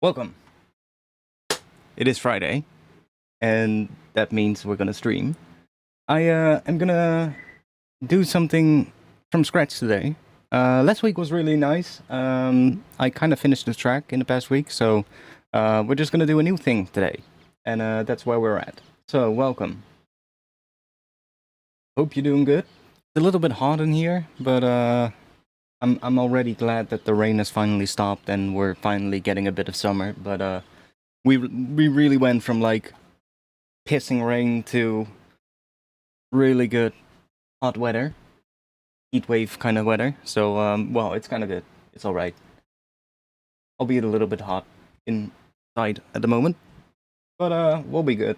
Welcome. It is Friday, and that means we're gonna stream. I am gonna do something from scratch today. Last week was really nice. I kind of finished the track in the past week, so we're just gonna do a new thing today, and that's where we're at. So welcome. Hope you're doing good. It's a little bit hot in here, but I'm already glad that the rain has finally stopped and we're finally getting a bit of summer. But we really went from like pissing rain to really good hot weather, heat wave kind of weather. So well, it's kind of good. It's all right. Albeit a little bit hot inside at the moment, but we'll be good.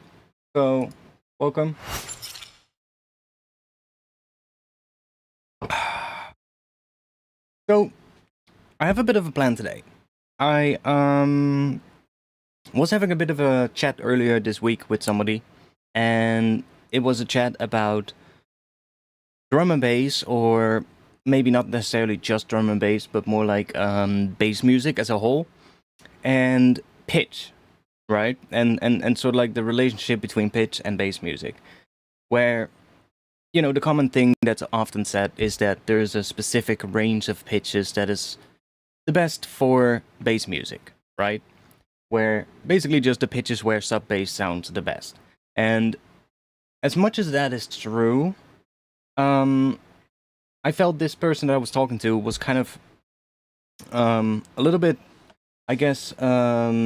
So welcome. So I have a bit of a plan today. I was having a bit of a chat earlier this week with somebody, and it was a chat about drum and bass, or maybe not necessarily just drum and bass, but more like bass music as a whole, and pitch, right? And sort of like the relationship between pitch and bass music, where the common thing that's often said is that there's a specific range of pitches that is the best for bass music, right? Where basically just the pitches where sub bass sounds the best. And as much as that is true, I felt this person that I was talking to was kind of a little bit, I guess, how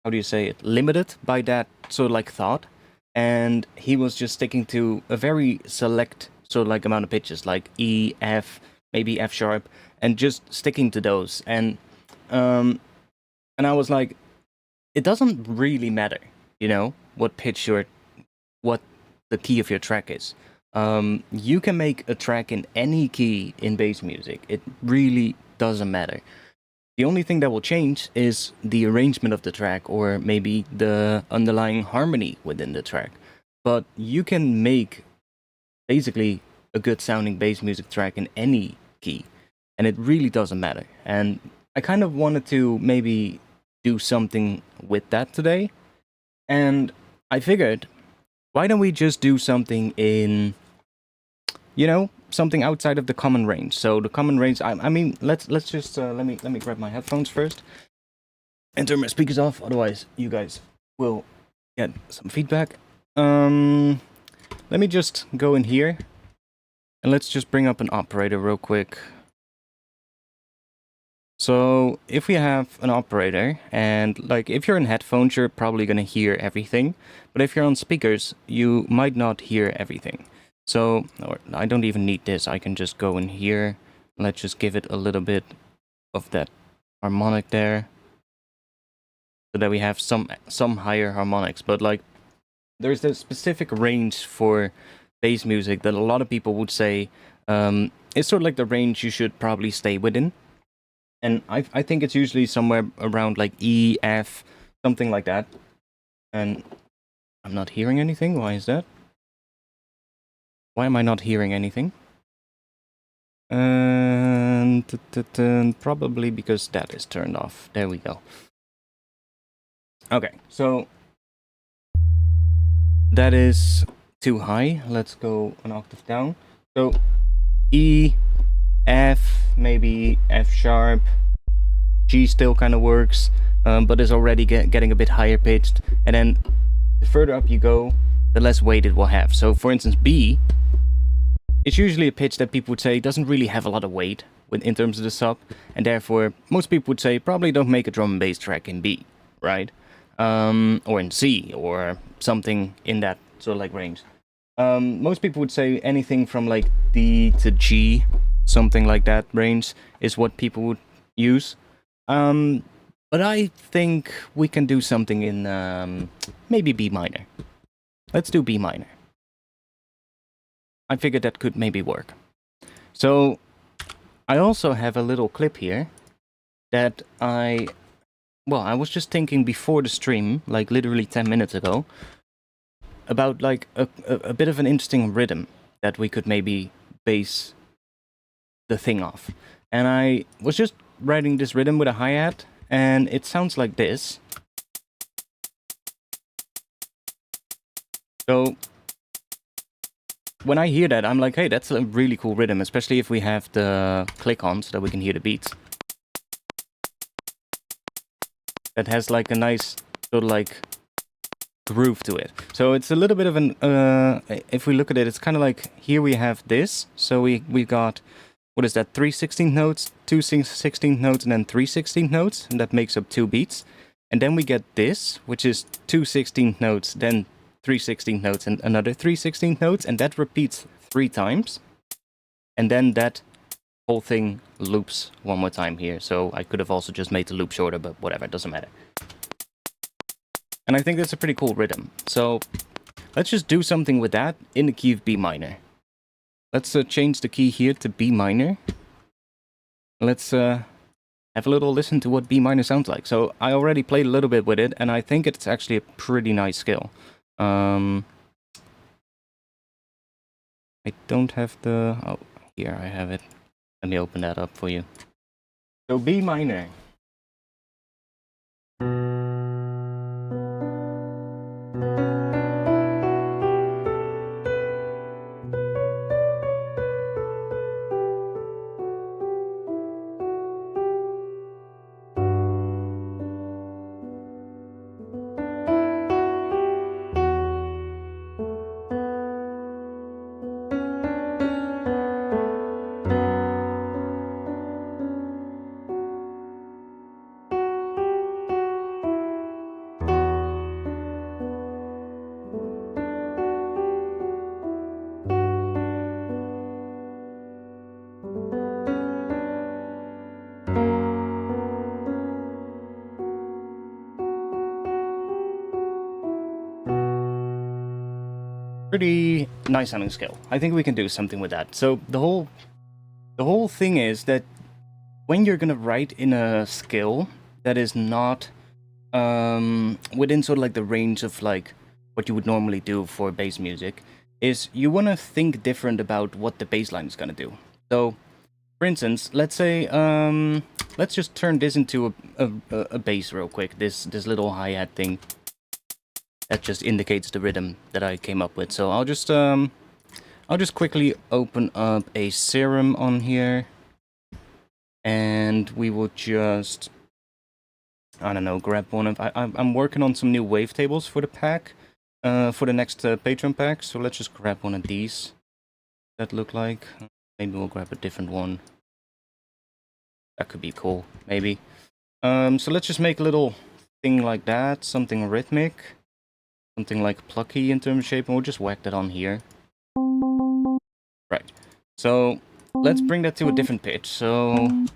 do you say it, limited by that sort of like thought. And he was just sticking to a very select sort of like amount of pitches, like E, F, maybe F sharp, and just sticking to those. And I was like, it doesn't really matter, what pitch what the key of your track is. You can make a track in any key in bass music. It really doesn't matter. The only thing that will change is the arrangement of the track, or maybe the underlying harmony within the track. But you can make basically a good sounding bass music track in any key, and it really doesn't matter. And I kind of wanted to maybe do something with that today, and I figured, why don't we just do something in, something outside of the common range. So the common range, I mean, let's just let me grab my headphones first and turn my speakers off. Otherwise, you guys will get some feedback. Let me just go in here and let's just bring up an operator real quick. So if we have an operator, and like if you're in headphones, you're probably gonna hear everything, but if you're on speakers, you might not hear everything. So, or I don't even need this, I can just go in here. Let's just give it a little bit of that harmonic there, so that we have some higher harmonics. But like, there's a specific range for bass music that a lot of people would say it's sort of like the range you should probably stay within. And I think it's usually somewhere around like E, F, something like that. And I'm not hearing anything, why is that? Why am I not hearing anything? And probably because that is turned off. There we go. Okay, so that is too high. Let's go an octave down. So E, F, maybe F sharp. G still kind of works, but is already getting a bit higher pitched. And then the further up you go, the less weight it will have. So for instance, B, it's usually a pitch that people would say doesn't really have a lot of weight in terms of the sub, and therefore most people would say probably don't make a drum and bass track in B, right? Or in C, or something in that sort of like range. Most people would say anything from like D to G, something like that range, is what people would use. But I think we can do something in maybe B minor. Let's do B minor. I figured that could maybe work. So I also have a little clip here that I was just thinking before the stream, like literally 10 minutes ago, about like a bit of an interesting rhythm that we could maybe base the thing off. And I was just writing this rhythm with a hi-hat, and it sounds like this. So when I hear that, I'm like, hey, that's a really cool rhythm, especially if we have the click on so that we can hear the beats. That has like a nice sort of like groove to it. So it's a little bit of an, if we look at it, it's kind of like, here we have this. So we got, what is that, 3/16 notes, 2/16 notes, and then 3/16 notes, and that makes up 2 beats. And then we get this, which is 2/16 notes, then 3/16 notes, and another 3/16 notes, and that repeats 3 times. And then that whole thing loops one more time here. So I could have also just made the loop shorter, but whatever, it doesn't matter. And I think that's a pretty cool rhythm. So let's just do something with that in the key of B minor. Let's change the key here to B minor. Let's have a little listen to what B minor sounds like. So I already played a little bit with it, and I think it's actually a pretty nice scale. I don't have the... Oh, here I have it. Let me open that up for you. So B minor. Pretty nice sounding scale. I think we can do something with that. So the whole thing is that when you're gonna write in a scale that is not within sort of like the range of like what you would normally do for bass music, is you want to think different about what the bass line is gonna do. So for instance, let's say let's just turn this into a bass real quick, this little hi-hat thing. That just indicates the rhythm that I came up with. So I'll just quickly open up a serum on here, and we will just, I don't know, grab one of. I'm working on some new wavetables for the pack, for the next Patreon pack. So let's just grab one of these. That look like. Maybe we'll grab a different one. That could be cool. Maybe. So let's just make a little thing like that, something rhythmic. Something like plucky in terms of shape, and we'll just whack that on here. Right. So let's bring that to a different pitch. So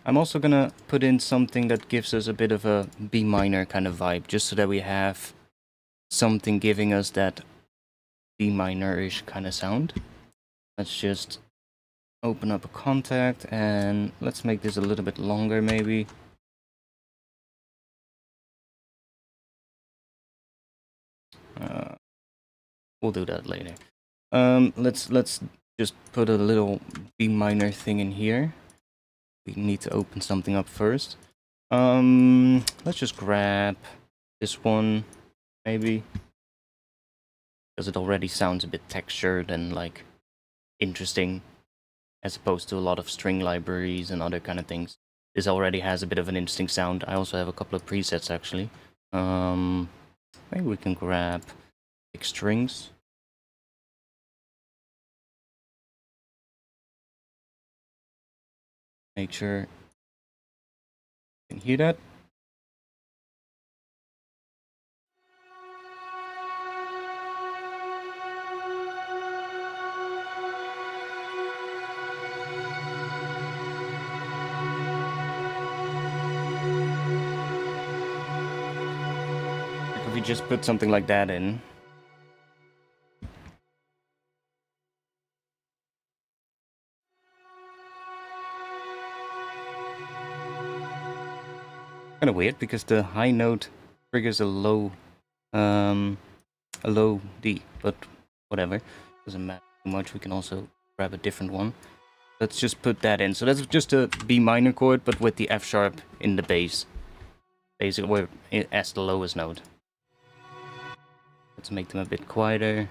I'm also gonna put in something that gives us a bit of a B minor kind of vibe, just so that we have something giving us that B minor-ish kind of sound. Let's just open up a contact, and let's make this a little bit longer maybe. We'll do that later. Let's just put a little B minor thing in here. We need to open something up first. Let's just grab this one, maybe, because it already sounds a bit textured and like interesting, as opposed to a lot of string libraries and other kind of things. This already has a bit of an interesting sound. I also have a couple of presets actually. Maybe we can grab big strings. Make sure you can hear that. If we just put something like that in. Kind of weird because the high note triggers a low D, but whatever, doesn't matter too much. We can also grab a different one. Let's just put that in. So that's just a B minor chord, but with the F sharp in the bass. Basically, where as the lowest note. Let's make them a bit quieter.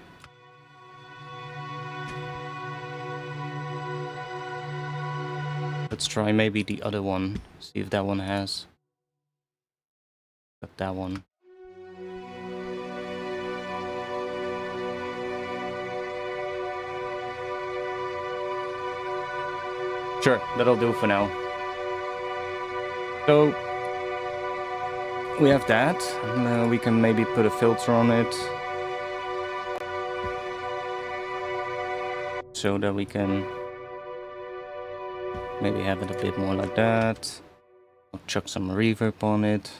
Let's try maybe the other one. See if that one has. Got that one. Sure, that'll do for now. So we have that. We can maybe put a filter on it. So that we can maybe have it a bit more like that. I'll chuck some reverb on it.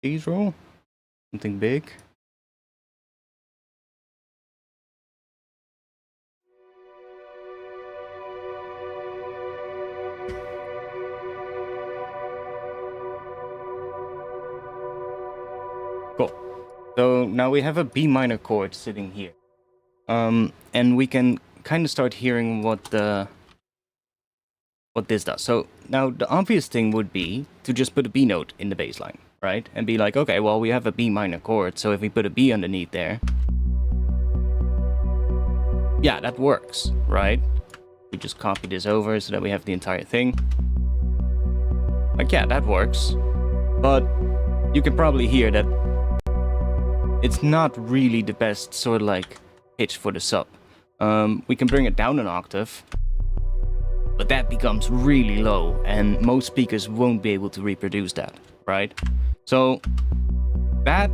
These roll. Something big. Cool. So now we have a B minor chord sitting here. And we can kind of start hearing what this does. So now the obvious thing would be to just put a B note in the bass line, right? And be like, okay, well, we have a B minor chord, so if we put a B underneath there, yeah, that works, right? We just copy this over so that we have the entire thing. Like, yeah, that works. But you can probably hear that it's not really the best sort of like pitch for the sub. We can bring it down an octave, but that becomes really low, and most speakers won't be able to reproduce that, right? So that,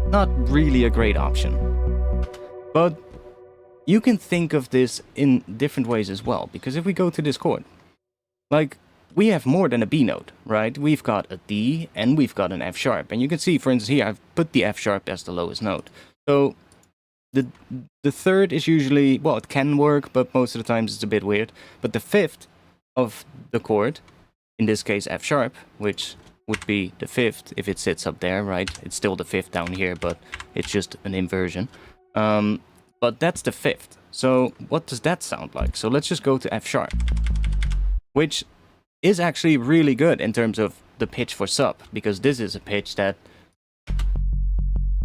not really a great option. But you can think of this in different ways as well, because if we go to this chord, like, we have more than a B note, right? We've got a D and we've got an F sharp. And you can see, for instance, here I've put the F sharp as the lowest note. So the third is usually, well, it can work, but most of the times it's a bit weird. But the fifth of the chord, in this case F sharp, which would be the fifth if it sits up there, right? It's still the fifth down here, but it's just an inversion. But that's the fifth. So what does that sound like? So let's just go to F sharp, which is actually really good in terms of the pitch for sub, because this is a pitch that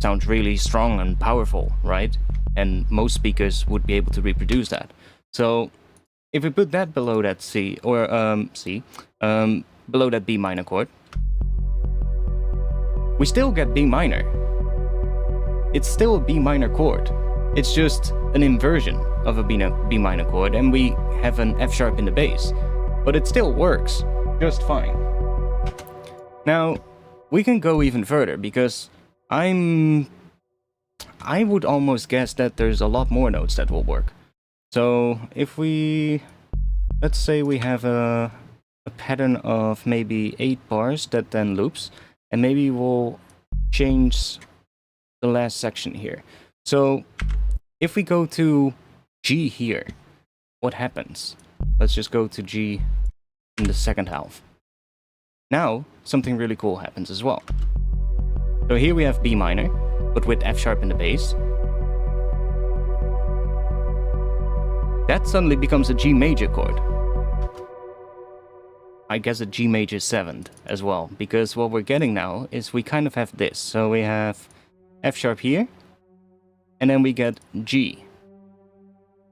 sounds really strong and powerful, right? And most speakers would be able to reproduce that. So if we put that below that C, or below that B minor chord, we still get B minor. It's still a B minor chord. It's just an inversion of a B minor chord, and we have an F sharp in the bass. But it still works just fine. Now, we can go even further, because I would almost guess that there's a lot more notes that will work. So if we, let's say we have a pattern of maybe 8 bars that then loops, and maybe we'll change the last section here. So if we go to G here, what happens? Let's just go to G in the second half. Now, something really cool happens as well. So here we have B minor, but with F sharp in the bass. That suddenly becomes a G major chord. I guess a G major 7th as well, because what we're getting now is we kind of have this. So we have F sharp here, and then we get G.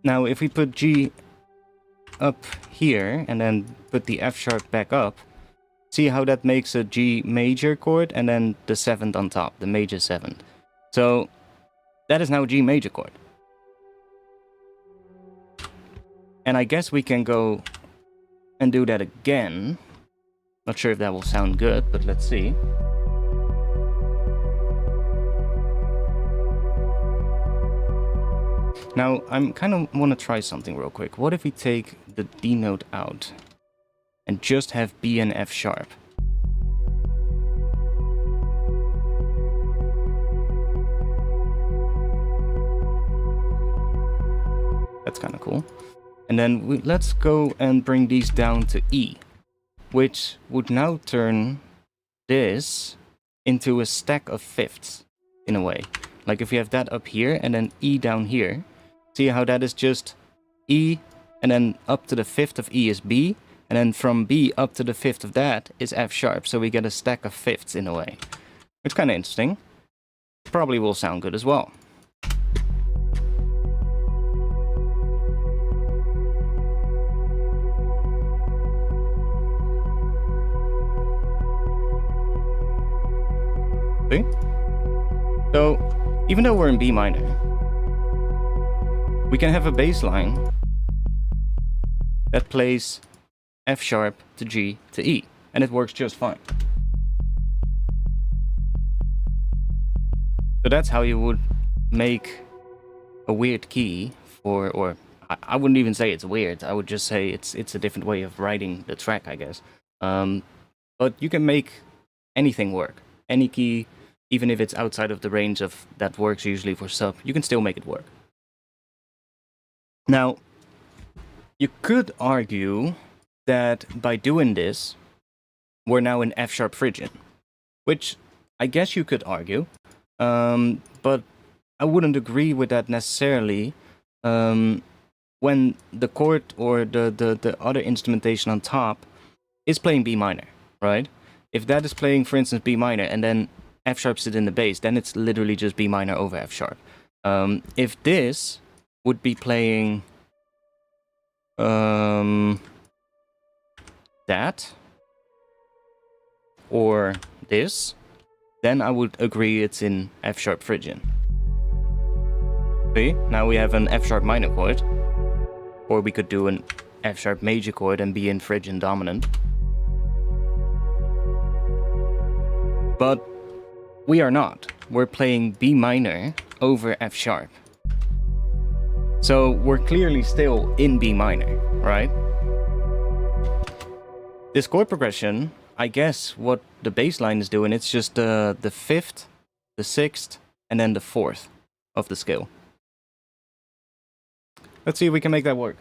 Now, if we put G up here and then put the F sharp back up, see how that makes a G major chord and then the 7th on top, the major 7th. So that is now a G major chord. And I guess we can go and do that again. Not sure if that will sound good, but let's see. Now, I'm kind of want to try something real quick. What if we take the D note out and just have B and F sharp? That's kind of cool. And then let's go and bring these down to E, which would now turn this into a stack of fifths. in a way. Like if you have that up here and then E down here, see how that is just E, and then up to the 5th of E is B, and then from B up to the 5th of that is F sharp, so we get a stack of 5ths in a way. It's kind of interesting. Probably will sound good as well. See? So, even though we're in B minor, we can have a bass line that plays F sharp to G to E, and it works just fine. So that's how you would make a weird key for, or I wouldn't even say it's weird, I would just say it's a different way of writing the track, I guess. But you can make anything work. Any key, even if it's outside of the range of that works usually for sub, you can still make it work. Now, you could argue that by doing this, we're now in F sharp Phrygian, which I guess you could argue, but I wouldn't agree with that necessarily when the chord or the other instrumentation on top is playing B minor, right? If that is playing, for instance, B minor, and then F sharp sit in the bass, then it's literally just B minor over F sharp. If this would be playing that or this, then I would agree it's in F sharp Phrygian. See, now we have an F sharp minor chord, or we could do an F sharp major chord and be in Phrygian dominant. But we are not. We're playing B minor over F sharp. So we're clearly still in B minor, right? This chord progression, I guess what the bass line is doing, it's just the 5th, the 6th, and then the 4th of the scale. Let's see if we can make that work.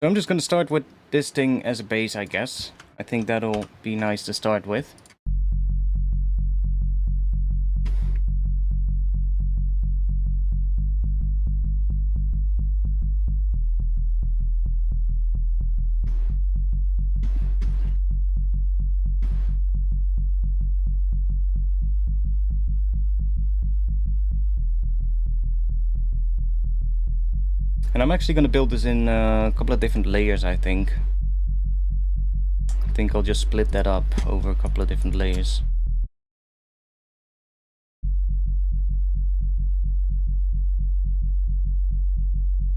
So I'm just going to start with this thing as a bass, I guess. I think that'll be nice to start with. And I'm actually going to build this in a couple of different layers, I think. I think I'll just split that up over a couple of different layers.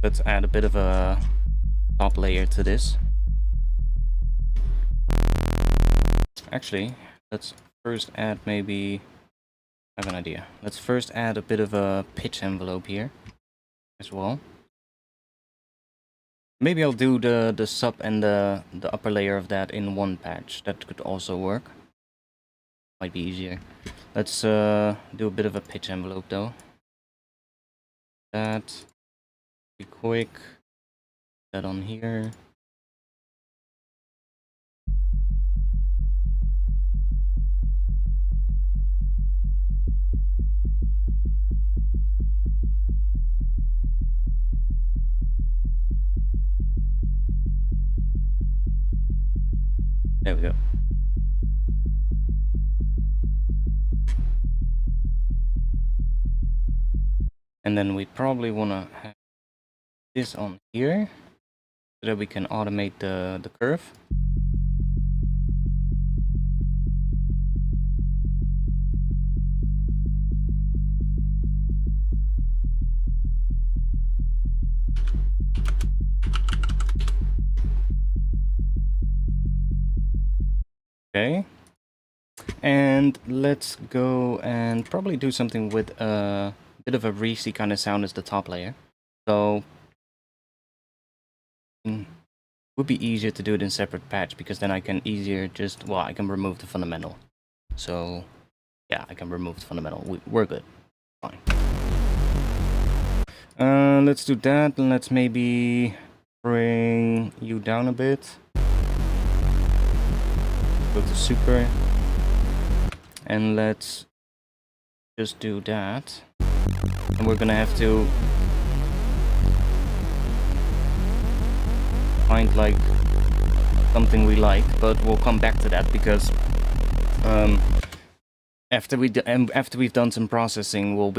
Let's add a bit of a top layer to this. Actually, let's first add maybe... I have an idea. Let's first add a bit of a pitch envelope here as well. Maybe I'll do the sub and the upper layer of that in one patch. That could also work. Might be easier. Let's do a bit of a pitch envelope though. That. Be quick. That on here. There we go. And then we probably want to have this on here so that we can automate the curve. Okay, and let's go and probably do something with a bit of a greasy kind of sound as the top layer. So it would be easier to do it in separate patch because then I can easier just, well, I can remove the fundamental. So yeah, I can remove the fundamental. We're good. Fine. Let's do that, and let's maybe bring you down a bit. Go to super. And let's just do that. And we're gonna have to find like something we like, but we'll come back to that because after we've done some processing, it will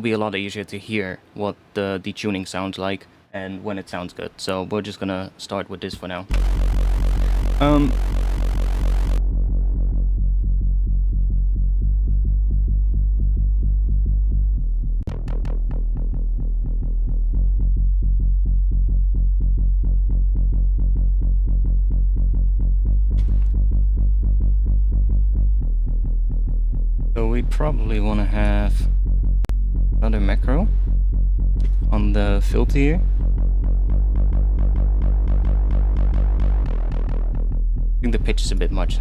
be a lot easier to hear what the detuning sounds like and when it sounds good. So we're just gonna start with this for now. So we probably want to have another macro on the filter here. I think the pitch is a bit much.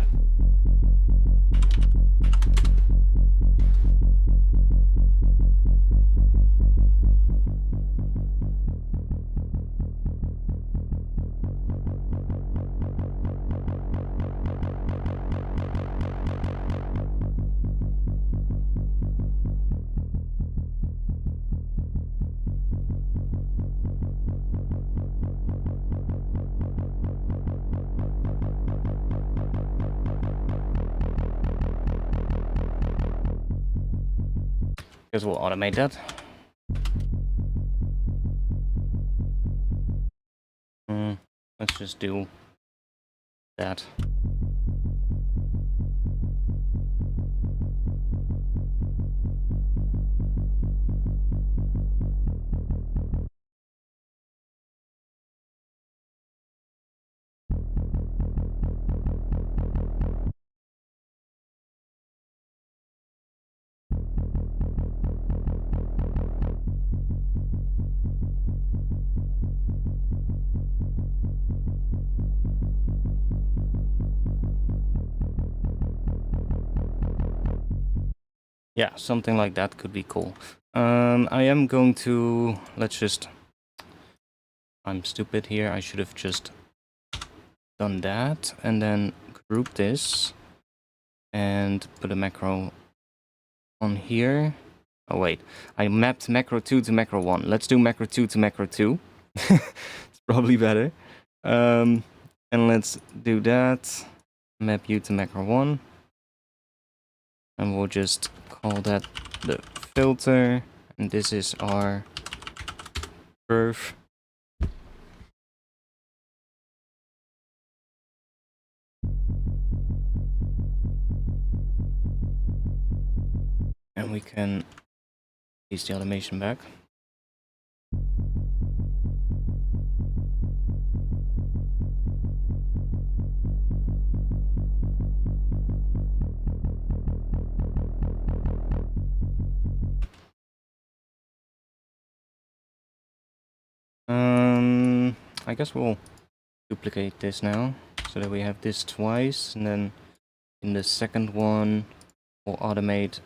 Because we'll automate that. Let's just do that. Yeah, something like that could be cool. I am going to... I'm stupid here. I should have just done that and then group this and put a macro on here. Oh wait, I mapped macro 2 to macro 1. Let's do macro 2 to macro 2. It's probably better. And let's do that. Map you to macro 1. And we'll just call that the filter. And this is our curve. And we can use the automation back. I guess we'll duplicate this now so that we have this twice, and then in the second one we'll automate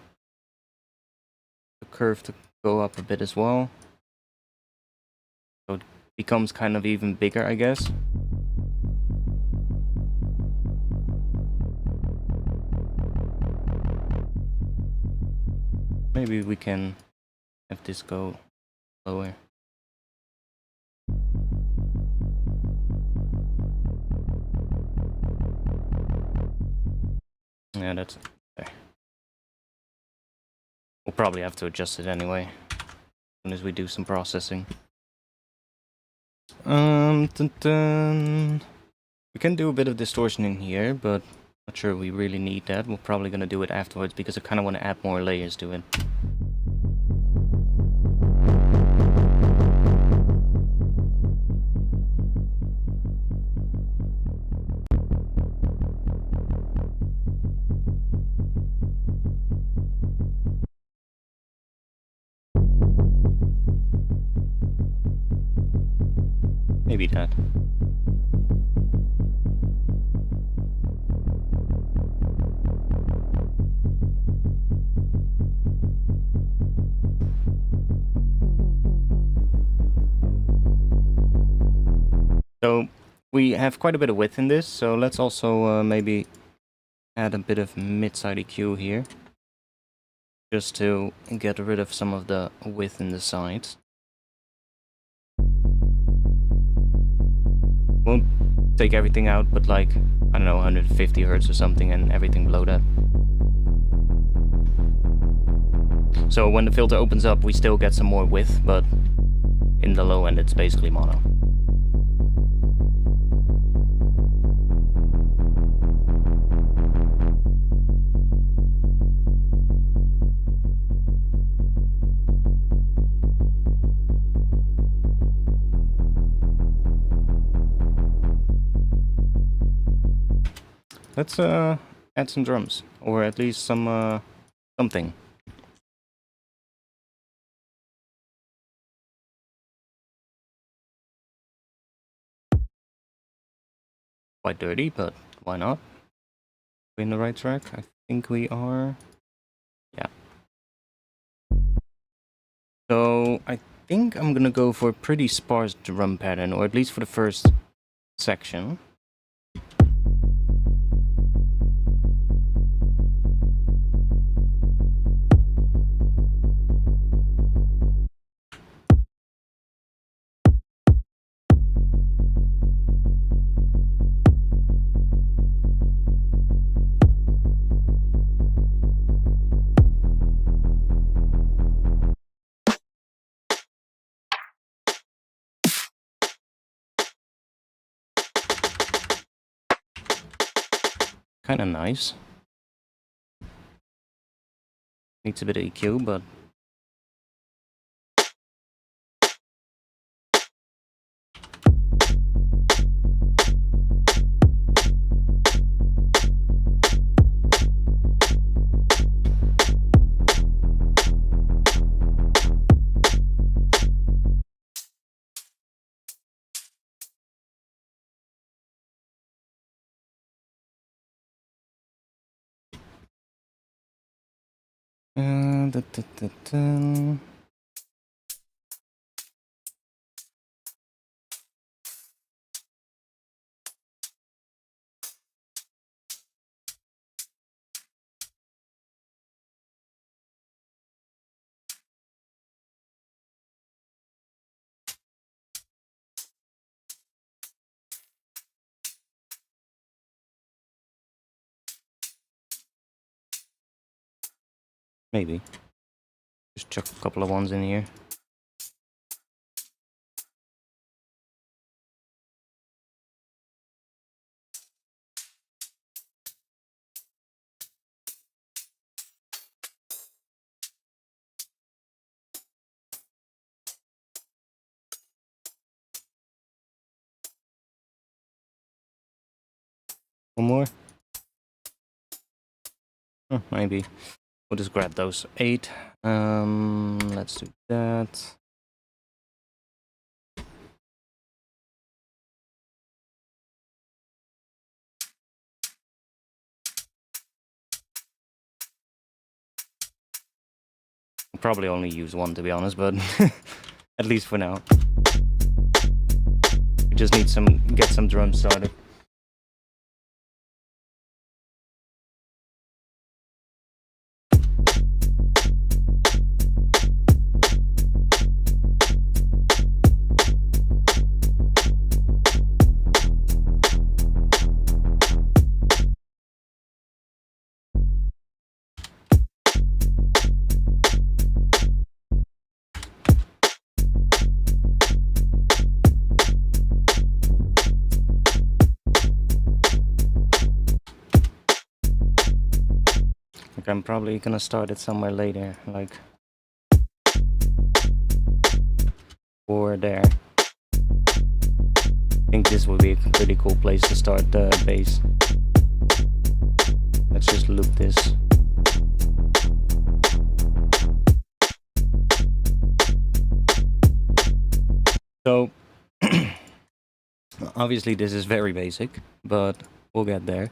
the curve to go up a bit as well, so it becomes kind of even bigger, I guess. Maybe we can have this go lower. Yeah, that's there. We'll probably have to adjust it anyway, as soon as we do some processing. Dun -dun. We can do a bit of distortion in here, but not sure we really need that. We're probably gonna do it afterwards because I kind of want to add more layers to it. Maybe that. So we have quite a bit of width in this, so let's also maybe add a bit of mid-side EQ here, just to get rid of some of the width in the sides. Won't take everything out, but like, I don't know, 150 Hz or something, and everything below that. So when the filter opens up, we still get some more width, but in the low end it's basically mono. Let's add some drums, or at least some something. Quite dirty, but why not? We're in the right track? I think we are. Yeah. So I think I'm gonna go for a pretty sparse drum pattern, or at least for the first section. Kinda nice. Needs a bit of EQ, but maybe. Just chuck a couple of ones in here. One more? Oh, maybe. We'll just grab those 8. Let's do that. I'll probably only use one, to be honest, but at least for now. We just need get some drums started. I'm probably gonna start it somewhere later, like or there. I think this would be a pretty cool place to start the bass. Let's just loop this. So, obviously this is very basic, but we'll get there.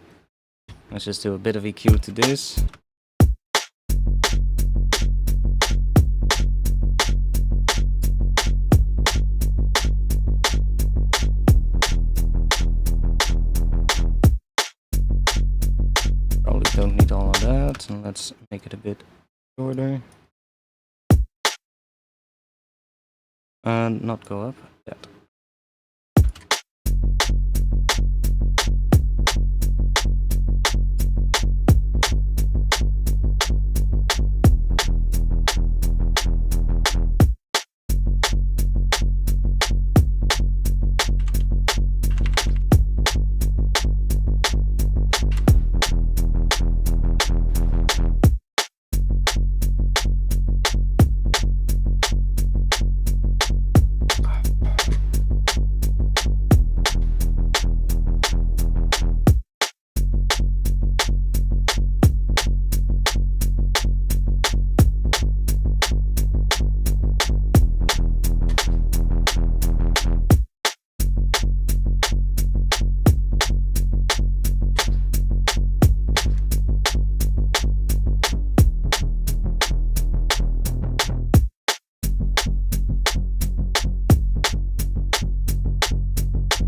Let's just do a bit of EQ to this. this and let's make it a bit shorter. Not go up. That.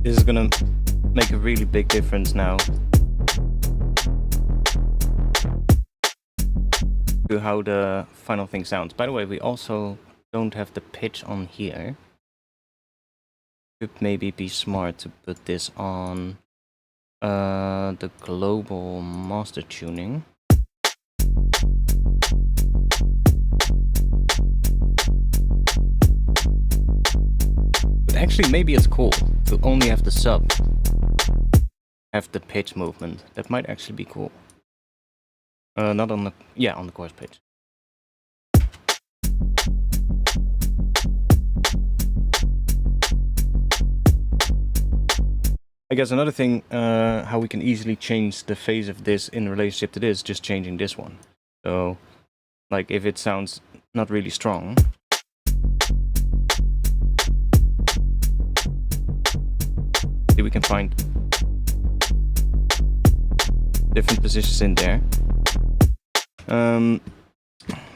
This is gonna make a really big difference now to how the final thing sounds. By the way, we also don't have the pitch on here. Could maybe be smart to put this on the global master tuning. But actually, maybe it's cool to only have the sub have the pitch movement. That might actually be cool. Not on the... yeah, on the chorus pitch. I guess another thing, how we can easily change the phase of this in relationship to this, just changing this one. So, like, if it sounds not really strong... see, we can find different positions in there.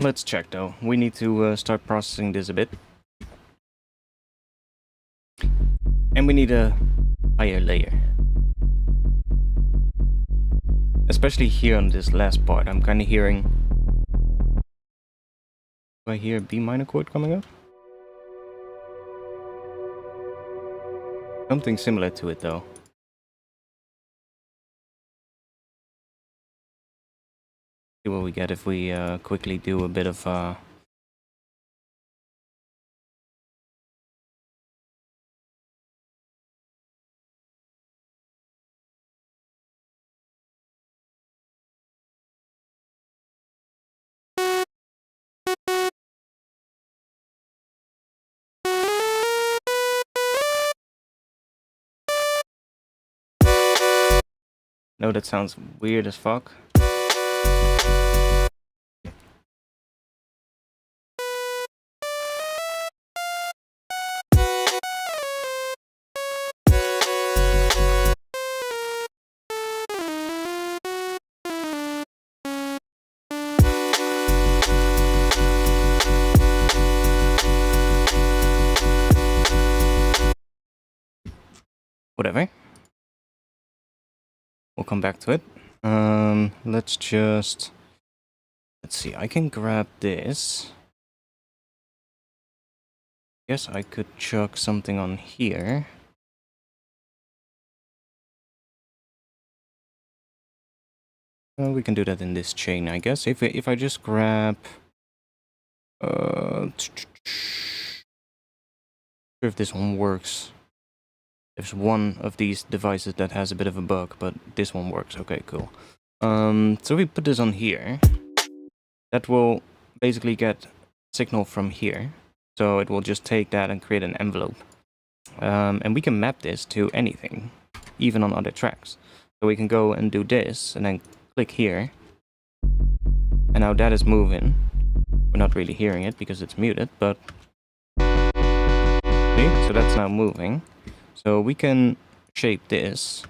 Let's check though. We need to start processing this a bit. And we need a higher layer. Especially here on this last part, I'm kind of hearing... do I hear a B minor chord coming up? Something similar to it though. See what we get if we quickly do a bit of no, that sounds weird as fuck. Whatever. We'll come back to it. Let's see, I can grab this. Guess I could chuck something on here. Well, we can do that in this chain, I guess. If I just grab... sure if this one works. There's one of these devices that has a bit of a bug, but this one works. Okay, cool. So we put this on here. That will basically get signal from here. So it will just take that and create an envelope. And we can map this to anything, even on other tracks. So we can go and do this, and then click here. And now that is moving. We're not really hearing it because it's muted, but... see? So that's now moving. So we can shape this.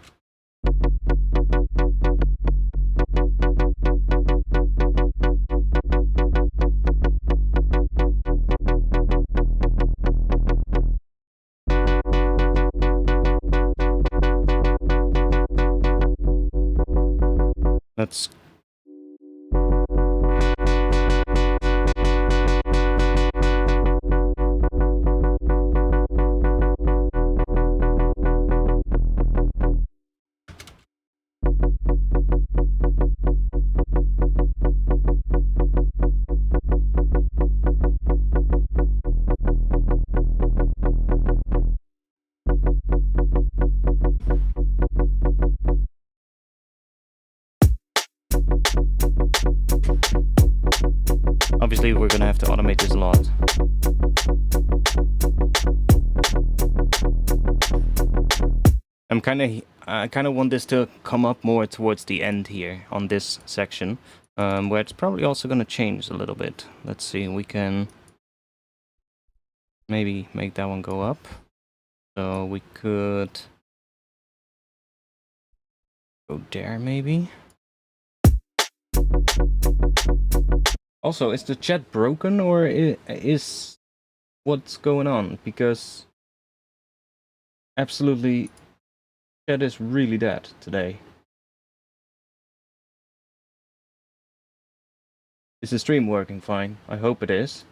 Let's obviously we're gonna have to automate this a lot. I kind of want this to come up more towards the end here on this section, where it's probably also gonna change a little bit. Let's see, we can maybe make that one go up. So we could go there maybe. Also, is the chat broken or is what's going on? Because absolutely, chat is really dead today. Is the stream working fine? I hope it is.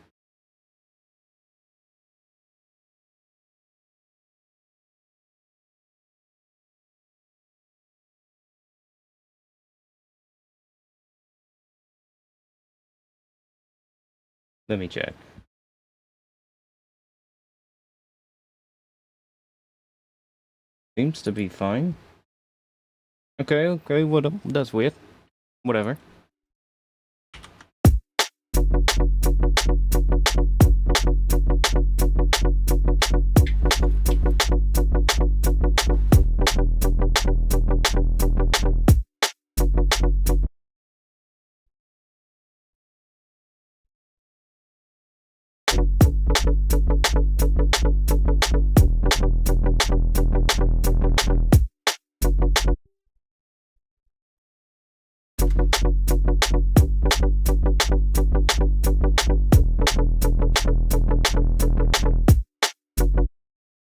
Let me check. Seems to be fine. Okay, what? That's weird. Whatever.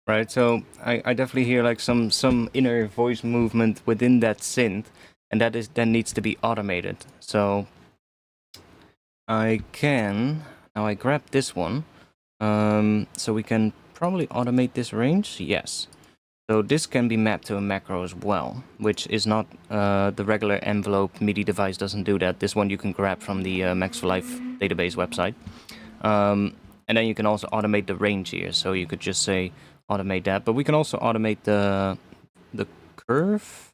Right, so I definitely hear like some inner voice movement within that synth, and that needs to be automated. So I can now I grab this one, so we can probably automate this range. Yes, so this can be mapped to a macro as well, which is not the regular envelope MIDI device doesn't do that. This one you can grab from the Max for Life database website, and then you can also automate the range here. So you could just say automate that, but we can also automate the curve.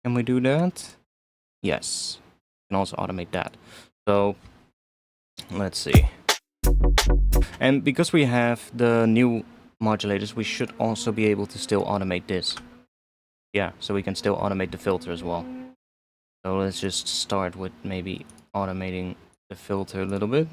Can we do that? Yes, we can also automate that. So let's see. And because we have the new modulators, we should also be able to still automate this. Yeah, so we can still automate the filter as well. So let's just start with maybe automating the filter a little bit.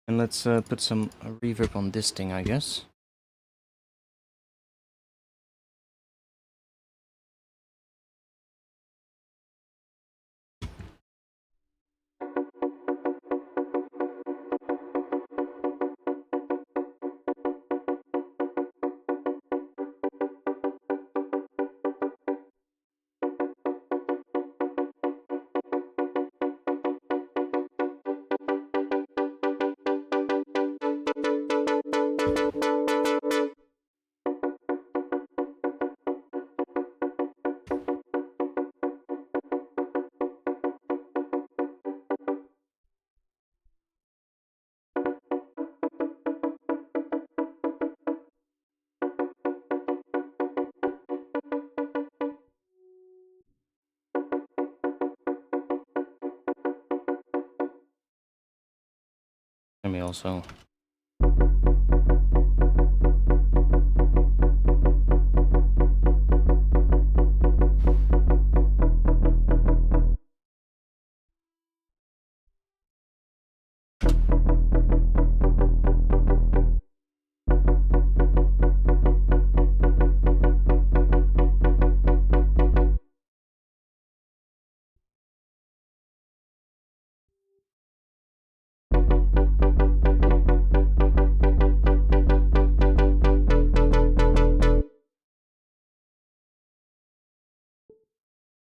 And let's put some reverb on this thing, I guess. Let me also...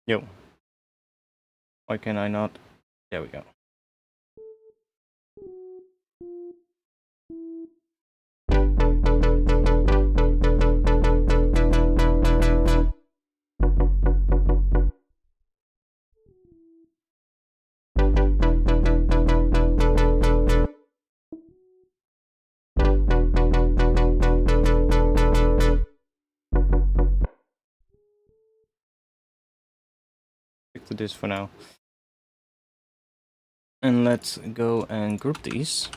Yo. Why can I not? There we go. to this for now. And let's go and group these.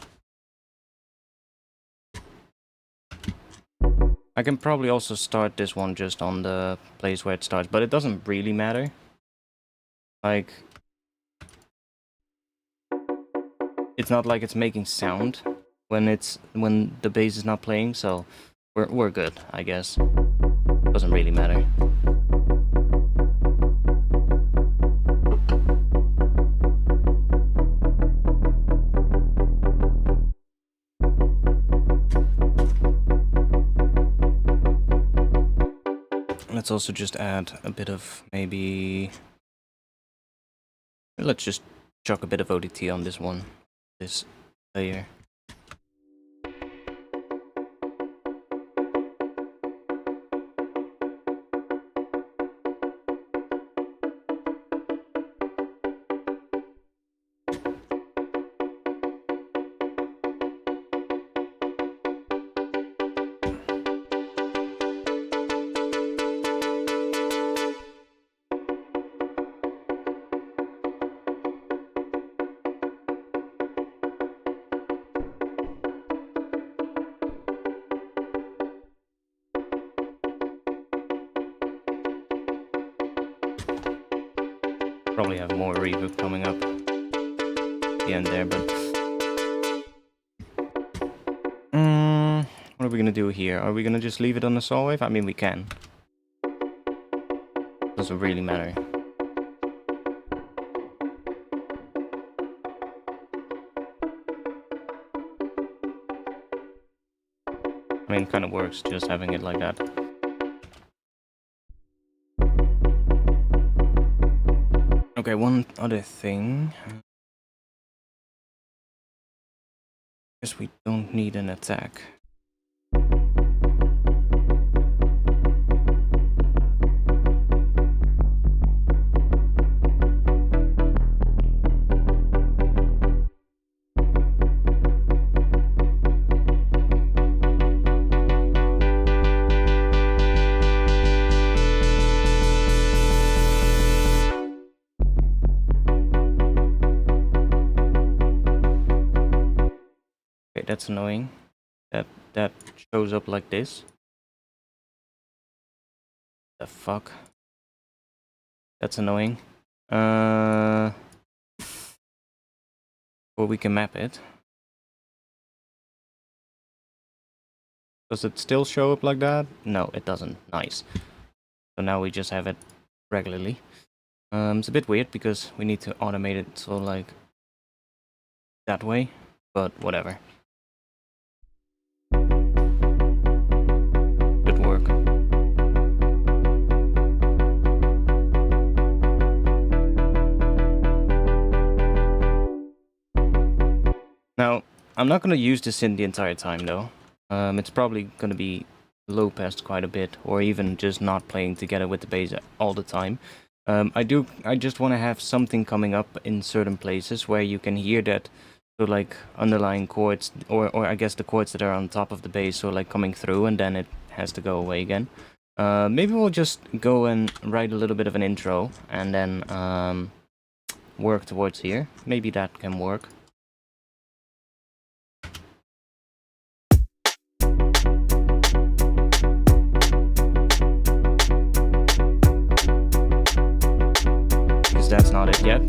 I can probably also start this one just on the place where it starts, but it doesn't really matter. Like, it's not like it's making sound when the bass is not playing, so we're good, I guess. Doesn't really matter. Let's also just add a bit of maybe... Let's just chuck a bit of ODT on this one, this layer. Probably have more reverb coming up at the end there, but what are we gonna do here? Are we gonna just leave it on the saw wave? I mean, we can. Doesn't really matter. I mean, it kind of works just having it like that. Okay, one other thing. Guess we don't need an attack. That's annoying. That shows up like this. The fuck? That's annoying. Or we can map it. Does it still show up like that? No, it doesn't. Nice. So now we just have it regularly. It's a bit weird because we need to automate it so like that way, but whatever. Good work. Now, I'm not going to use the synth the entire time though. It's probably going to be low passed quite a bit, or even just not playing together with the bass all the time. I just want to have something coming up in certain places where you can hear that, so like underlying chords, or I guess the chords that are on top of the bass, so like coming through, and then it has to go away again. Maybe we'll just go and write a little bit of an intro, and then work towards here. Maybe that can work. That's not it yet.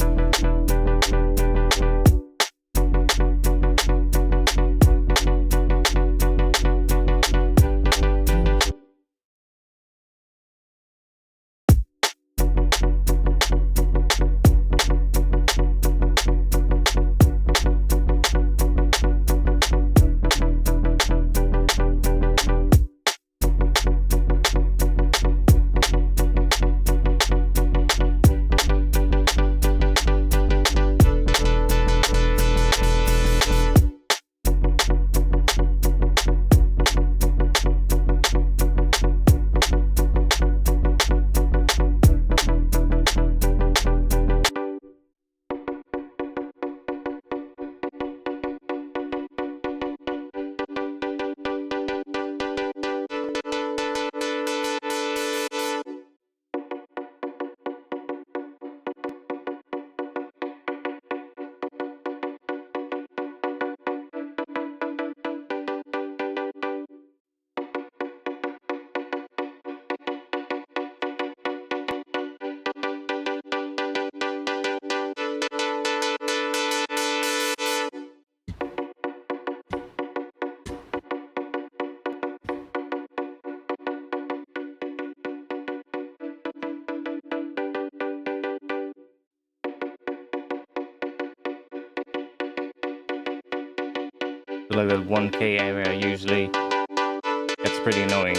So like the 1K area usually gets pretty annoying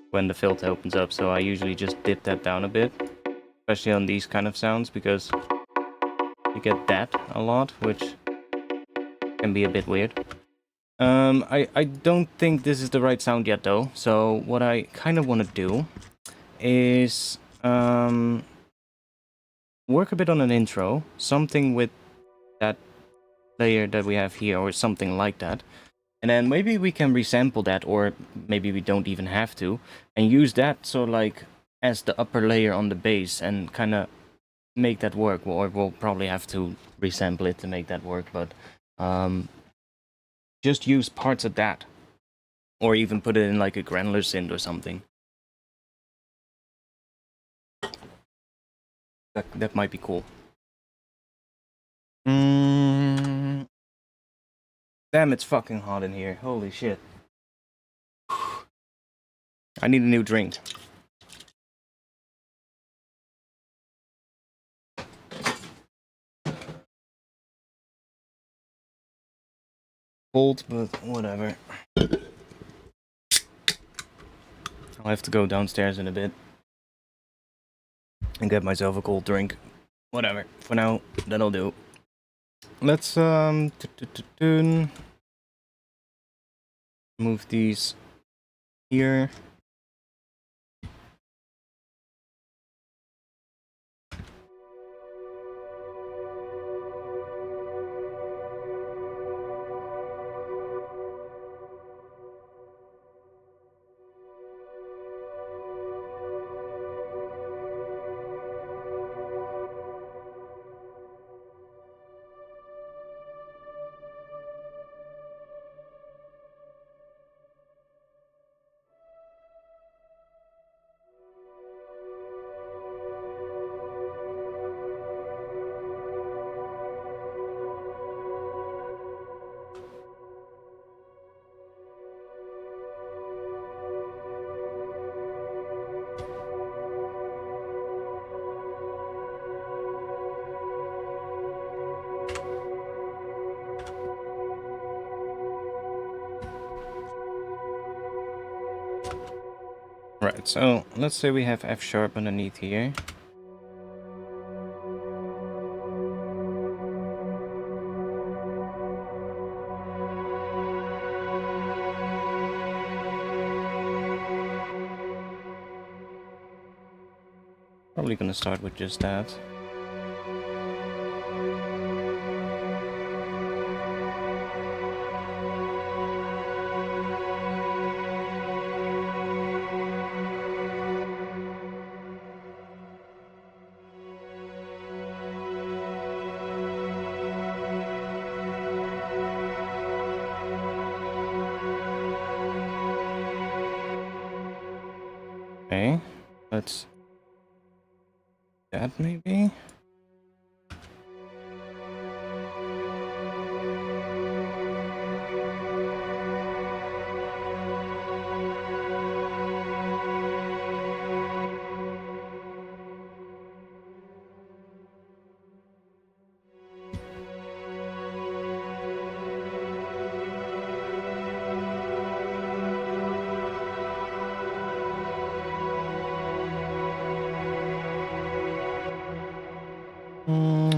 when the filter opens up, so I usually just dip that down a bit, especially on these kind of sounds, because you get that a lot, which can be a bit weird. I don't think this is the right sound yet though, so what I kind of want to do is work a bit on an intro, something with that layer that we have here, or something like that. And then maybe we can resample that, or maybe we don't even have to, and use that so like as the upper layer on the bass and kind of make that work. Or we'll probably have to resample it to make that work, but just use parts of that, or even put it in like a granular synth or something. That might be cool. Damn, it's fucking hot in here. Holy shit. I need a new drink. Cold, but whatever. I'll have to go downstairs in a bit and get myself a cold drink. Whatever. For now, that'll do. Let's move these here. Right, so let's say we have F sharp underneath here. Probably gonna start with just that. Okay, let's that maybe.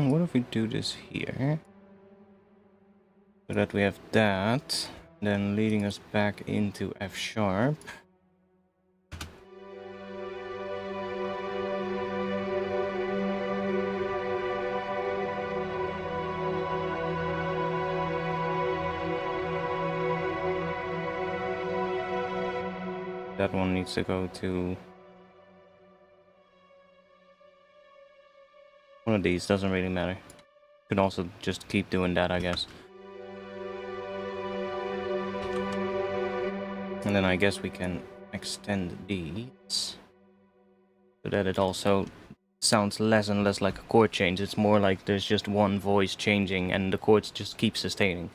What if we do this here? So that we have that, then leading us back into F sharp. That one needs to go to one of these, doesn't really matter. Could also just keep doing that, I guess. And then I guess we can extend these so that it also sounds less and less like a chord change. It's more like there's just one voice changing and the chords just keep sustaining.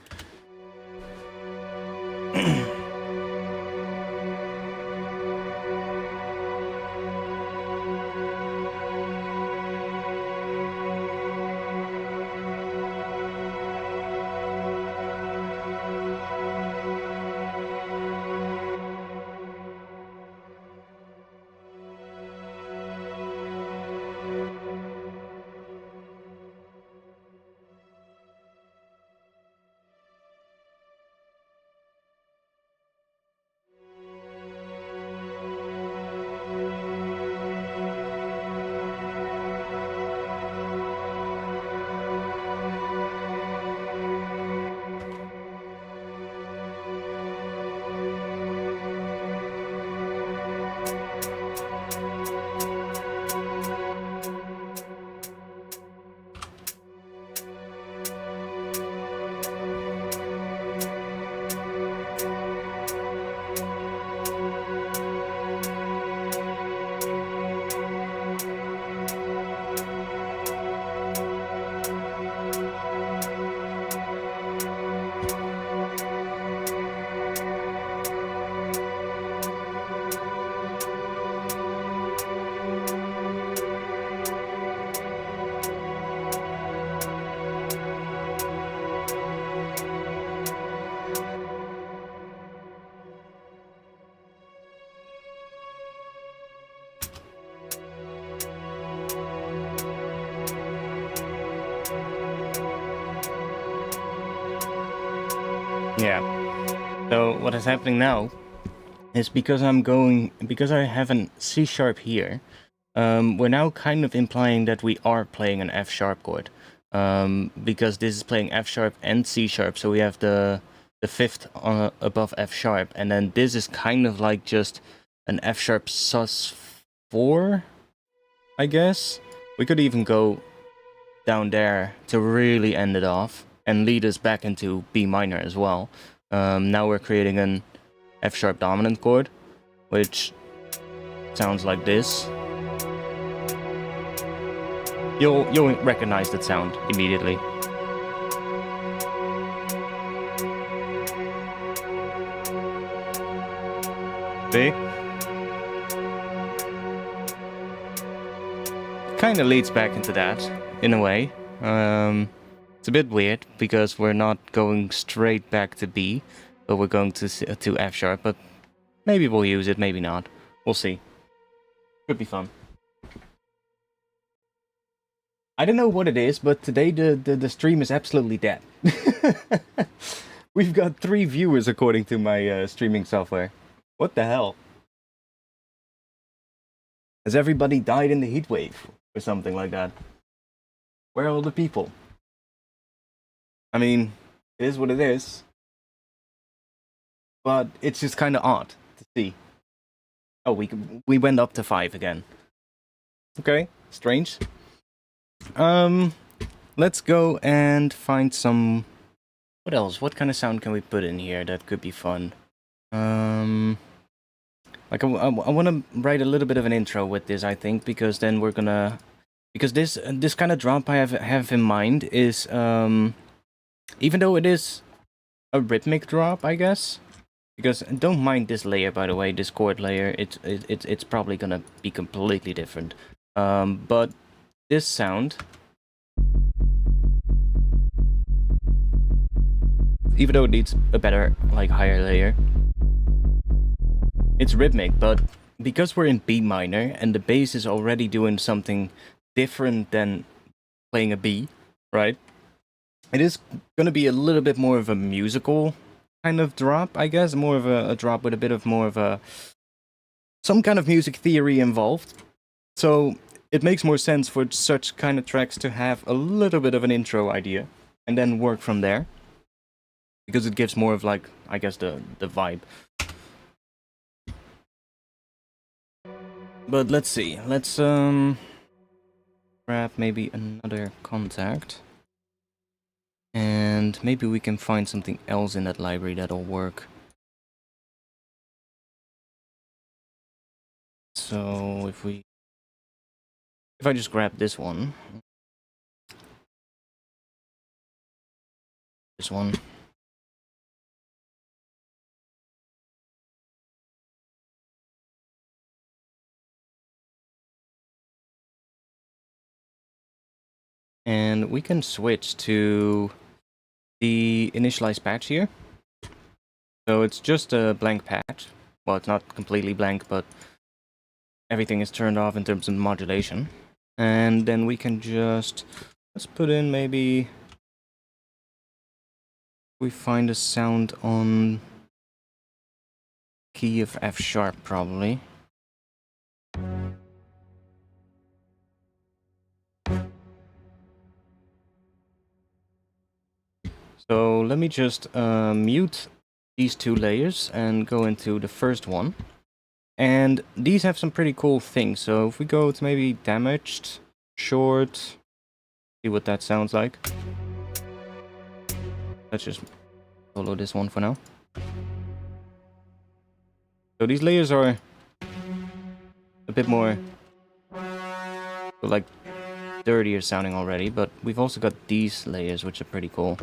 Yeah. So what is happening now is because I have an C sharp here, we're now kind of implying that we are playing an F sharp chord. Because this is playing F sharp and C sharp, so we have the fifth above F sharp, and then this is kind of like just an F sharp sus4, I guess. We could even go down there to really end it off and lead us back into B minor as well. Now we're creating an F sharp dominant chord, which sounds like this. You'll recognize that sound immediately. See? Kind of leads back into that, in a way. It's a bit weird, because we're not going straight back to B, but we're going to F sharp, but maybe we'll use it, maybe not. We'll see. Could be fun. I don't know what it is, but today the stream is absolutely dead. We've got 3 viewers according to my streaming software. What the hell? Has everybody died in the heat wave? Or something like that? Where are all the people? I mean, it is what it is. But it's just kind of odd to see. Oh, we went up to 5 again. Okay, strange. Let's go and find some... What else? What kind of sound can we put in here that could be fun? Like, I want to write a little bit of an intro with this, I think, because then we're gonna... Because this kind of drop I have in mind is, even though it is a rhythmic drop, I guess, because don't mind this layer, by the way, this chord layer, it's probably gonna be completely different. But this sound, even though it needs a better, like, higher layer, it's rhythmic, but because we're in B minor and the bass is already doing something different than playing a B, right? It is gonna be a little bit more of a musical kind of drop, I guess, more of a drop with a bit of more of a some kind of music theory involved. So it makes more sense for such kind of tracks to have a little bit of an intro idea and then work from there, because it gives more of, like, I guess, the vibe. But let's see. Let's grab maybe another contact. And maybe we can find something else in that library that'll work. So if I just grab this one. This one. And we can switch to the initialize patch here. So it's just a blank patch. Well, it's not completely blank, but everything is turned off in terms of modulation. And then we can just, let's put in maybe, we find a sound on key of F sharp probably. So let me just mute these 2 layers and go into the first one. And these have some pretty cool things. So if we go to maybe damaged, short, see what that sounds like. Let's just follow this one for now. So these layers are a bit more, like, dirtier sounding already, but we've also got these layers, which are pretty cool.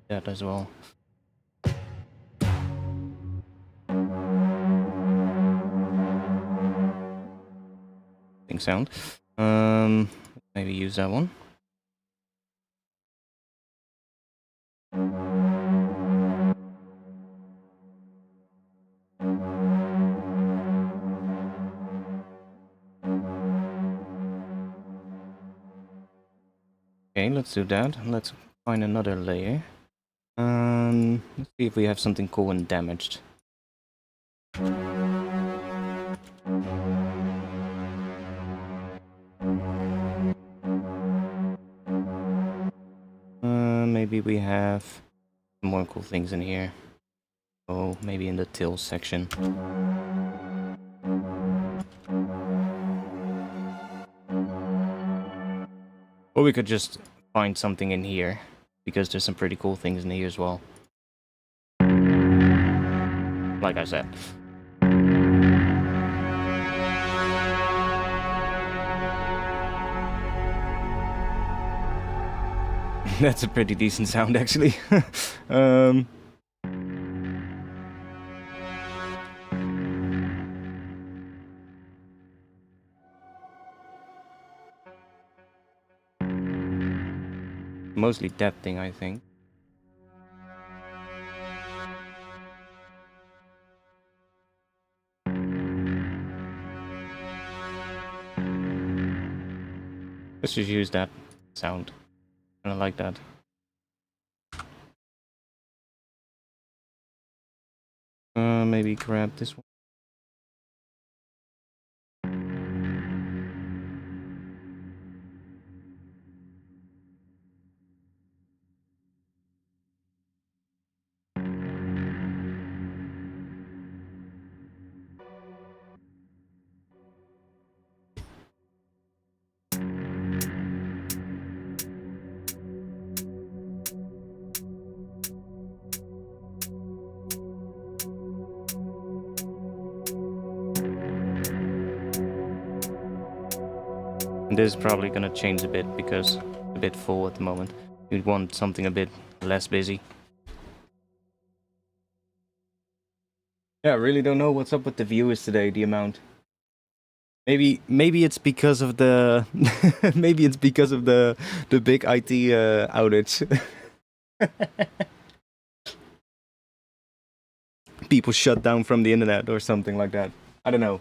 that as well. Sound. Maybe use that one. Okay, let's do that. Let's find another layer. Let's see if we have something cool and damaged. Maybe we have some more cool things in here. Oh, maybe in the till section. Or we could just find something in here, because there's some pretty cool things in here as well. Like I said. That's a pretty decent sound, actually. Mostly that thing, I think. Let's just use that sound. I like that. Maybe grab this one. And this is probably gonna change a bit because it's a bit full at the moment. You'd want something a bit less busy. Yeah, I really don't know what's up with the viewers today, the amount. Maybe it's because of the maybe it's because of the big IT outage. People shut down from the internet or something like that. I don't know.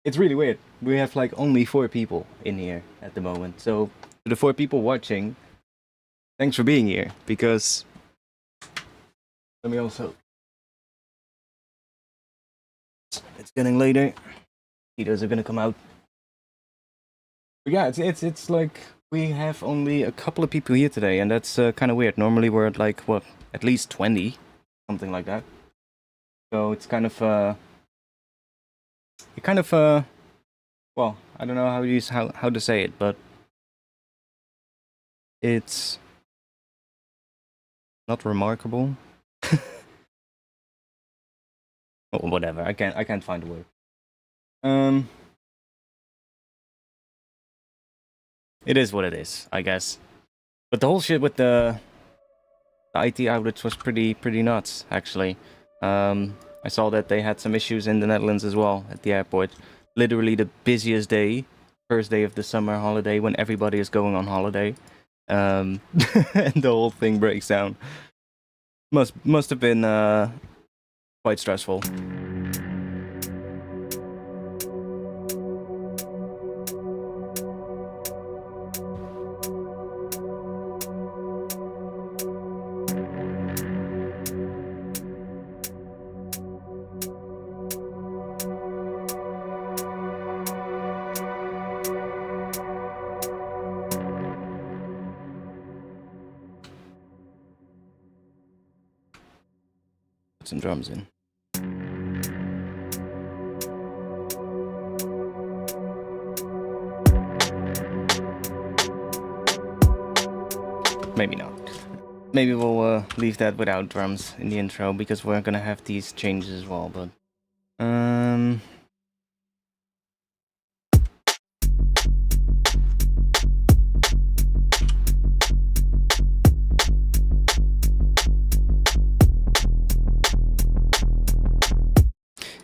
It's really weird. We have like only 4 people in here at the moment. So to the 4 people watching, thanks for being here, because let me also, it's getting later. Heaters are gonna come out. But yeah, it's like we have only a couple of people here today, and that's kind of weird. Normally we're at like what, at least 20, something like that. So it's kind of well, I don't know how to say it, but it's not remarkable. Or whatever. I can't find a word. It is what it is, I guess. But the whole shit with the IT outlets was pretty nuts, actually. I saw that they had some issues in the Netherlands as well, at the airport. Literally the busiest day, first day of the summer holiday, when everybody is going on holiday. And the whole thing breaks down. Must have been quite stressful. Some drums in. Maybe not. Maybe we'll leave that without drums in the intro, because we're gonna have these changes as well, but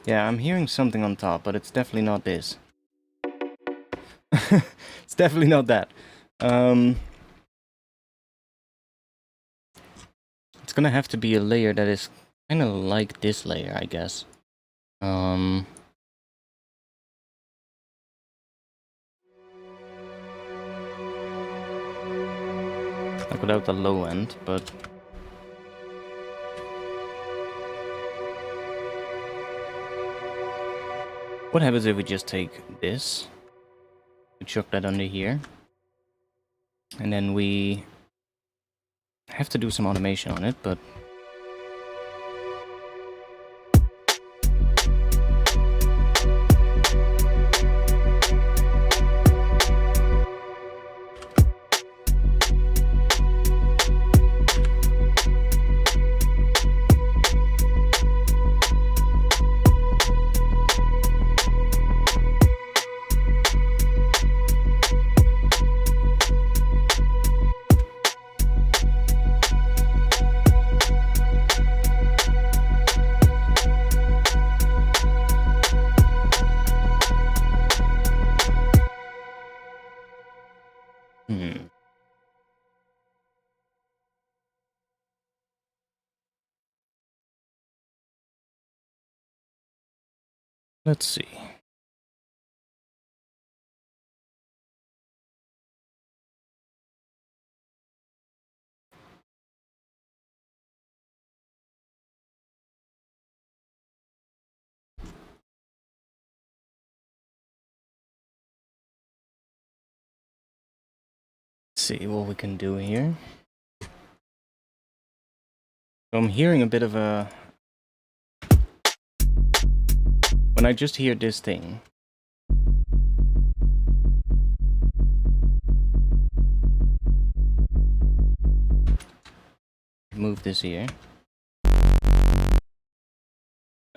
Yeah, I'm hearing something on top, but it's definitely not this. It's definitely not that. It's gonna have to be a layer that is kind of like this layer, I guess. Like without the low end, but... What happens if we just take this, we chuck that under here, and then we have to do some automation on it, but... Let's see. See what we can do here. So I'm hearing a bit of a... When I just hear this thing... Move this here.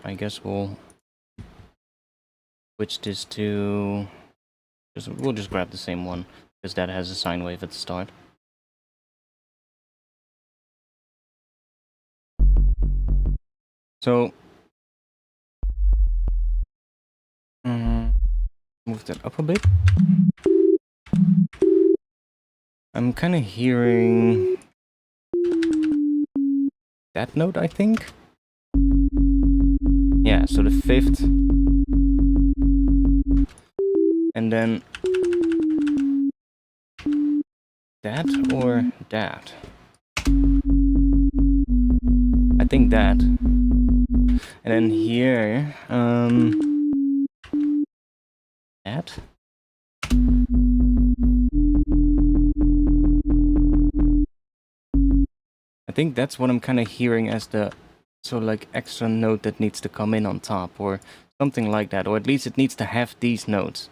I guess we'll switch this to... We'll just grab the same one, because that has a sine wave at the start. So... move that up a bit. I'm kind of hearing... that note, I think? Yeah, so the 5th. And then... that or that? I think that. And then here... that? I think that's what I'm kind of hearing as the sort of like extra note that needs to come in on top, or something like that, or at least it needs to have these notes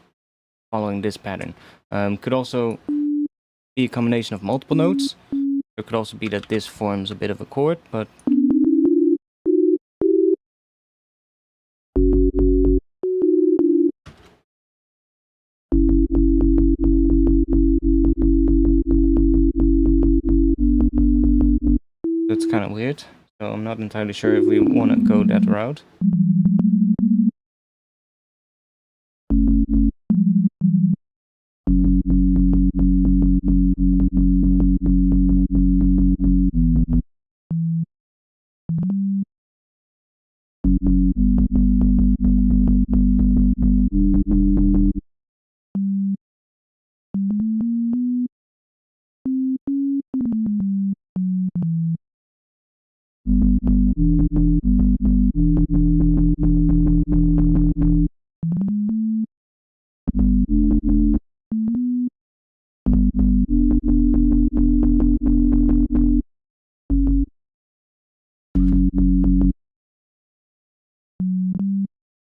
following this pattern. Could also be a combination of multiple notes. It could also be that this forms a bit of a chord, but... that's kind of weird, so I'm not entirely sure if we want to go that route.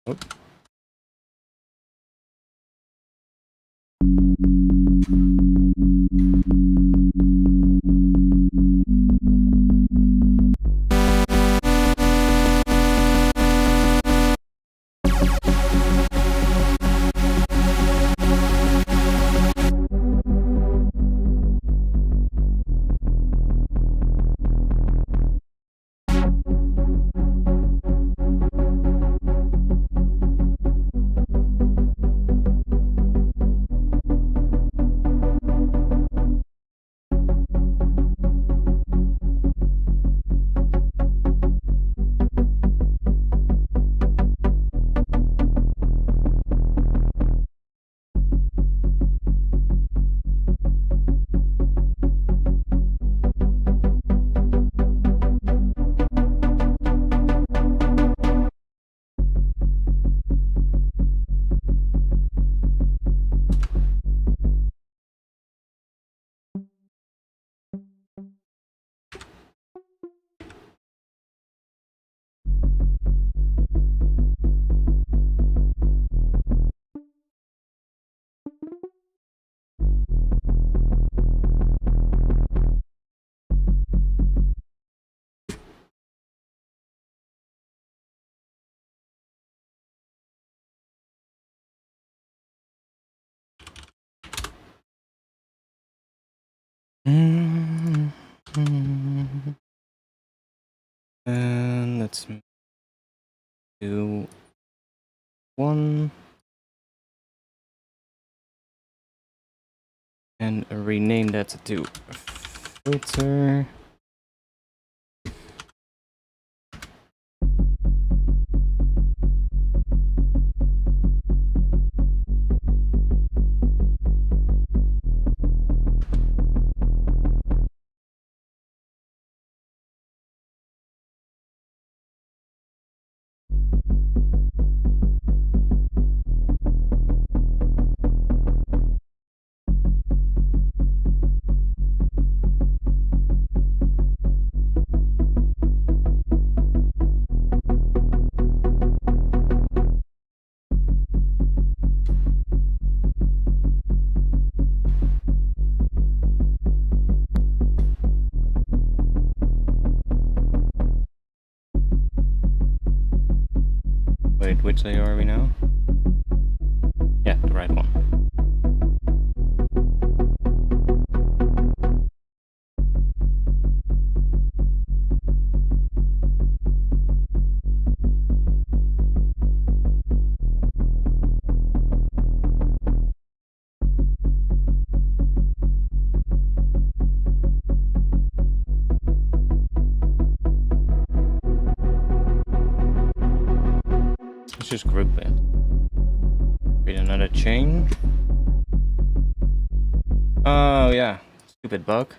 Oh. And let's do 1 and rename that to filter. Wait, which layer are we now? Yeah, the right one. Let's just group it. Create another chain. Oh yeah, stupid bug.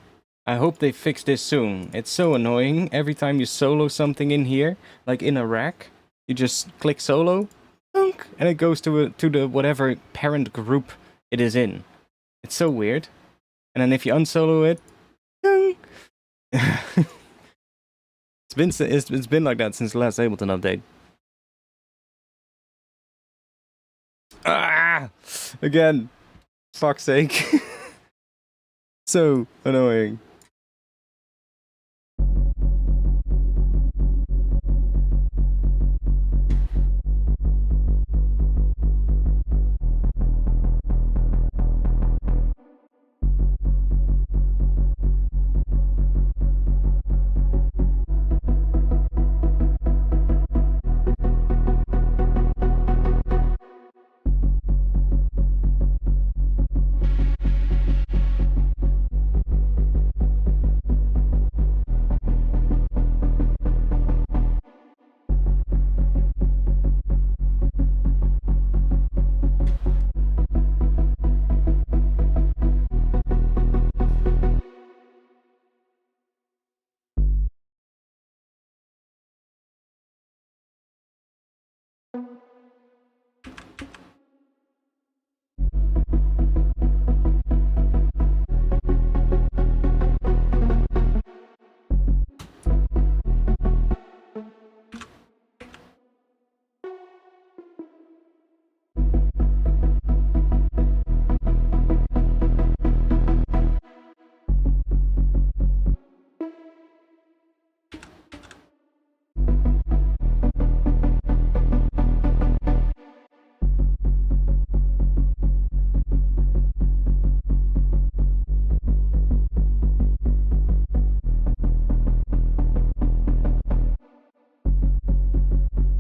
I hope they fix this soon. It's so annoying. Every time you solo something in here, like in a rack, you just click solo, and it goes to the whatever parent group it is in. It's so weird. And then if you unsolo it, it's been like that since the last Ableton update. Ah! Again. Fuck's sake. So annoying.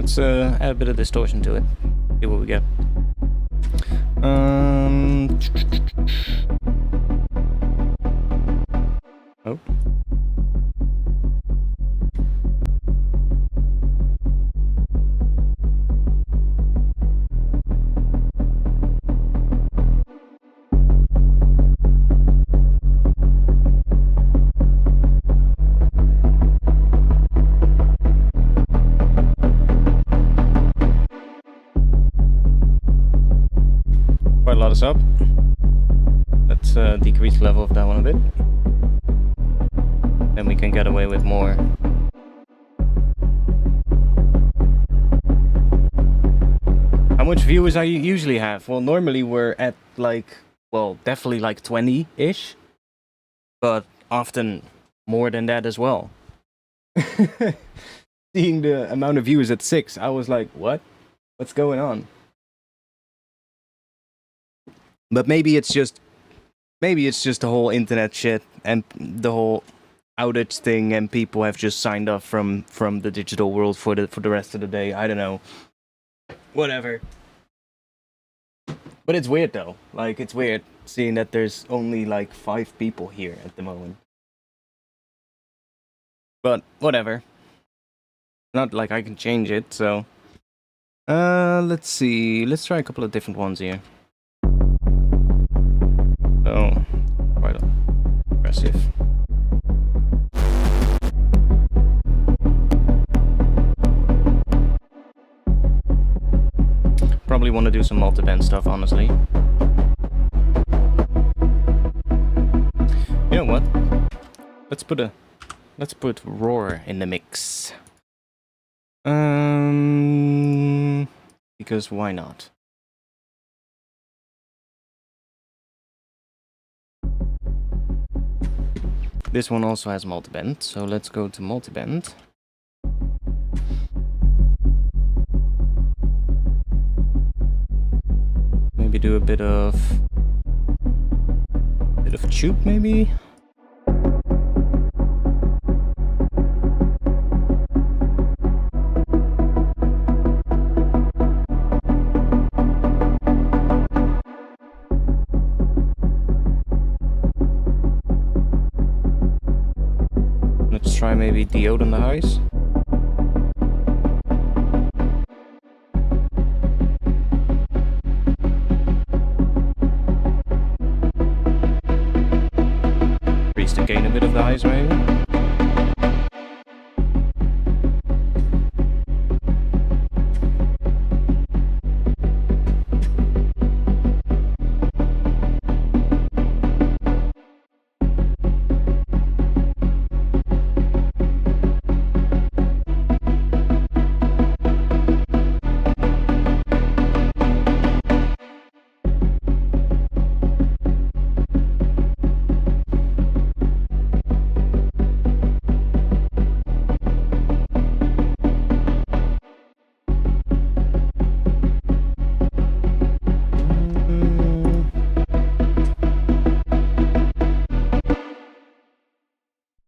Let's add a bit of distortion to it. See what we get. Oh. Quite a lot of sub. Let's decrease the level of that one a bit. Then we can get away with more. How much viewers I usually have? Well, normally we're at like, well, definitely like 20-ish. But often more than that as well. Seeing the amount of viewers at 6, I was like, what? What's going on? But maybe it's just maybe it's just the whole internet shit and the whole outage thing, and people have just signed off from the digital world for the rest of the day. I don't know. Whatever. But it's weird though. Like, it's weird seeing that there's only like 5 people here at the moment. But whatever. Not like I can change it, so let's see. Let's try a couple of different ones here. So, quite aggressive. Probably want to do some multi-band stuff, honestly. You know what? Let's put roar in the mix. Because why not? This one also has multi-band, so let's go to multi-band. Maybe do a bit of tube, maybe. Let's try maybe diode on the highs. Increase the gain a bit of the highs, maybe.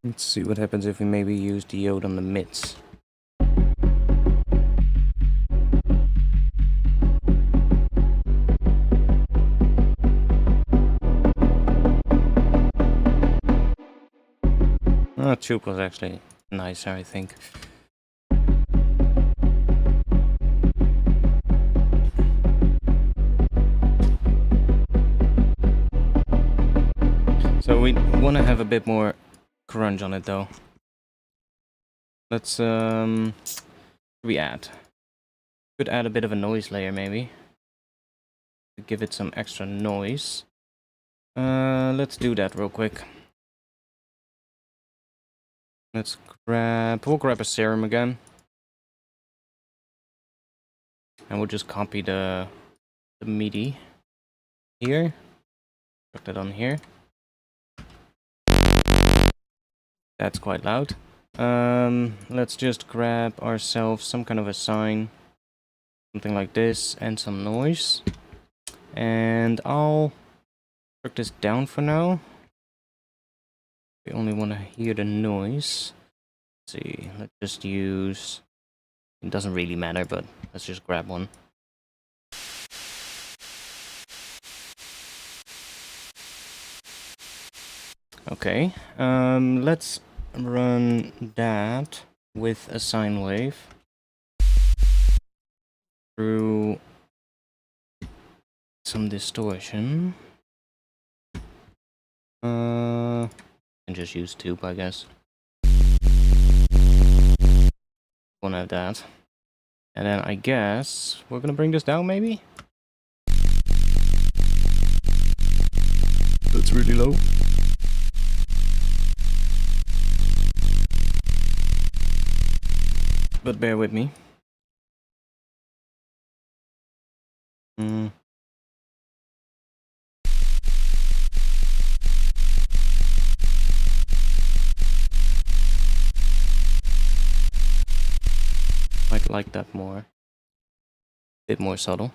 Let's see what happens if we maybe use diode on the mids. Tube was actually nicer, I think. So we want to have a bit more crunch on it though. Let's we add. Could add a bit of a noise layer maybe. To give it some extra noise. Let's do that real quick. We'll grab a serum again. And we'll just copy the MIDI here. Put that on here. That's quite loud. Let's just grab ourselves some kind of a sine. Something like this, and some noise. And I'll work this down for now. We only want to hear the noise. Let's see, let's just use... It doesn't really matter, but let's just grab one. Okay, let's run that with a sine wave through some distortion. And just use tube, I guess. Won't have that. And then I guess we're gonna bring this down, maybe? That's really low. But bear with me. Might like that more. A bit more subtle.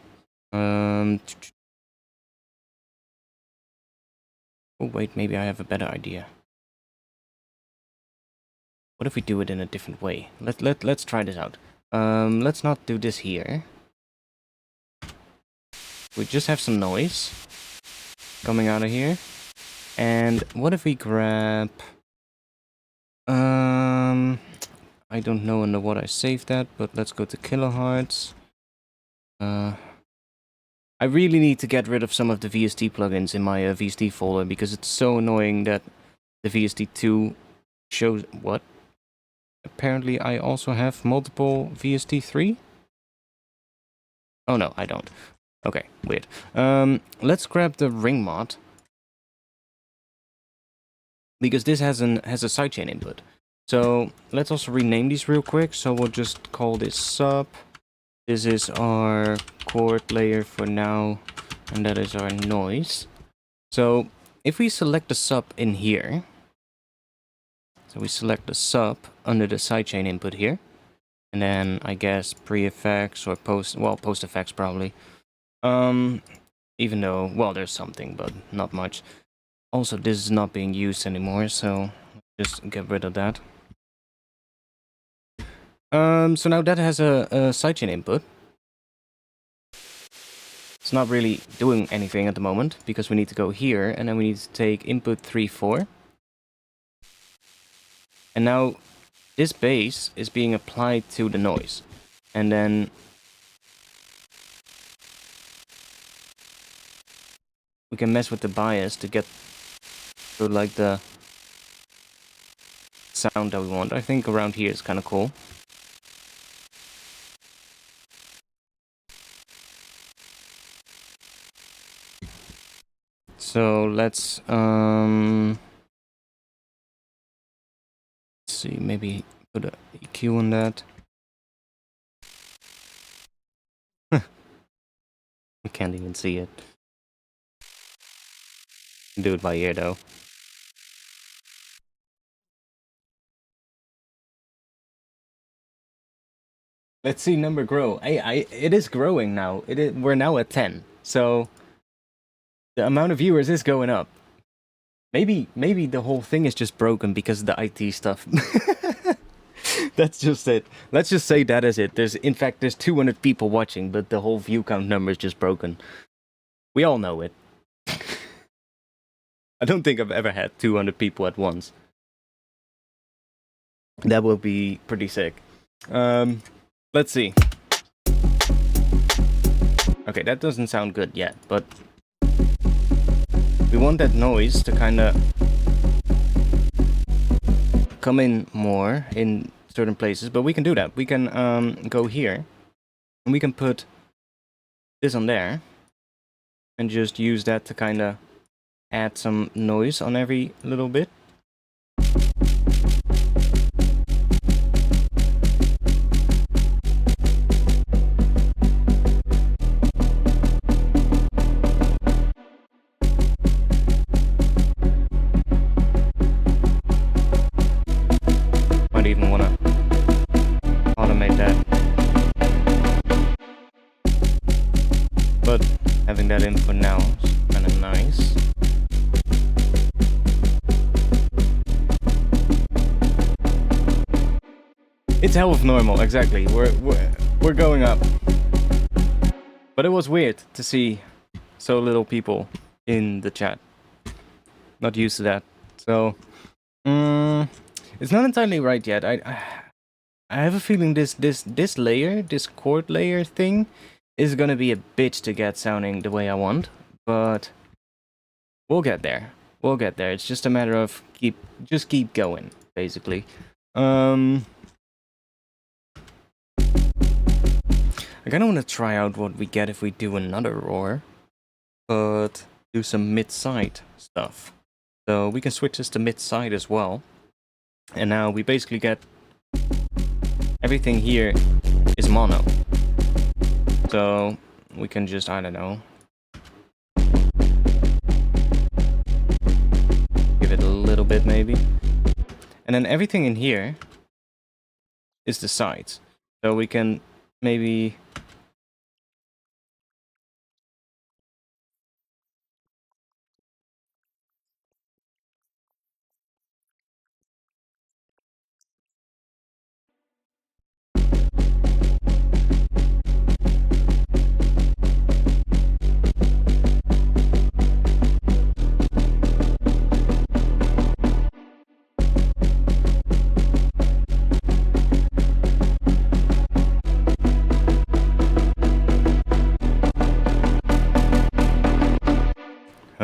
Oh wait, maybe I have a better idea. What if we do it in a different way? Let's try this out. Let's not do this here. We just have some noise coming out of here. And what if we grab... I don't know under what I saved that, but let's go to kilohertz. I really need to get rid of some of the VST plugins in my VST folder because it's so annoying that the VST2 shows... What? Apparently I also have multiple VST3? Oh no, I don't. Okay, weird. Let's grab the ring mod. Because this has a sidechain input. So let's also rename these real quick. So we'll just call this sub. This is our chord layer for now. And that is our noise. So if we select the sub in here. So we select the sub under the sidechain input here. And then I guess pre-effects or post, well, post-effects probably. Even though, well, there's something, but not much. Also, this is not being used anymore, so just get rid of that. So now that has a sidechain input. It's not really doing anything at the moment, because we need to go here, and then we need to take input 3, 4. And now, this bass is being applied to the noise. And then... we can mess with the bias to get to like the sound that we want. I think around here is kind of cool. So let's see, maybe put a EQ on that. I can't even see it. Do it by ear though. Let's see number grow. It is growing now. We're now at 10. So the amount of viewers is going up. Maybe the whole thing is just broken because of the IT stuff. That's just it. Let's just say that is it. In fact, there's 200 people watching, but the whole view count number is just broken. We all know it. I don't think I've ever had 200 people at once. That will be pretty sick. Let's see. Okay, that doesn't sound good yet, but we want that noise to kind of come in more in certain places, but we can do that. We can go here, and we can put this on there, and just use that to kind of add some noise on every little bit. Might even want to automate that. But having that in for now is kind of nice. It's hell of normal, exactly. We're going up. But it was weird to see so little people in the chat. Not used to that. So it's not entirely right yet. I have a feeling this layer, this chord layer thing, is gonna be a bitch to get sounding the way I want. But we'll get there. We'll get there. It's just a matter of just keep going, basically. I kind of want to try out what we get if we do another roar, but do some mid-side stuff. So we can switch this to mid-side as well. And now we basically get everything here is mono. So we can just, I don't know, give it a little bit maybe. And then everything in here is the sides. So we can maybe...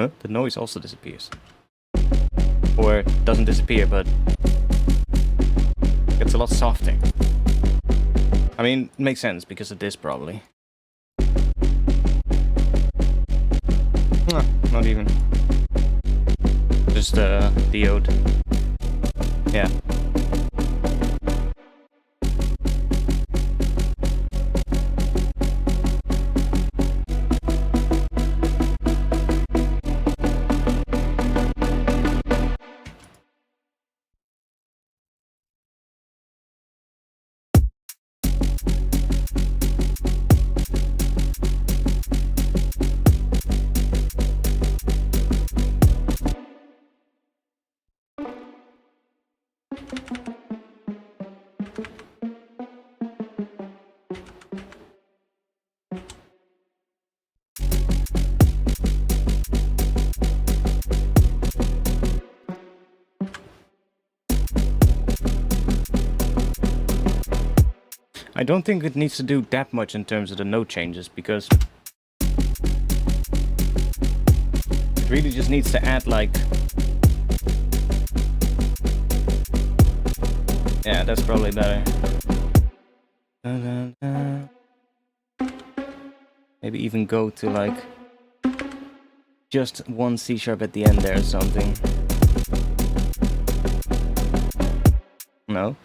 Huh? The noise also disappears. Or doesn't disappear, but gets a lot softer. I mean, it makes sense because of this, probably. Not even. Just diode. Yeah. I don't think it needs to do that much in terms of the note changes, because it really just needs to add like... Yeah, that's probably better. Maybe even go to like just one C sharp at the end there or something. No.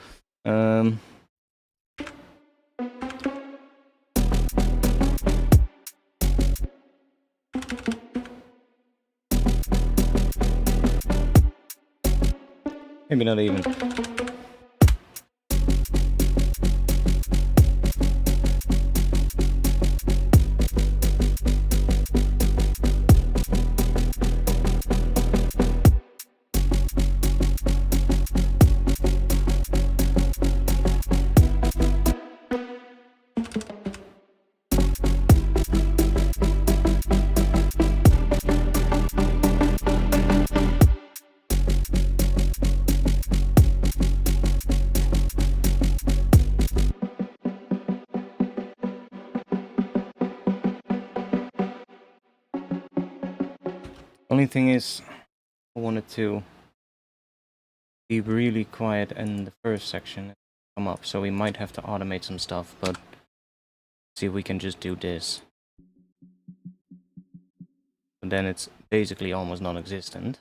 Maybe not even. Only thing is, I wanted to be really quiet in the first section and come up, so we might have to automate some stuff, but see if we can just do this. And then it's basically almost non-existent.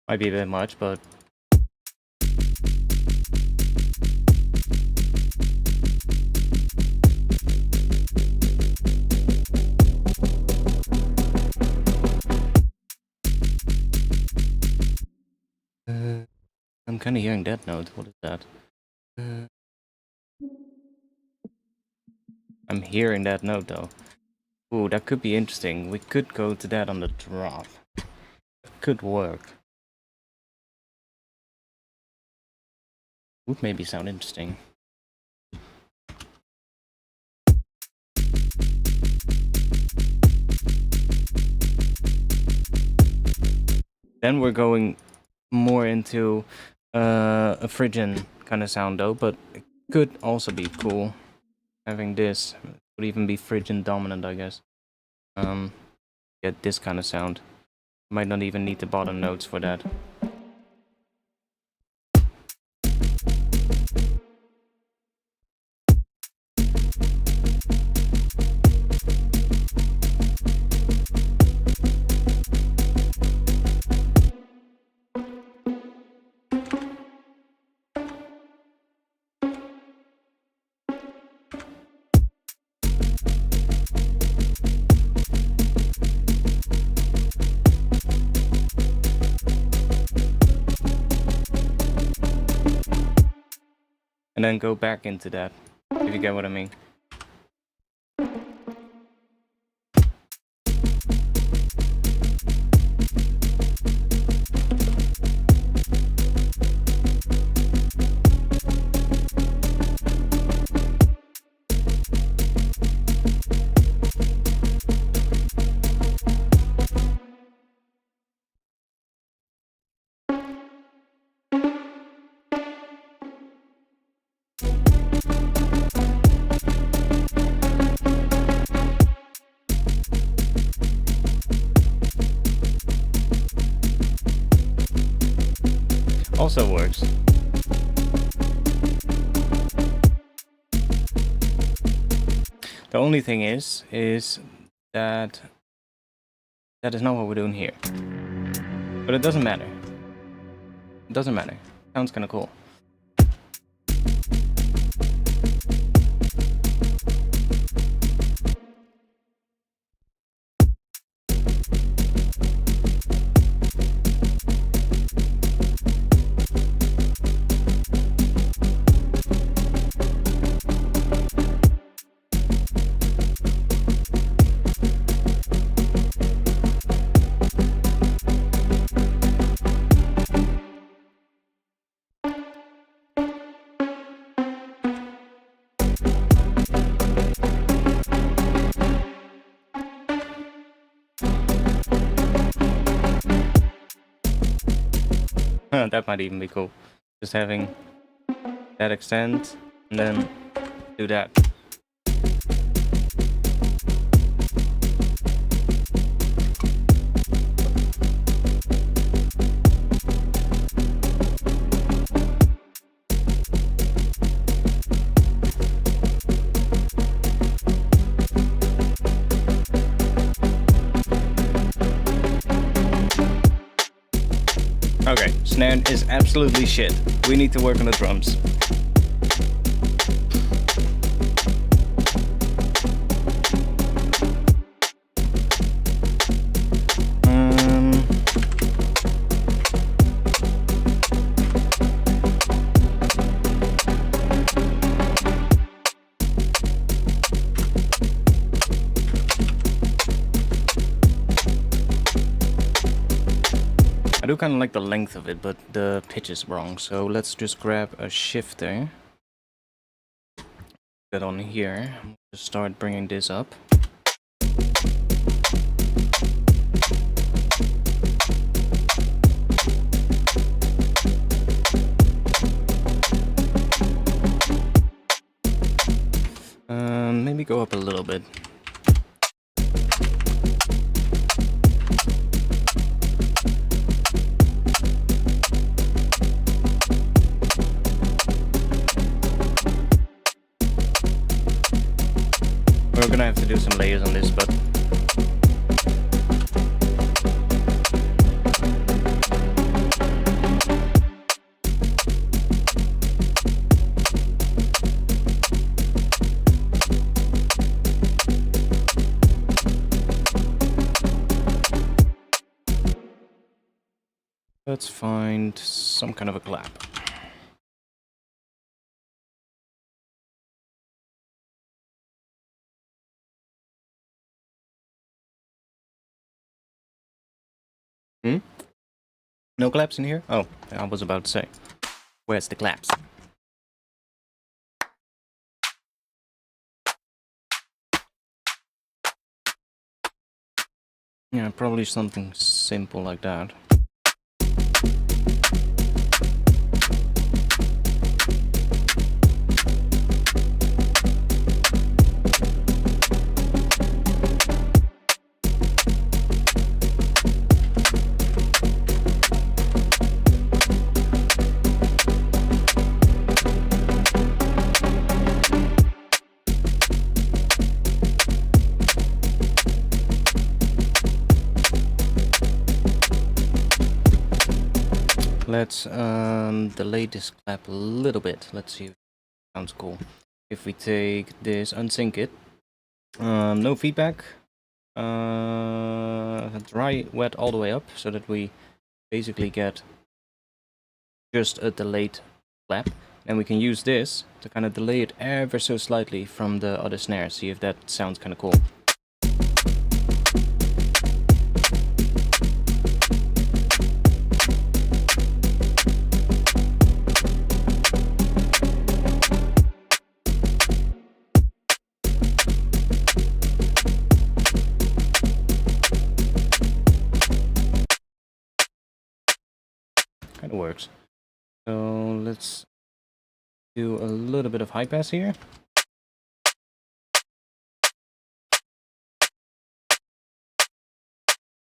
Might be a bit much, but I'm kind of hearing that note. What is that? I'm hearing that note though. Ooh, that could be interesting. We could go to that on the drop. It could work. Would maybe sound interesting. Then we're going more into a Phrygian kind of sound though, but it could also be cool. Having this would even be Phrygian dominant, I guess. Get this kind of sound. Might not even need the bottom notes for that. And then go back into that, if you get what I mean. Also works. The only thing is that that is not what we're doing here. But it doesn't matter. It doesn't matter. Sounds kind of cool. That might even be cool. Just having that extend and then do that. Okay, snare is absolutely shit. We need to work on the drums. I do kind of like the length of it, but the pitch is wrong. So let's just grab a shifter. Get on here. Just start bringing this up. Maybe go up a little bit. We're gonna have to do some layers on this, but let's find some kind of a clap. No claps in here? Oh, I was about to say. Where's the claps? Yeah, probably something simple like that. Let's delay this clap a little bit. Let's see if it sounds cool. If we take this, unsync it, no feedback, dry, wet all the way up, so that we basically get just a delayed clap. And we can use this to kind of delay it ever so slightly from the other snare. See if that sounds kind of cool. Kind of works. So let's do a little bit of high pass here.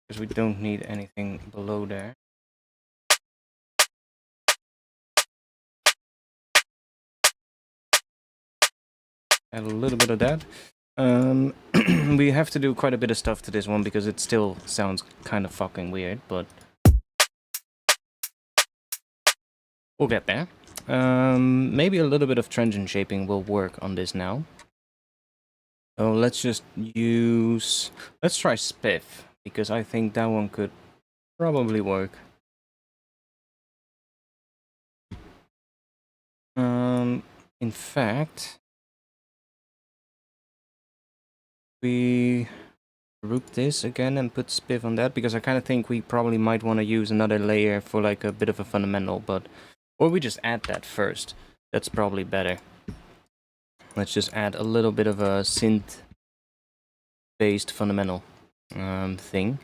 Because we don't need anything below there. add a little bit of that. We have to do quite a bit of stuff to this one because it still sounds kind of fucking weird, but we'll get there. Maybe a little bit of transient shaping will work on this now. So let's just use... Let's try Spiff, because I think that one could probably work. In fact, we group this again and put Spiff on that, because I kind of think we probably might want to use another layer for like a bit of a fundamental, but... Or we just add that first. That's probably better. Let's just add a little bit of a synth-based fundamental thing.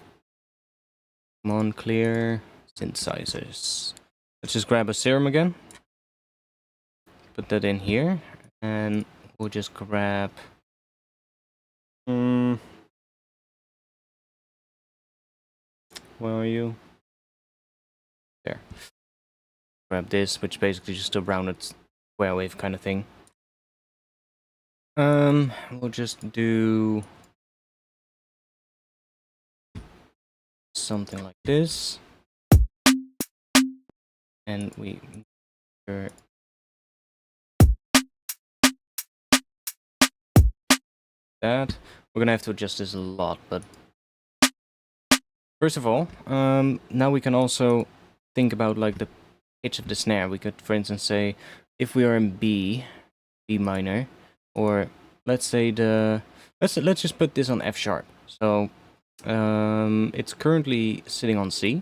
Come on, clear synthesizers. Let's just grab a serum again. Put that in here, and we'll just grab... Where are you? There. Grab this, which basically just a rounded square wave kind of thing. We'll just do something like this, and we that. We're gonna have to adjust this a lot, but first of all, now we can also think about like the pitch of the snare. We could, for instance, say if we are in B minor, or let's say let's just put this on F sharp. So it's currently sitting on C,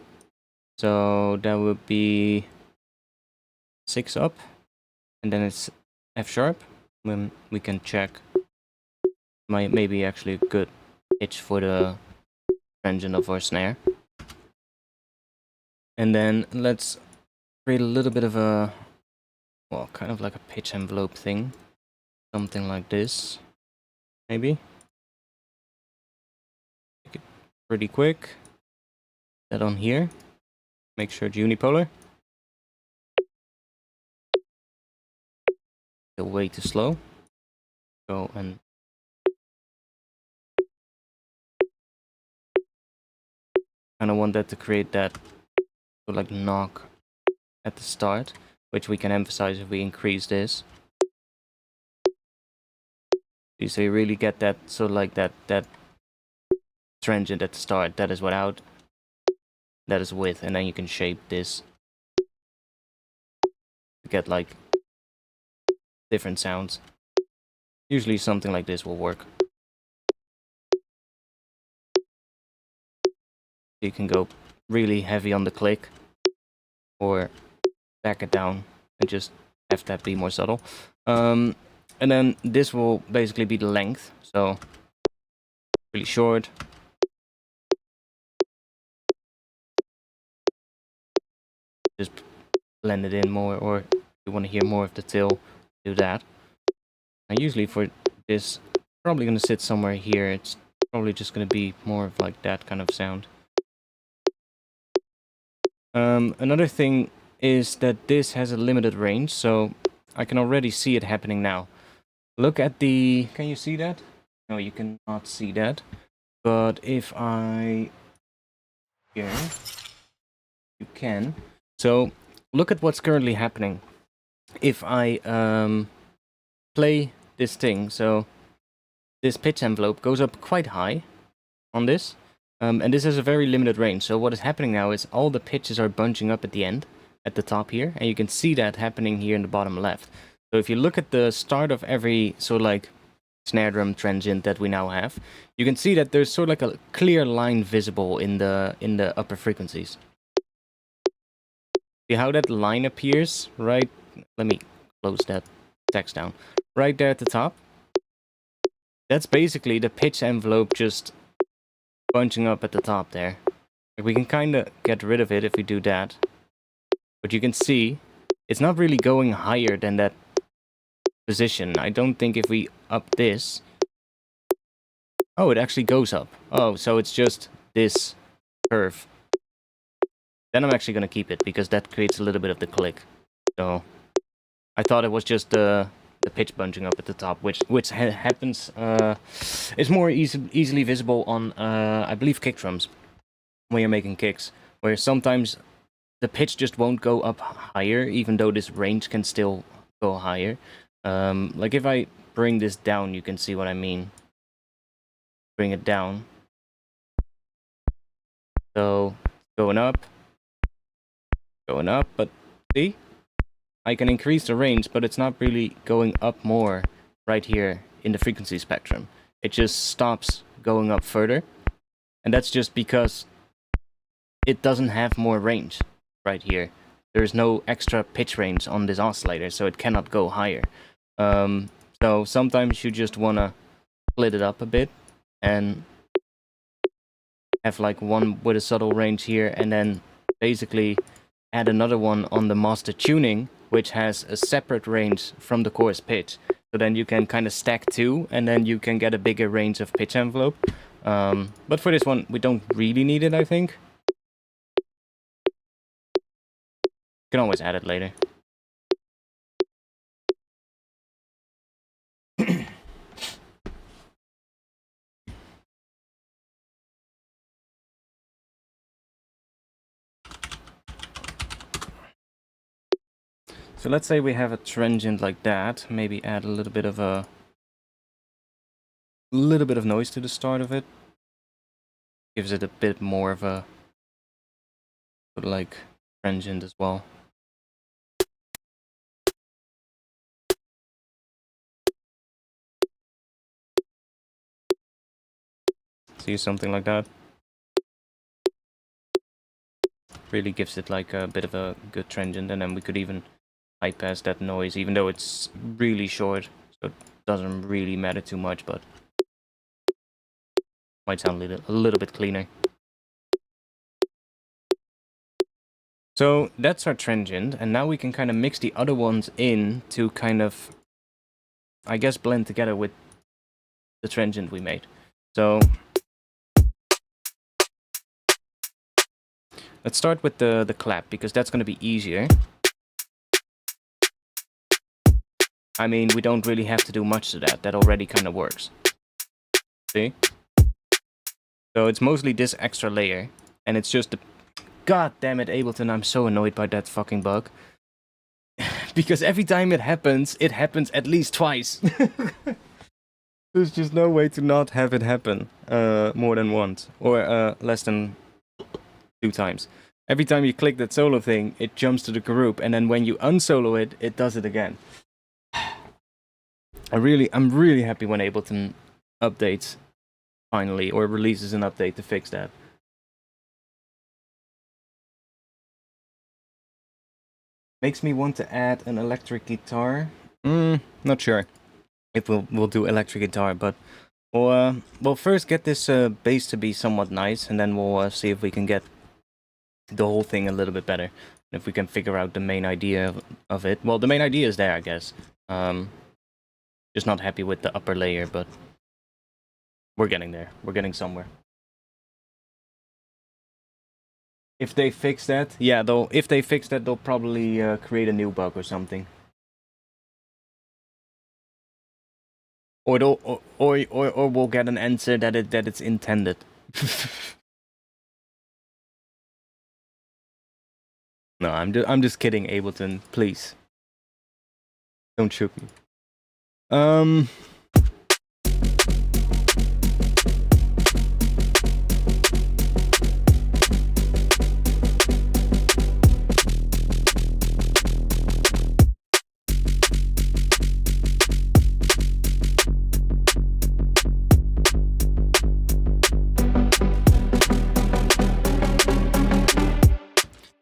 so that would be 6 up, and then it's F sharp. When we can check, maybe actually a good pitch for the transient of our snare. And then let's create a little bit of a, well, kind of like a pitch envelope thing. Something like this, maybe. Make it pretty quick. That on here. Make sure it's unipolar. Still way too slow. Go and kind of want that to create that like knock at the start, which we can emphasize if we increase this. So you really get that sort of like that transient at the start. That is without, that is with, and then you can shape this to get like different sounds. Usually something like this will work. You can go really heavy on the click, or back it down and just have that be more subtle. And then this will basically be the length, so really short. Just blend it in more, or if you want to hear more of the tail, do that. Now usually for this, probably going to sit somewhere here. It's probably just going to be more of like that kind of sound. Another thing is that this has a limited range, so I can already see it happening now. Look at the... Can you see that? No, you cannot see that. But if I... Here... You can. So, look at what's currently happening. If I play this thing, so this pitch envelope goes up quite high on this. And this has a very limited range, so what is happening now is all the pitches are bunching up at the end, at the top here, and you can see that happening here in the bottom left. So if you look at the start of every sort of like snare drum transient that we now have, you can see that there's sort of like a clear line visible in the upper frequencies. See how that line appears, right? Let me close that text down. Right there at the top. That's basically the pitch envelope just bunching up at the top there. Like we can kind of get rid of it if we do that. But you can see, it's not really going higher than that position. I don't think if we up this... Oh, it actually goes up. Oh, so it's just this curve. Then I'm actually going to keep it, because that creates a little bit of the click. So, I thought it was just the the pitch bunching up at the top, which happens. It's more easily visible on I believe kick drums when you're making kicks, where sometimes the pitch just won't go up higher, even though this range can still go higher. Like if I bring this down, you can see what I mean. Bring it down. So going up, but see? I can increase the range, but it's not really going up more right here in the frequency spectrum. It just stops going up further. And that's just because it doesn't have more range right here. There's no extra pitch range on this oscillator, so it cannot go higher. So sometimes you just want to split it up a bit and have like one with a subtle range here, and then basically add another one on the master tuning, which has a separate range from the chorus pitch. So then you can kind of stack two, and then you can get a bigger range of pitch envelope. But for this one, we don't really need it, I think. You can always add it later. So let's say we have a transient like that. Maybe add a little bit of noise to the start of it. Gives it a bit more of a sort of like transient as well. See, something like that. Really gives it like a bit of a good transient, and then we could even high pass that noise, even though it's really short, so it doesn't really matter too much, but might sound a little bit cleaner. So that's our transient, and now we can kind of mix the other ones in to kind of, I guess, blend together with the transient we made. So let's start with the clap, because that's going to be easier. I mean, we don't really have to do much to that. That already kind of works. See? So it's mostly this extra layer, and it's just the... God damn it, Ableton, I'm so annoyed by that fucking bug. Because every time it happens at least twice. There's just no way to not have it happen more than once, or less than 2 times. Every time you click that solo thing, it jumps to the group, and then when you unsolo it, it does it again. I'm really happy when Ableton updates finally, or releases an update to fix that. Makes me want to add an electric guitar. Not sure if we'll do electric guitar, but we'll first get this bass to be somewhat nice, and then we'll see if we can get the whole thing a little bit better. If we can figure out the main idea of it. Well, the main idea is there, I guess. Just not happy with the upper layer, but we're getting there. We're getting somewhere. If they fix that, yeah, if they fix that, they'll probably create a new bug or something. Or we'll get an answer that it's intended. No, I'm just kidding, Ableton. Please, don't shoot me.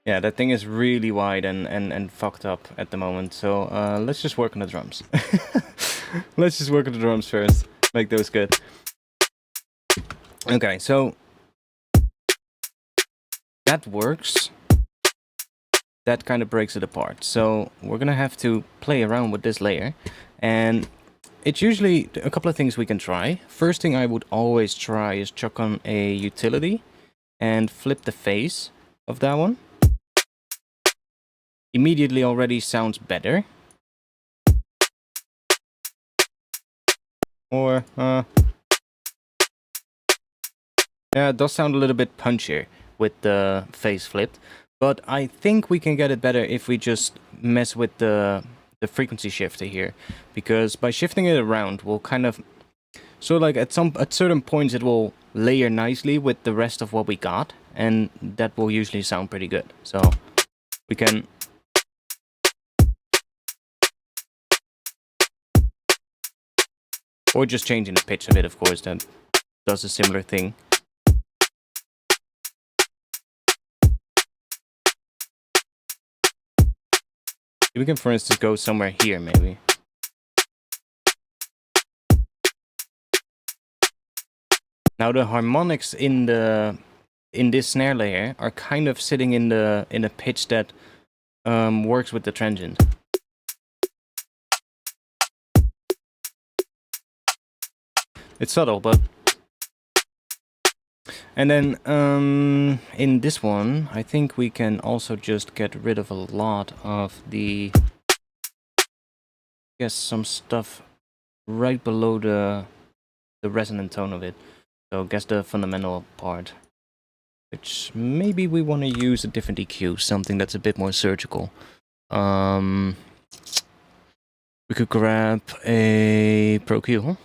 Yeah, that thing is really wide and fucked up at the moment, so let's just work on the drums. Let's just work on the drums first, make those good. Okay, so that works. That kind of breaks it apart, so we're gonna have to play around with this layer, and it's usually a couple of things we can try. First thing I would always try is chuck on a utility and flip the phase of that one. Immediately already sounds better. Or, yeah, it does sound a little bit punchier with the phase flipped. But I think we can get it better if we just mess with the frequency shifter here. Because by shifting it around, we'll kind of... So like at certain points it will layer nicely with the rest of what we got. And that will usually sound pretty good. So we can... Or just changing the pitch a bit, of course, that does a similar thing. We can, for instance, go somewhere here, maybe. Now the harmonics in this snare layer are kind of sitting in a pitch that works with the transient. It's subtle, but... And then in this one, I think we can also just get rid of a lot of the... I guess some stuff right below the resonant tone of it. So I guess the fundamental part. Which maybe we want to use a different EQ, something that's a bit more surgical. We could grab a Pro Q.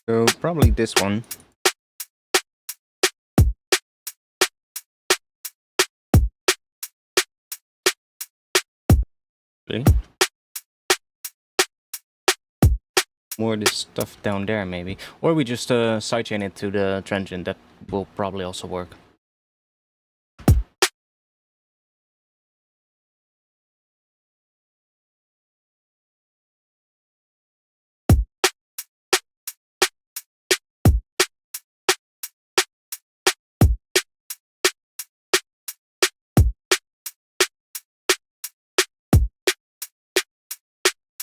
So probably this one. Okay. More of this stuff down there, maybe. Or we just sidechain it to the transient. That will probably also work.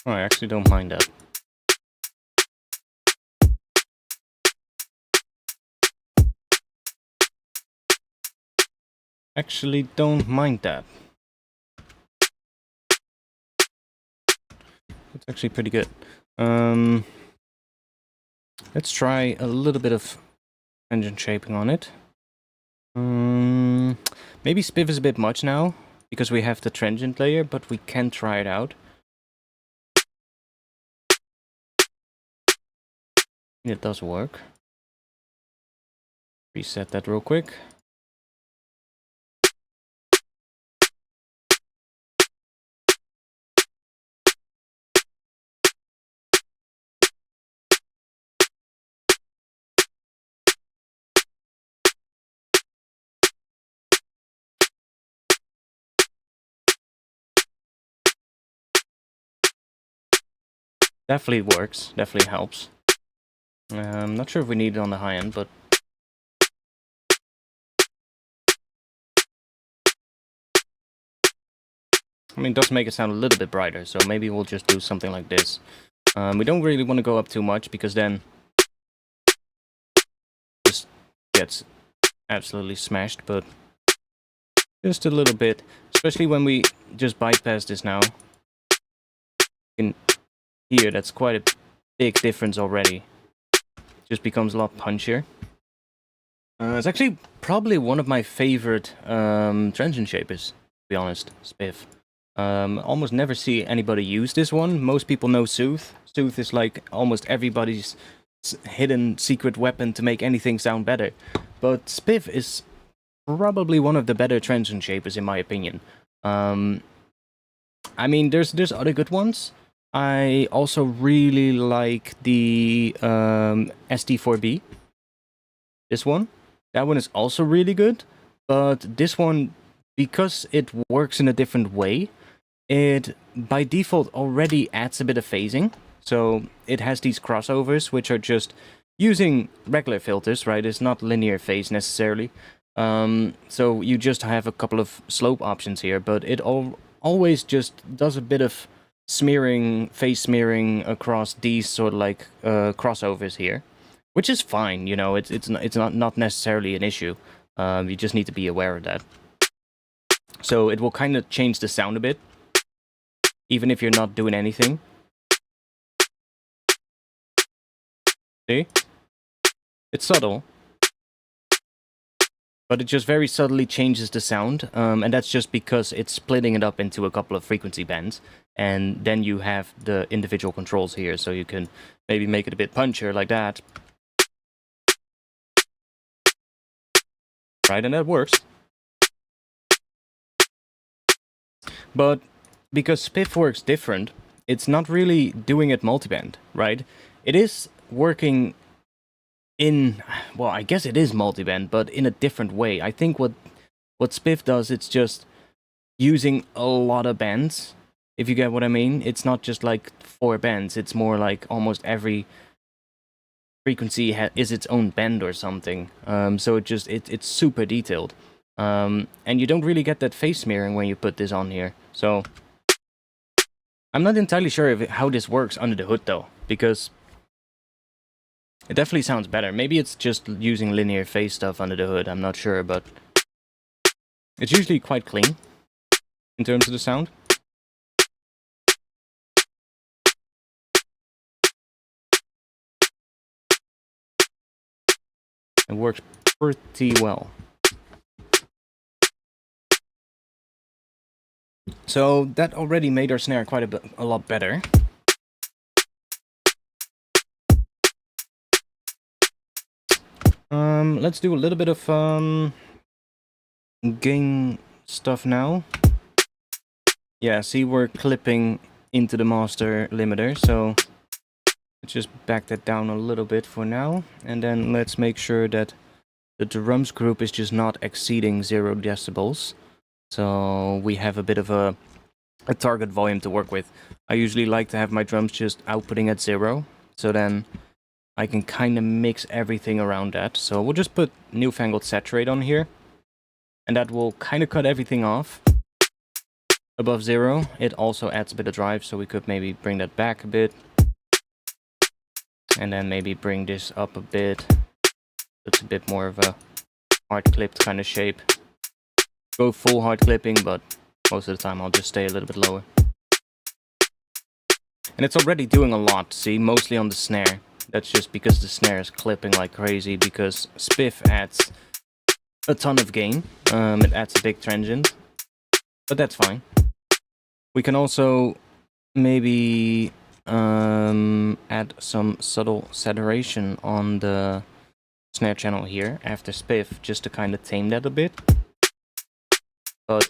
Oh, I actually don't mind that. Actually don't mind that. It's actually pretty good. Let's try a little bit of engine shaping on it. Maybe spiff is a bit much now, because we have the transient layer, but we can try it out. It does work. Reset that real quick. Definitely works, definitely helps. I'm not sure if we need it on the high end, but... I mean, it does make it sound a little bit brighter, so maybe we'll just do something like this. We don't really want to go up too much, because then... it just gets absolutely smashed, but... just a little bit. Especially when we just bypass this now. You can hear that's quite a big difference already. Just becomes a lot punchier. It's actually probably one of my favorite transient shapers, to be honest, Spiff. Almost never see anybody use this one. Most people know Synth. Synth is like almost everybody's hidden secret weapon to make anything sound better. But Spiff is probably one of the better transient shapers in my opinion. I mean, there's other good ones. I also really like the ST4B. This one. That one is also really good. But this one, because it works in a different way, it by default already adds a bit of phasing. So it has these crossovers, which are just using regular filters, right? It's not linear phase necessarily. So you just have a couple of slope options here, but it always just does a bit of smearing, phase smearing across these sort of like crossovers here, which is fine. You know, it's not necessarily an issue. You just need to be aware of that. So it will kind of change the sound a bit. even if you're not doing anything. See? It's subtle, but it just very subtly changes the sound, and that's just because it's splitting it up into a couple of frequency bands, and then you have the individual controls here, so you can maybe make it a bit punchier like that. Right, and that works. But because Spiff works different, it's not really doing it multiband, right? It is working in, well, I guess it is multiband, but in a different way. I think what Spiff does, it's just using a lot of bands, if you get what I mean. It's not just like 4 bands, it's more like almost every frequency is its own band or something. So it's super detailed. And you don't really get that phase smearing when you put this on here. So I'm not entirely sure how this works under the hood though, because it definitely sounds better. Maybe it's just using linear phase stuff under the hood, I'm not sure, but it's usually quite clean in terms of the sound. It works pretty well. So that already made our snare quite a lot better. Let's do a little bit of gain stuff now. Yeah, see, we're clipping into the master limiter, so let's just back that down a little bit for now, and then let's make sure that the drums group is just not exceeding 0 decibels. So we have a bit of a target volume to work with. I usually like to have my drums just outputting at 0, so then I can kind of mix everything around that. So we'll just put newfangled saturate on here, and that will kind of cut everything off above 0. It also adds a bit of drive, so we could maybe bring that back a bit, and then maybe bring this up a bit. It's a bit more of a hard clipped kind of shape. Go full hard clipping, but most of the time I'll just stay a little bit lower. And it's already doing a lot, see, mostly on the snare. That's just because the snare is clipping like crazy, because Spiff adds a ton of gain. It adds a big transient, but that's fine. We can also maybe add some subtle saturation on the snare channel here after Spiff, just to kind of tame that a bit. But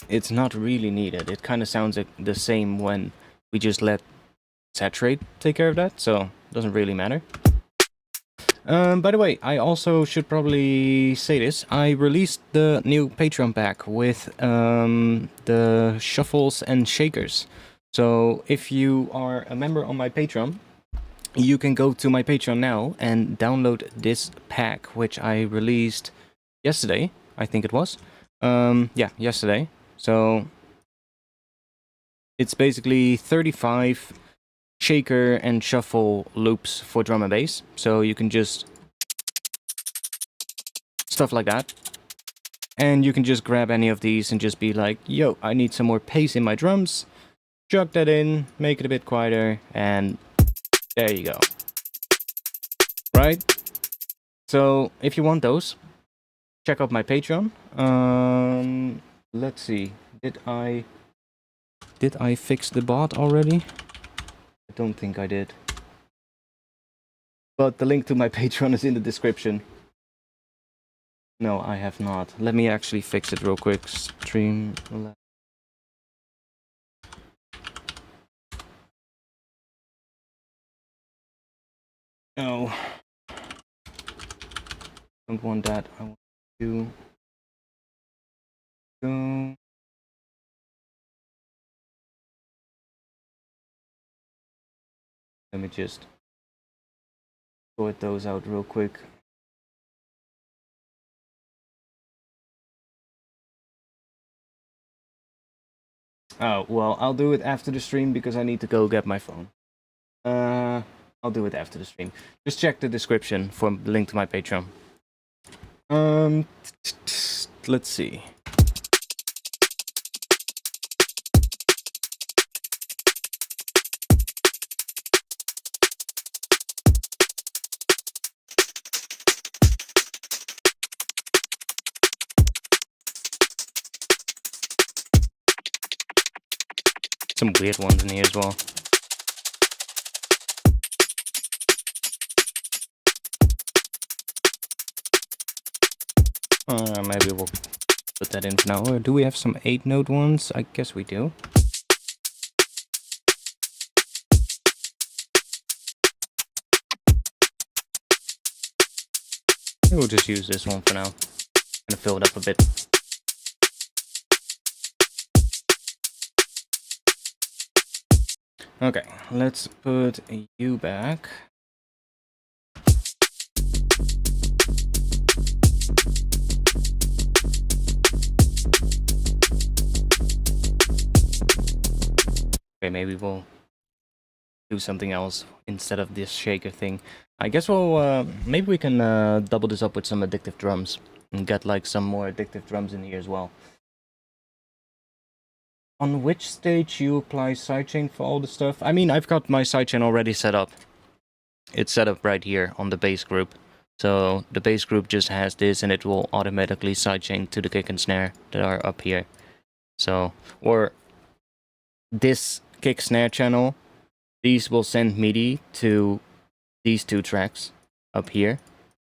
it's not really needed. It kind of sounds like the same when we just let saturate take care of that, so it doesn't really matter. By the way, I also should probably say this. I released the new Patreon pack with the shuffles and shakers. So if you are a member on my Patreon, you can go to my Patreon now and download this pack, which I released yesterday, I think it was. Yeah, yesterday. So it's basically 35 shaker and shuffle loops for drum and bass. So you can just stuff like that. And you can just grab any of these and just be like, yo, I need some more pace in my drums. Chuck that in, make it a bit quieter, and there you go. Right? So if you want those, check out my Patreon. Let's see. Did I fix the bot already? I don't think I did. But the link to my Patreon is in the description. No, I have not. Let me actually fix it real quick. Stream. No. Don't want that. I want to go. Let me just sort those out real quick. Oh, well, I'll do it after the stream because I need to go get my phone. I'll do it after the stream. Just check the description for the link to my Patreon. Let's see. Some weird ones in here as well. Maybe we'll put that in for now. Or do we have some 8-note ones? I guess we do. Maybe we'll just use this one for now. Gonna fill it up a bit. Okay, let's put you back. Okay, maybe we'll do something else instead of this shaker thing. I guess we'll, maybe we can double this up with some addictive drums and get like some more addictive drums in here as well. On which stage you apply sidechain for all the stuff? I mean, I've got my sidechain already set up. It's set up right here on the bass group. So the bass group just has this and it will automatically sidechain to the kick and snare that are up here. So, or this kick snare channel, these will send MIDI to these two tracks up here,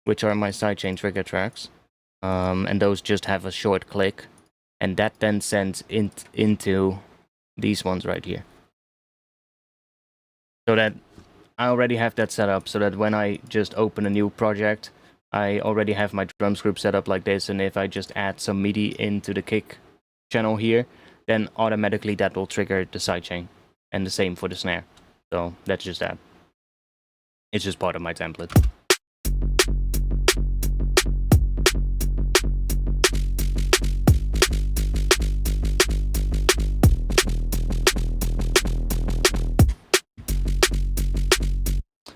which are my sidechain trigger tracks. And those just have a short click. And that then sends into these ones right here. So that I already have that set up, so that when I just open a new project, I already have my drums group set up like this, and if I just add some MIDI into the kick channel here, then automatically that will trigger the sidechain. And the same for the snare. So that's just that. It's just part of my template.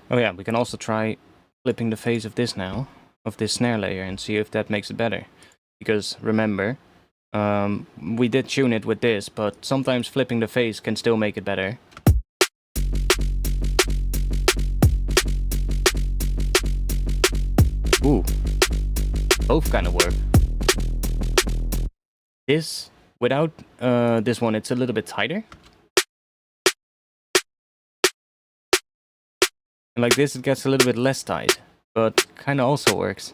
Oh yeah, we can also try flipping the phase of this now, of this snare layer, and see if that makes it better. Because remember, we did tune it with this, but sometimes flipping the phase can still make it better. Ooh, both kind of work. This, without this one, it's a little bit tighter. And like this, it gets a little bit less tight, but kind of also works.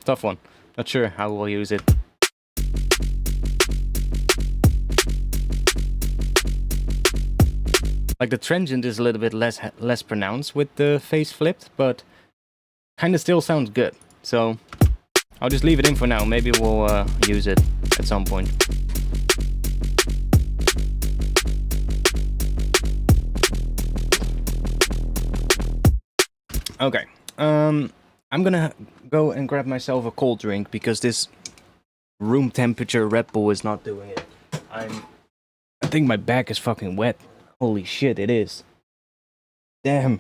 Tough one. Not sure how we'll use it. Like the transient is a little bit less pronounced with the phase flipped, but kind of still sounds good. So I'll just leave it in for now. Maybe we'll use it at some point. Okay, I'm gonna go and grab myself a cold drink because this room temperature Red Bull is not doing it. I think my back is fucking wet. Holy shit, it is. Damn.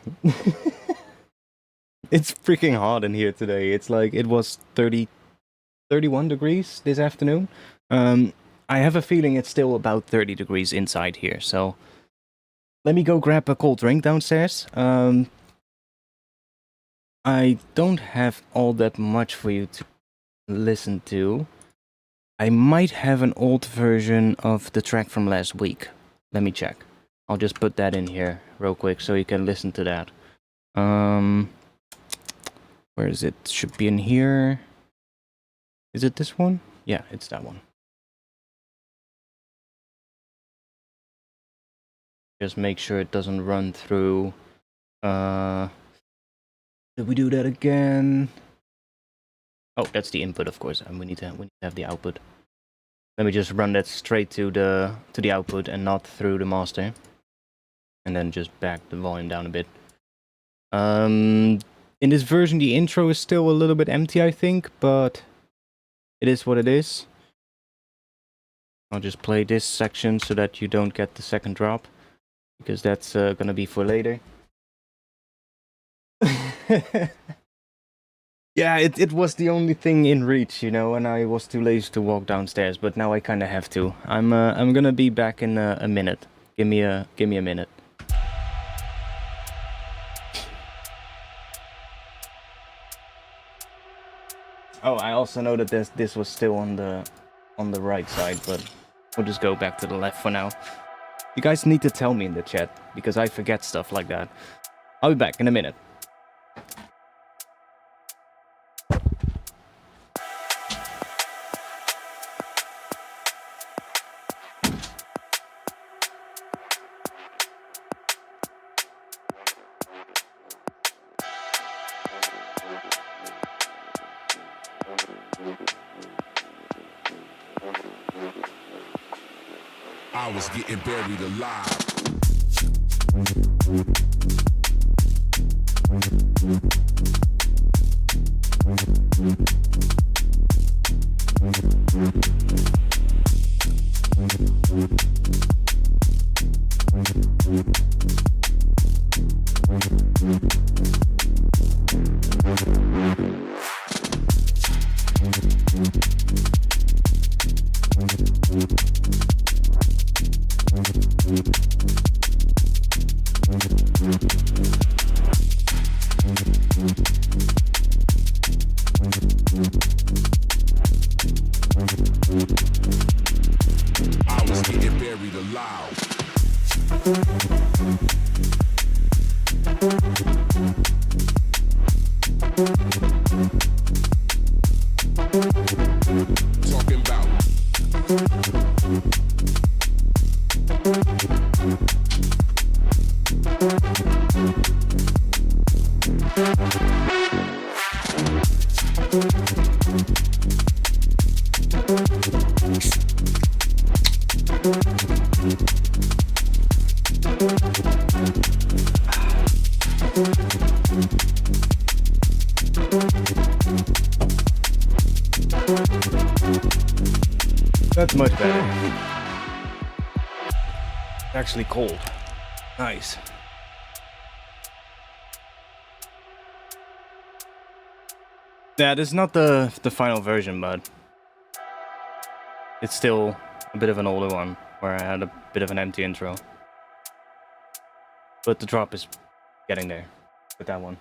It's freaking hot in here today. It's like it was 31 degrees this afternoon. I have a feeling it's still about 30 degrees inside here, so let me go grab a cold drink downstairs. I don't have all that much for you to listen to. I might have an old version of the track from last week. Let me check. I'll just put that in here real quick so you can listen to that. Where is it? Should be in here. Is it this one? Yeah, it's that one. Just make sure it doesn't run through. Did we do that again? Oh, that's the input, of course, and we need to have the output. Let me just run that straight to the output and not through the master, and then just back the volume down a bit. In this version, the intro is still a little bit empty, I think, but it is what it is. I'll just play this section so that you don't get the second drop, because that's gonna be for later. Yeah, it was the only thing in reach, you know, and I was too lazy to walk downstairs. But now I kind of have to. I'm gonna be back in a minute. Give me a minute. Oh, I also know that this was still on the right side, but we'll just go back to the left for now. You guys need to tell me in the chat, because I forget stuff like that. I'll be back in a minute. I was getting buried alive. I was getting buried alive. Talking about That's much better. It's actually cold. Nice. Yeah, this is not the final version, but it's still a bit of an older one, where I had a bit of an empty intro. But the drop is getting there with that one.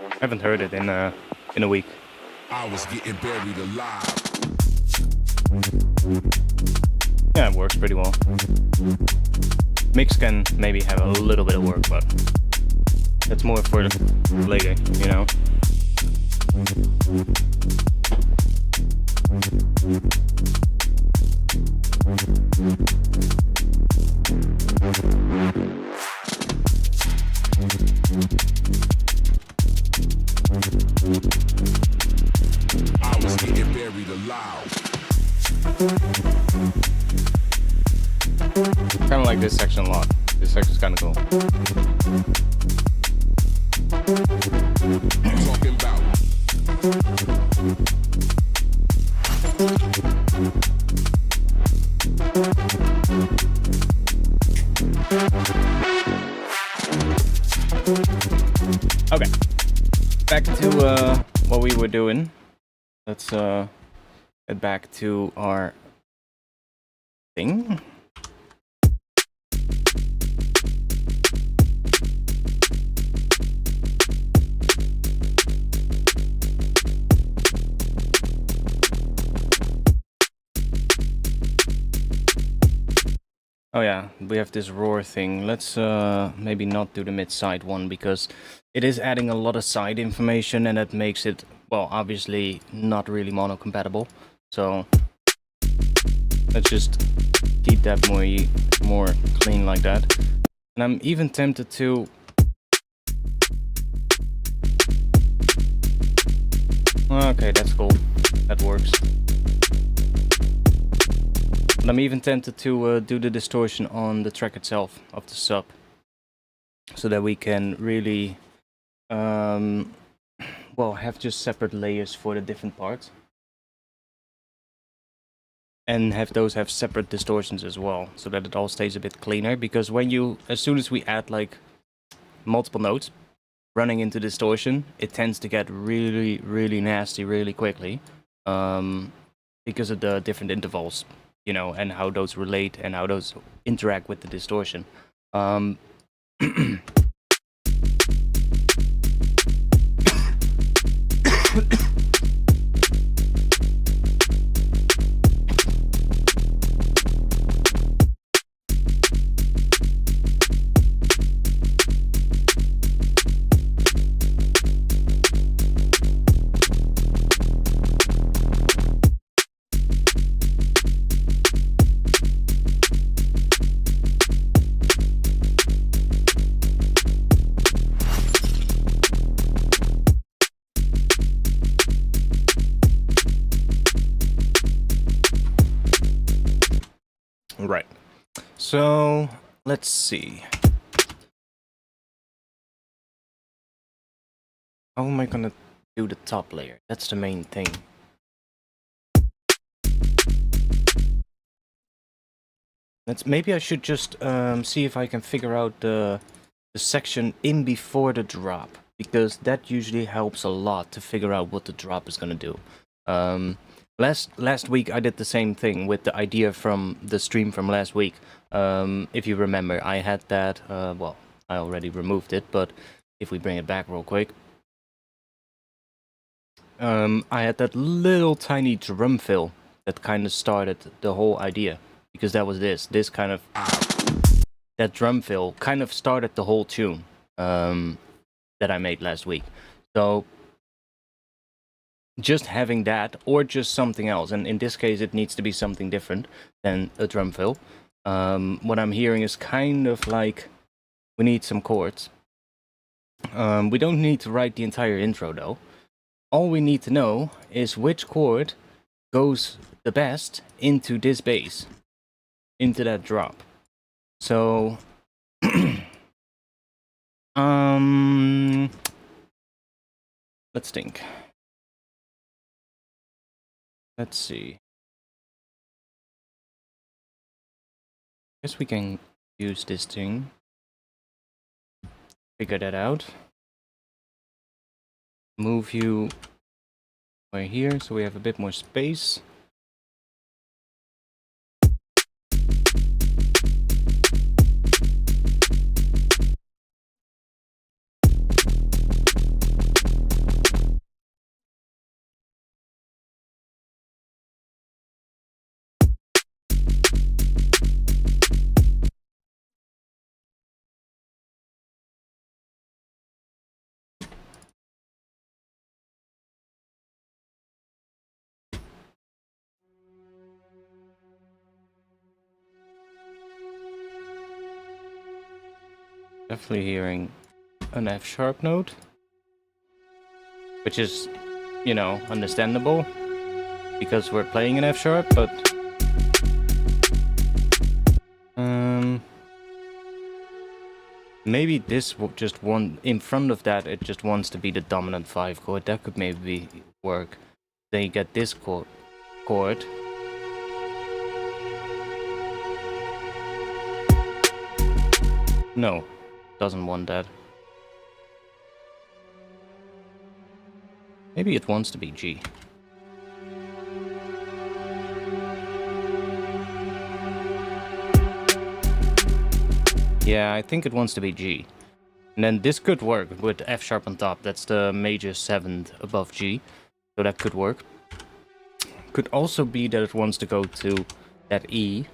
I haven't heard it in a week. I was getting buried alive. Yeah, it works pretty well. Mix can maybe have a little bit of work, but that's more for later, you know? I was getting buried alive. Kind of like this section a lot. This section's kind of cool. Talking about Okay. Back to what we were doing. Let's get back to our thing. Oh yeah, we have this roar thing. Let's maybe not do the mid-side one, because it is adding a lot of side information, and it makes it, well, obviously not really mono compatible. So let's just keep that more clean like that. And I'm even tempted to okay, that's cool. That works. But I'm even tempted to do the distortion on the track itself of the sub, so that we can really, well, have just separate layers for the different parts. and have those have separate distortions as well, so that it all stays a bit cleaner. Because as soon as we add like multiple notes running into distortion, it tends to get really, really nasty really quickly, because of the different intervals, and how those relate and how those interact with the distortion. Right. So let's see. How am I gonna do the top layer? That's the main thing. Maybe I should just see if I can figure out the section in before the drop, because that usually helps a lot to figure out what the drop is gonna do. Last week I did the same thing with the idea from the stream from last week. If you remember, I had that, well, I already removed it, but if we bring it back real quick, I had that little tiny drum fill that kind of started the whole idea, because that was this kind of, that drum fill kind of started the whole tune that I made last week. So just having that, or just something else, and in this case it needs to be something different than a drum fill. What I'm hearing is kind of like we need some chords. We don't need to write the entire intro though. All we need to know is which chord goes the best into this bass, into that drop. So let's think. Let's see. Guess we can use this thing. Figure that out. Move you right here so we have a bit more space. Definitely hearing an F sharp note, which is, understandable because we're playing an F sharp, but maybe this will just in front of that, it just wants to be the dominant 5 chord. That could maybe work. Then you get this chord. No, doesn't want that. Maybe it wants to be G. Yeah, I think it wants to be G. And then this could work with F sharp on top. That's the major 7th above G. So that could work. Could also be that it wants to go to that E.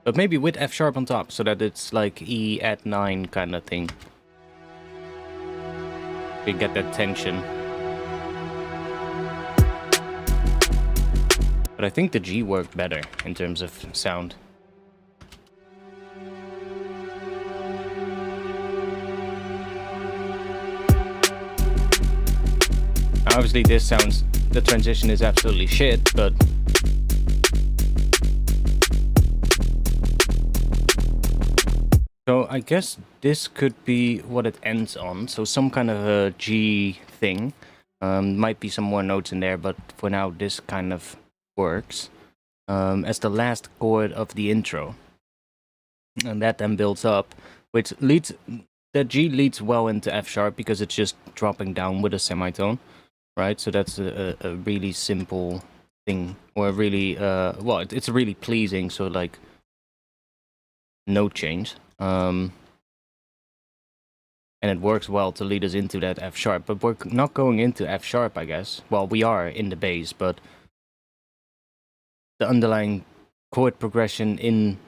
But maybe with F sharp on top, so that it's like E at 9 kind of thing. We get that tension. But I think the G worked better in terms of sound. Obviously the transition is absolutely shit, but so I guess this could be what it ends on, so some kind of a G thing. Might be some more notes in there, but for now this kind of works. as the last chord of the intro. And that then builds up, which leads, that G leads well into F sharp because it's just dropping down with a semitone, right? So that's a really simple thing, or a really, well, it's really pleasing, so like, note change. And it works well to lead us into that F sharp, but we're not going into F sharp, I guess. Well, we are in the bass, but the underlying chord progression in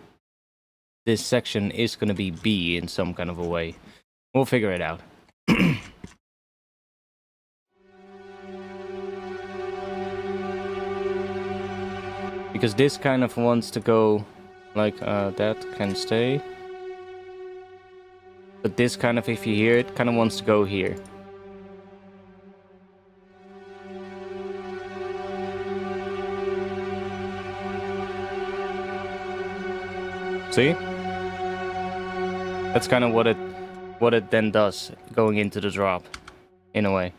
this section is going to be B in some kind of a way. We'll figure it out. Because this kind of wants to go like that can stay. But this kind of, if you hear it, kind of wants to go here. See? That's kind of what it then does, going into the drop, in a way.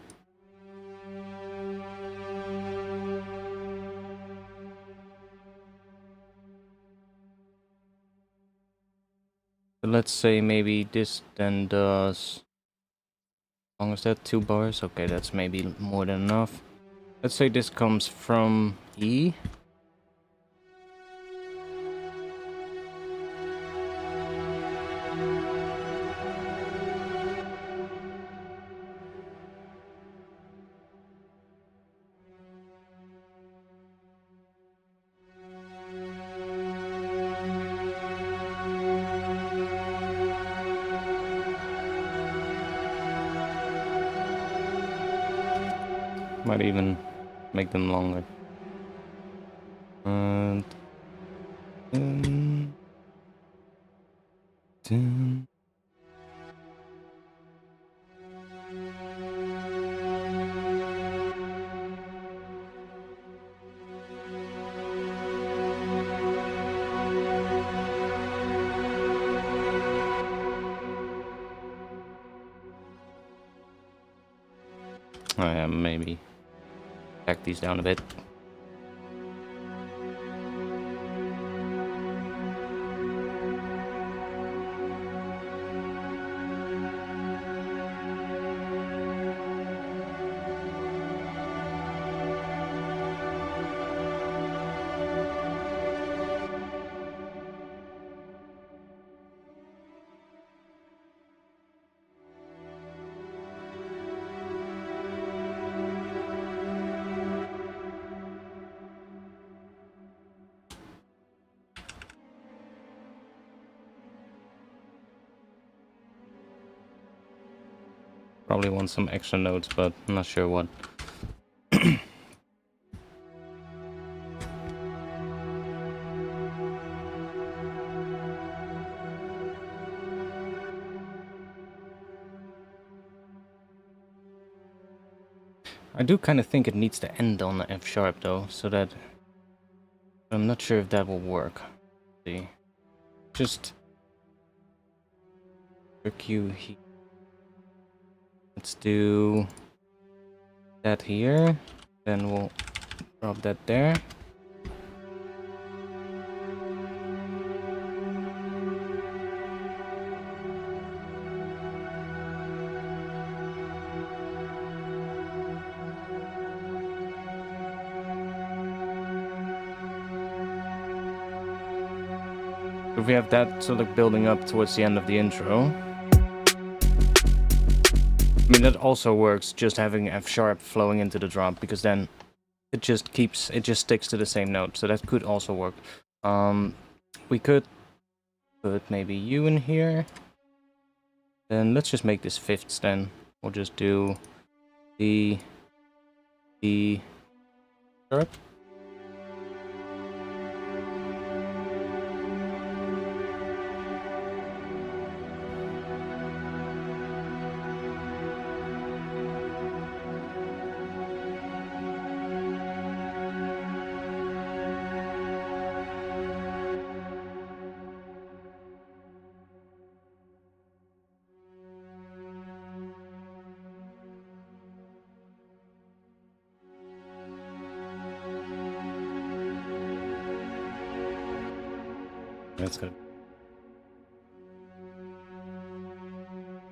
So let's say maybe this then does... How long is that? 2 bars? Okay, that's maybe more than enough. Let's say this comes from E. Might even make them longer. And... dun. Oh yeah, maybe back these down a bit. Probably want some extra notes, but I'm not sure what. I do kind of think it needs to end on the F sharp though, so that I'm not sure if that will work. Let's see, just for Q here. Let's do that here, then we'll drop that there. If we have that sort of building up towards the end of the intro. I mean, that also works, just having F sharp flowing into the drop, because then it just sticks to the same note, so that could also work. We could put maybe U in here. Then let's just make this fifths then. We'll just do D sharp. That's good.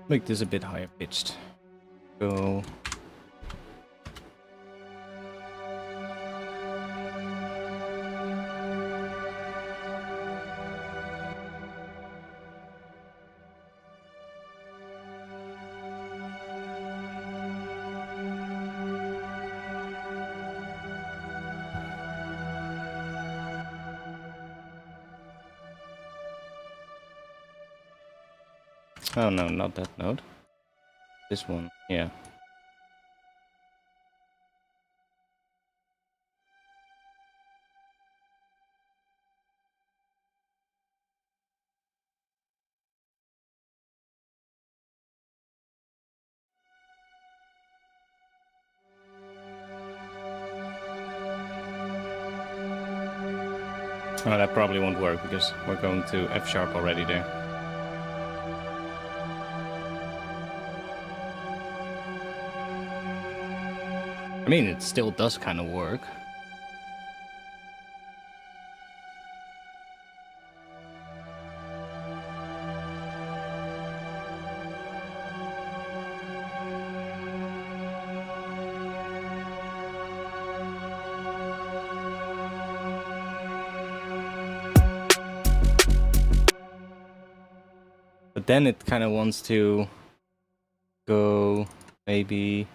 Make this a bit higher pitched. Go. Oh no, not that note. This one, yeah. Oh, that probably won't work because we're going to F sharp already there. I mean, it still does kind of work. But then it kind of wants to go maybe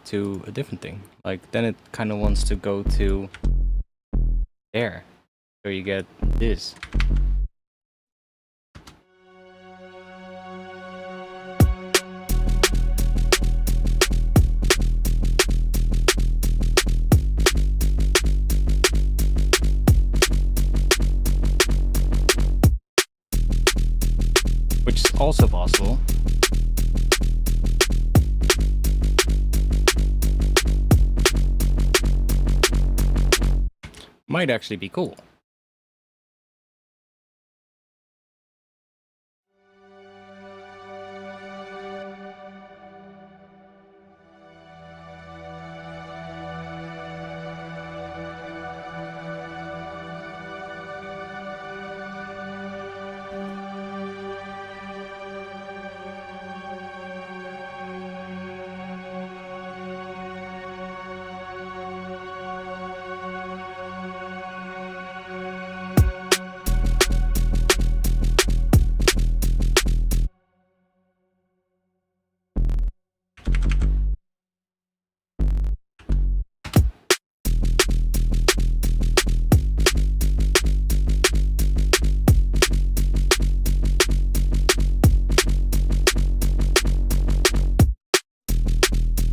to a different thing. Like then it kind of wants to go to there. So you get this. Which is also possible. Might actually be cool.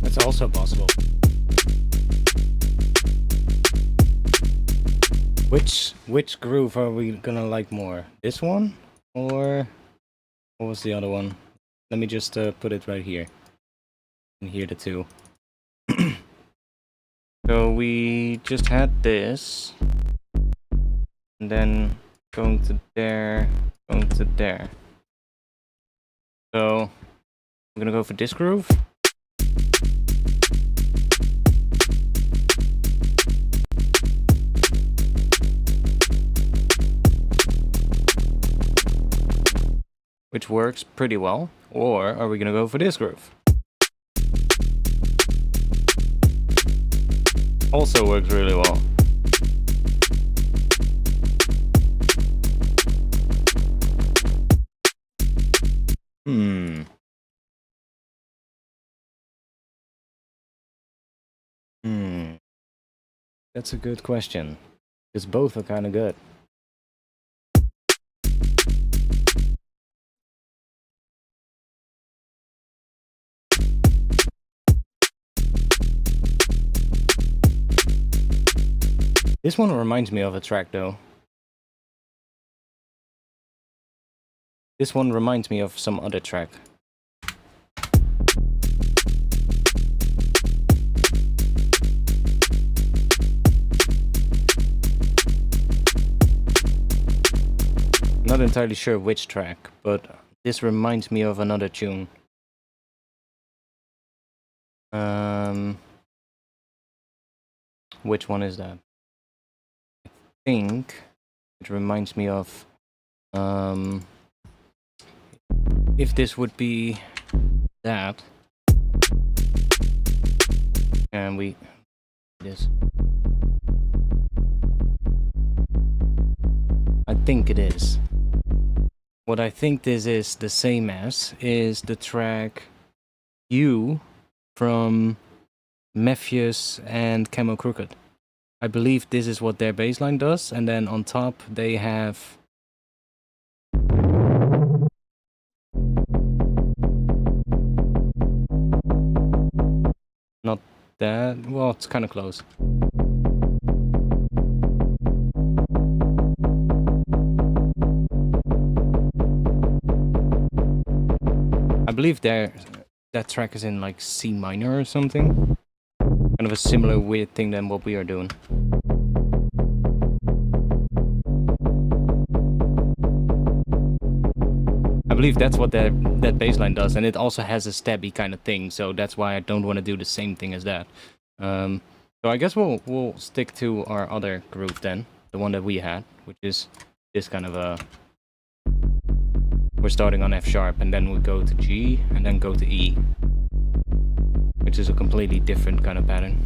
That's also possible. Which groove are we gonna like more? This one? Or what was the other one? Let me just put it right here. And hear the two. So we just had this. And then going to there, going to there. So I'm gonna go for this groove. Which works pretty well. Or are we gonna go for this groove? Also works really well. That's a good question. Because both are kind of good. This one reminds me of a track though. This one reminds me of some other track. Not entirely sure which track, but this reminds me of another tune. Which one is that? I think it reminds me of if this would be that, and we this. I think it is. What I think this is the same as is the track U from Mephius and Camo Crooked. I believe this is what their bassline does, and then on top they have not that, well, it's kind of close. I believe that track is in like C minor or something. Kind of a similar weird thing than what we are doing. I believe that's what that bassline does, and it also has a stabby kind of thing, so that's why I don't want to do the same thing as that. So I guess we'll stick to our other groove then, the one that we had, which is this kind of a... We're starting on F sharp, and then we go to G, and then go to E, which is a completely different kind of pattern.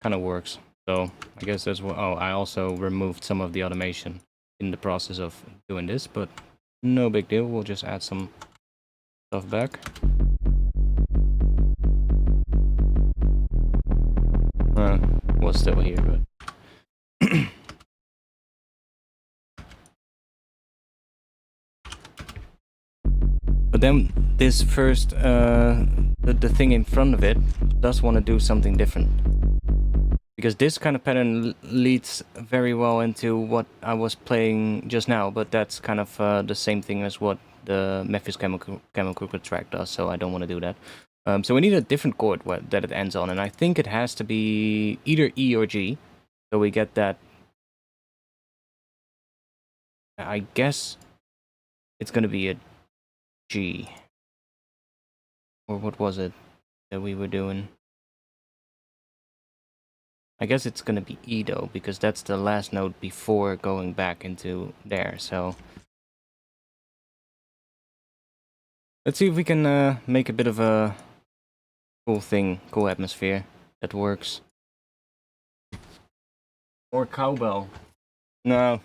Kind of works. So I guess that's what... Oh, I also removed some of the automation in the process of doing this, but no big deal. We'll just add some stuff back. Was still here, but but then this first the thing in front of it does want to do something different, because this kind of pattern leads very well into what I was playing just now, but that's kind of the same thing as what the Memphis Camo Crooked track does, so I don't want to do that. So we need a different chord that it ends on, and I think it has to be either E or G, so we get that. I guess it's going to be a G. Or what was it that we were doing? I guess it's going to be E though, because that's the last note before going back into there, so... Let's see if we can make a bit of a cool thing, cool atmosphere that works. Or cowbell. No.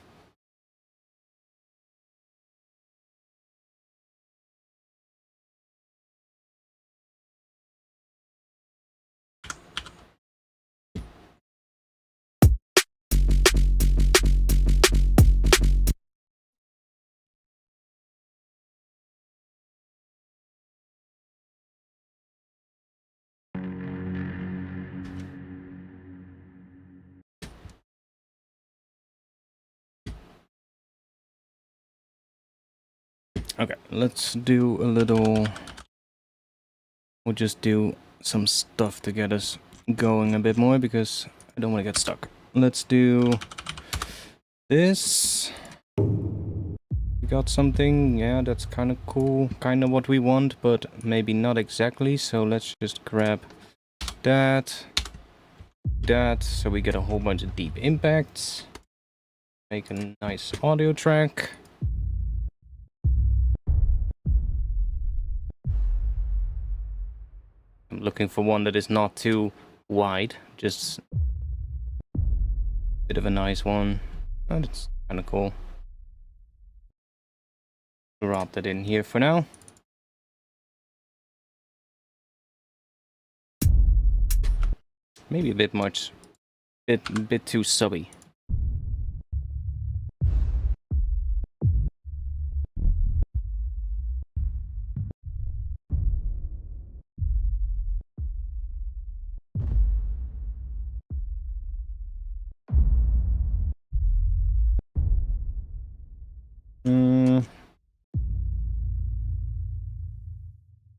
Okay, let's do a little... We'll just do some stuff to get us going a bit more, because I don't want to get stuck. Let's do this. We got something, yeah, that's kind of cool. Kind of what we want, but maybe not exactly. So let's just grab that, so we get a whole bunch of deep impacts. Make a nice audio track. I'm looking for one that is not too wide, just a bit of a nice one. Oh, that's kind of cool. Drop that in here for now. Maybe a bit much, bit too subby.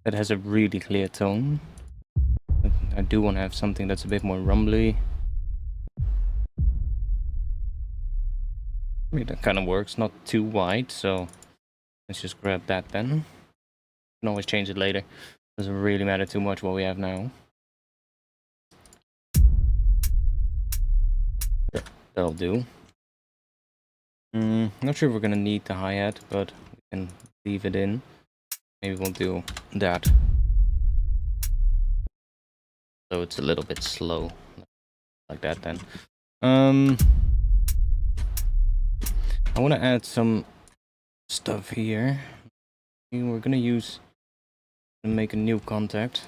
That has a really clear tone. I do want to have something that's a bit more rumbly. I mean, that kind of works, not too wide, so let's just grab that then. You can always change it later. Doesn't really matter too much what we have now. That'll do. Not sure if we're gonna need the hi-hat, but we can leave it in. Maybe we'll do that. So it's a little bit slow. Like that then. I want to add some stuff here. We're gonna use and make a new contact.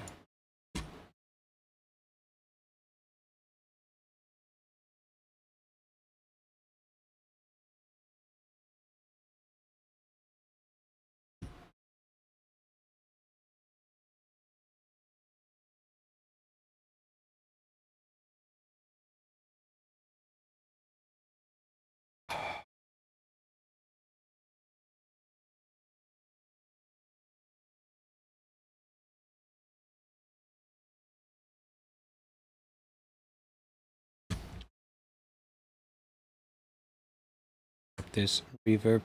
This reverb.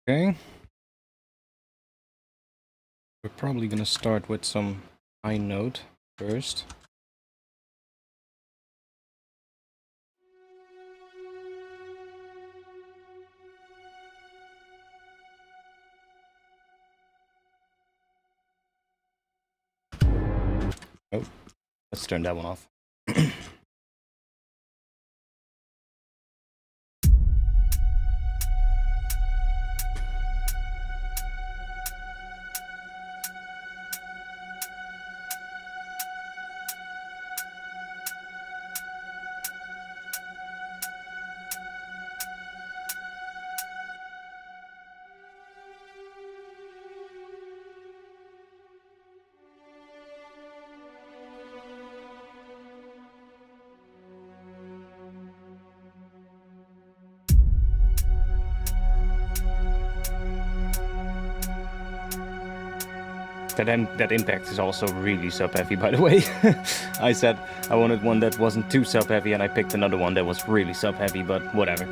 Okay. We're probably gonna start with some high note first. Oh, let's turn that one off. That impact is also really sub-heavy, by the way. I said I wanted one that wasn't too sub-heavy, and I picked another one that was really sub-heavy, but whatever.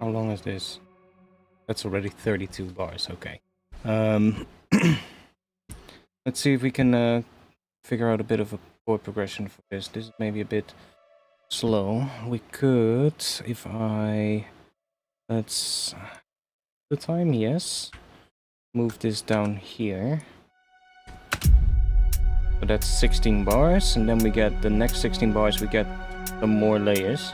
How long is this? That's already 32 bars, okay. Let's see if we can figure out a bit of a chord progression for this. This is maybe a bit slow. We could, if I... That's the time, yes. Move this down here. So that's 16 bars, and then we get the next 16 bars, we get some more layers.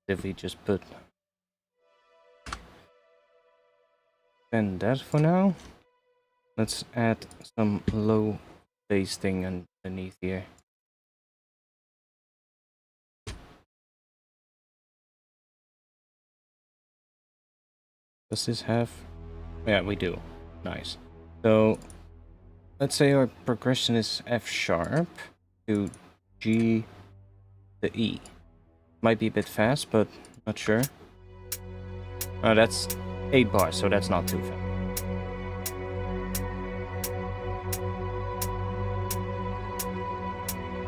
If we just put that for now, let's add some low bass thing underneath here. Does this have... Yeah, we do. Nice. So, let's say our progression is F sharp to G to E. Might be a bit fast, but not sure. Oh, that's 8 bars, so that's not too fast.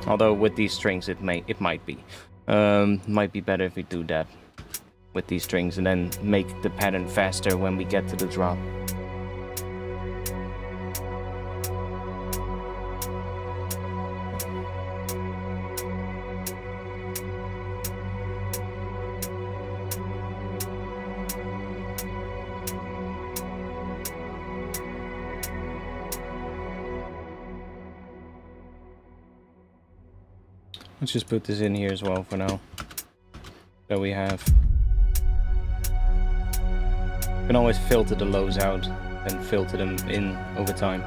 Although with these strings it might be. Might be better if we do that with these strings and then make the pattern faster when we get to the drop. Let's just put this in here as well for now. So we have... You can always filter the lows out and filter them in over time.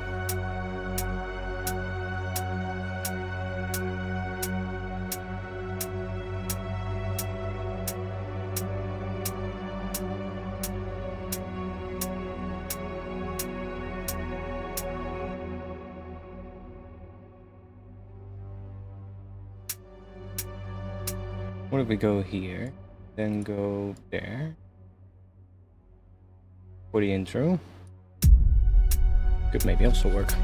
What if we go here, then go there for the intro? Could maybe also work.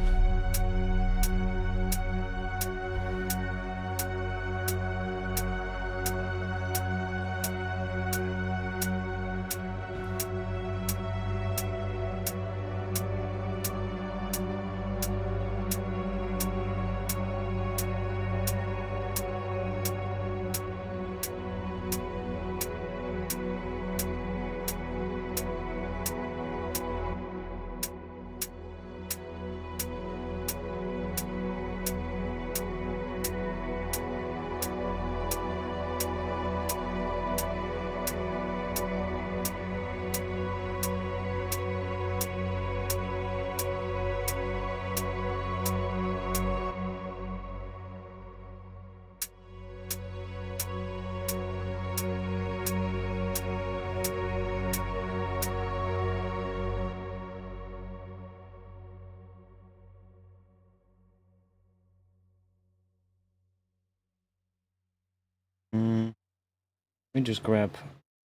Let me just grab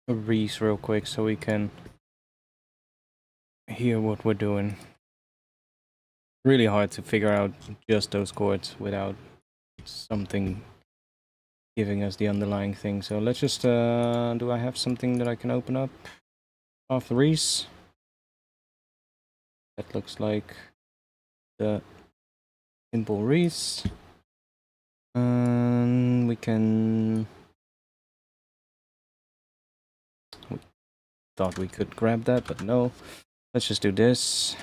a Reese real quick so we can hear what we're doing. Really hard to figure out just those chords without something giving us the underlying thing. So let's just, do I have something that I can open up off the Reese? That looks like the simple Reese. We can... Thought we could grab that, but no. Let's just do this.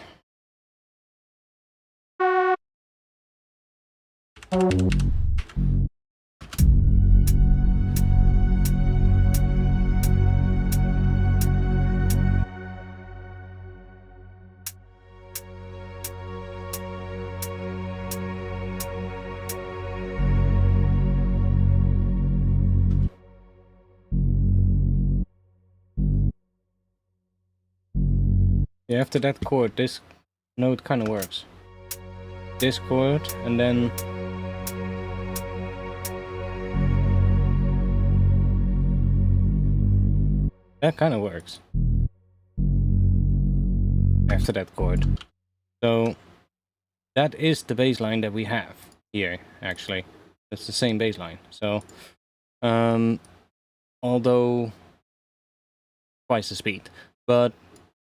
Yeah, after that chord, this note kind of works. This chord, and then... That kind of works. After that chord. So, that is the bass line that we have here, actually. It's the same bass line. So, although twice the speed. But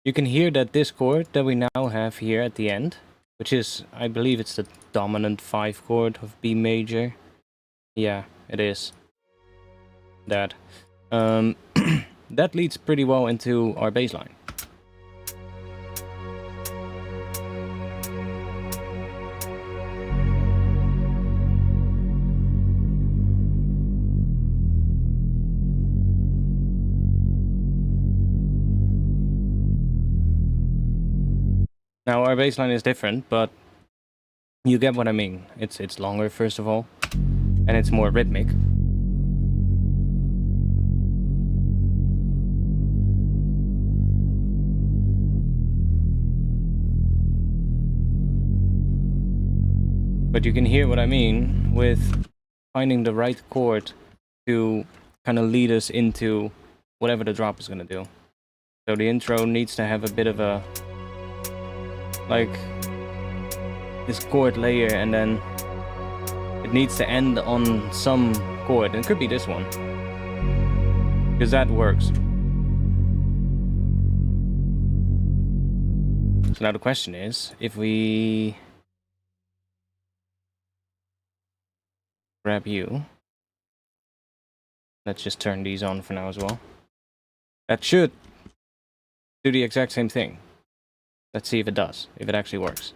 you can hear that this chord that we now have here at the end, which is, I believe it's the dominant 5 chord of B major. Yeah, it is. That. That leads pretty well into our bass line. Now our bass line is different, but you get what I mean. It's longer, first of all, and it's more rhythmic. But you can hear what I mean with finding the right chord to kind of lead us into whatever the drop is going to do. So the intro needs to have a bit of a, like, this chord layer, and then it needs to end on some chord. And it could be this one, because that works. So now the question is, if we grab you, let's just turn these on for now as well. That should do the exact same thing. Let's see if it does, if it actually works.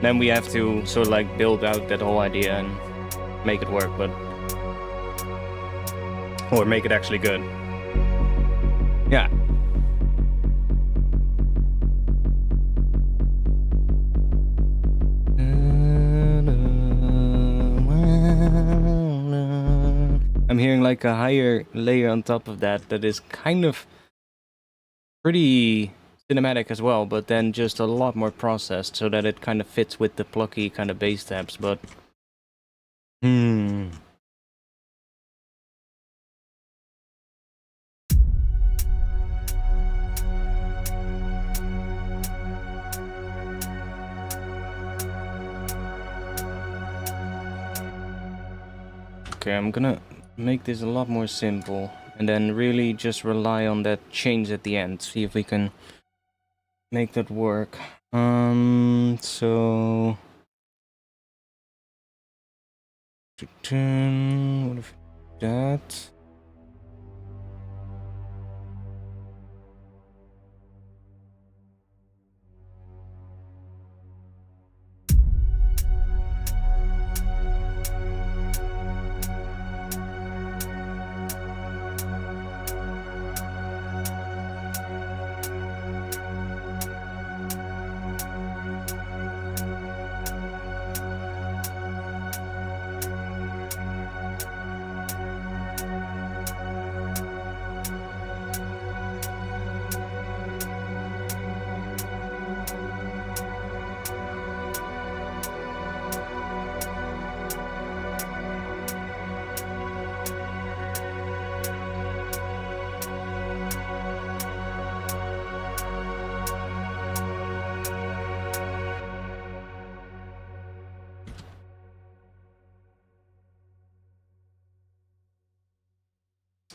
Then we have to sort of like build out that whole idea and make it work, but... or make it actually good. Yeah. I'm hearing like a higher layer on top of that is kind of pretty cinematic as well, but then just a lot more processed so that it kind of fits with the plucky kind of bass steps, but... Okay, I'm gonna make this a lot more simple, and then really just rely on that change at the end. See if we can make that work. So... what if that...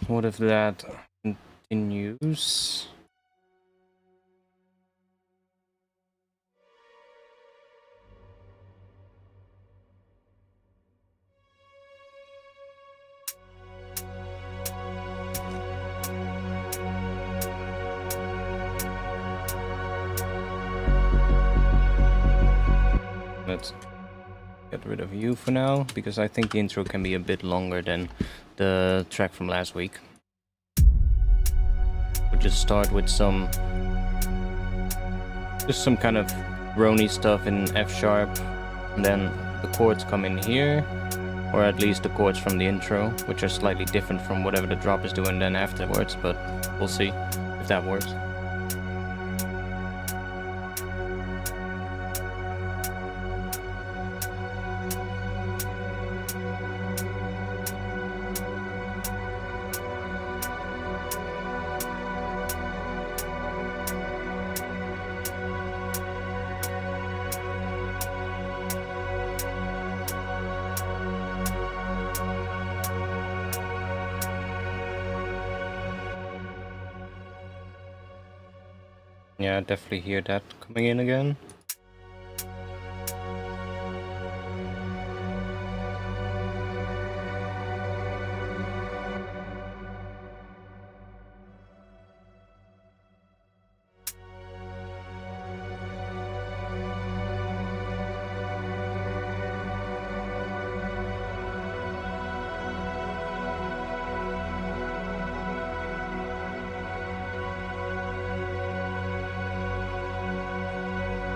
What if that continues? Let's get rid of you for now, because I think the intro can be a bit longer than the track from last week. We'll just start with some kind of drony stuff in F sharp, and then the chords come in here, or at least the chords from the intro, which are slightly different from whatever the drop is doing then afterwards, but we'll see if that works. Yeah, definitely hear that coming in again.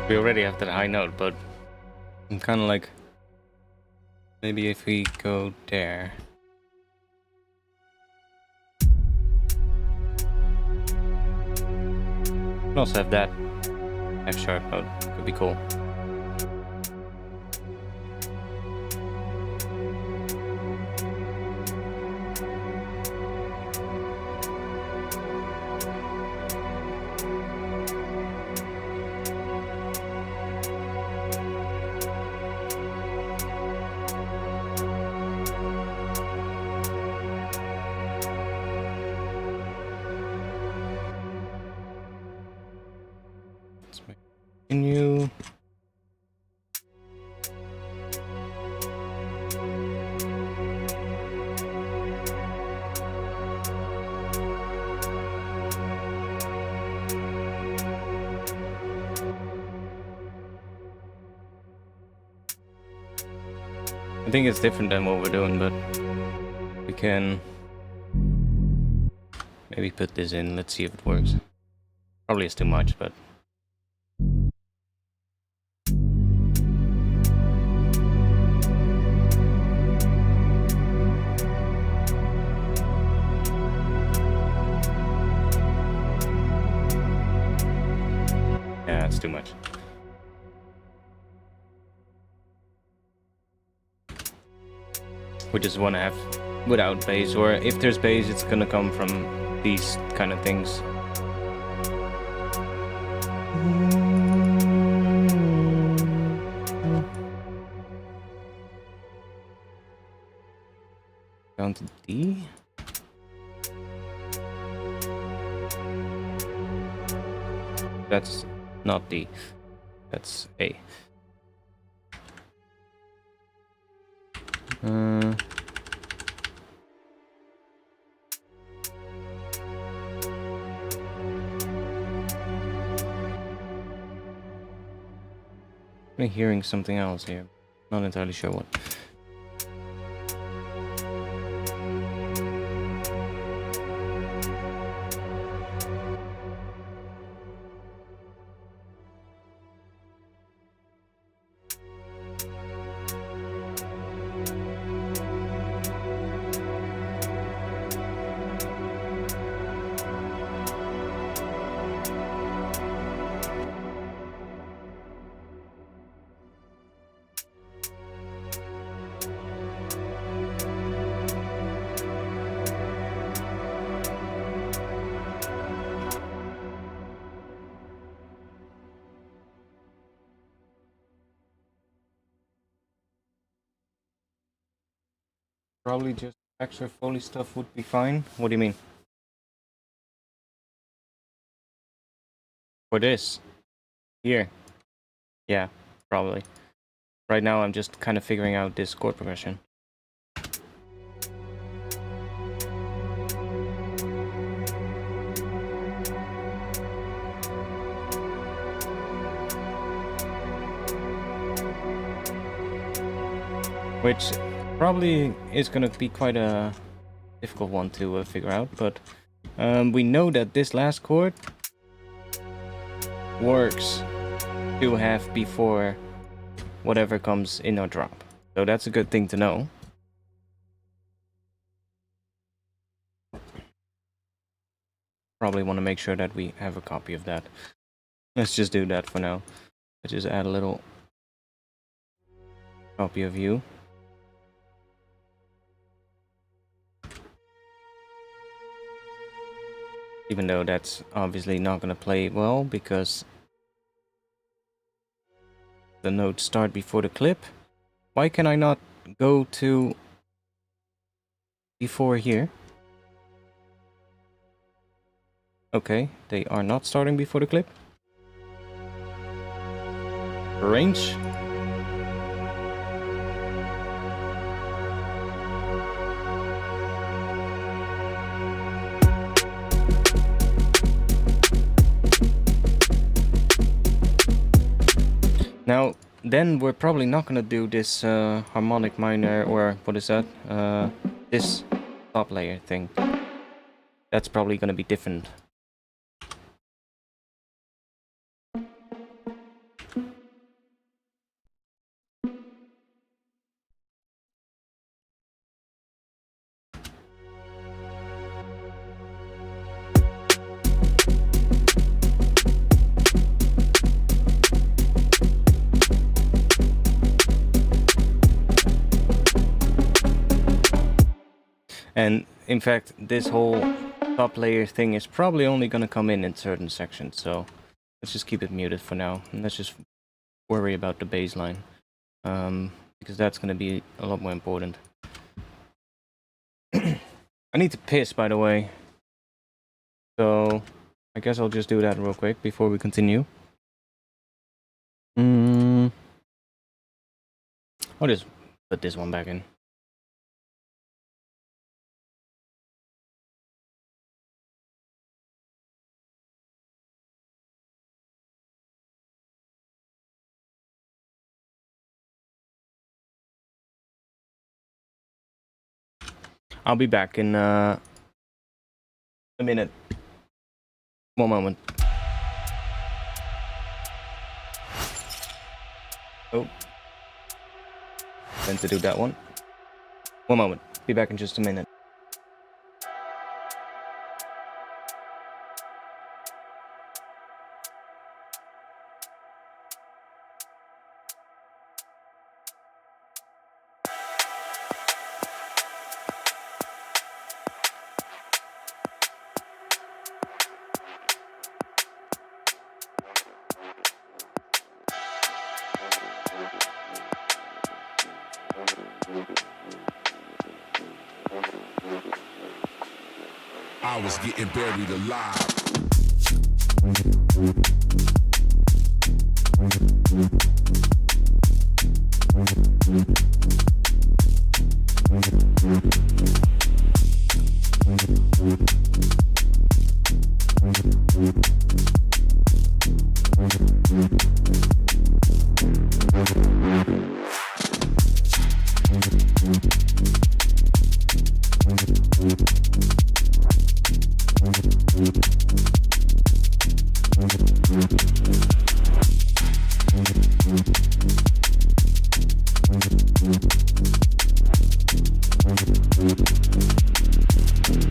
We already have that high note, but I'm kind of like, maybe if we go there. We also have that F sharp note, could be cool. I think it's different than what we're doing, but we can maybe put this in. Let's see if it works. Probably it's too much, but yeah, it's too much. We just want to have without bass, or if there's bass, it's gonna come from these kind of things. Down to D. That's not D. That's A. I'm hearing something else here. Not entirely sure what. Probably just extra Foley stuff would be fine. What do you mean? For this? Here? Yeah, probably. Right now I'm just kind of figuring out this chord progression. Which probably is gonna be quite a difficult one to figure out, but we know that this last chord works to have before whatever comes in or drop. So that's a good thing to know. Probably want to make sure that we have a copy of that. Let's just do that for now. Let's just add a little copy of you. Even though that's obviously not going to play well because the notes start before the clip. Why can I not go to before here? Okay, they are not starting before the clip. Range. Now, then we're probably not gonna do this harmonic minor, or what is that? This top layer thing. That's probably gonna be different. And in fact, this whole top layer thing is probably only gonna come in certain sections, so let's just keep it muted for now, and let's just worry about the bass line, because that's gonna be a lot more important. I need to piss, by the way, so I guess I'll just do that real quick before we continue. I'll just put this one back in. I'll be back in a minute. One moment. Oh. Meant to do that one. One moment. Be back in just a minute. I was getting buried alive.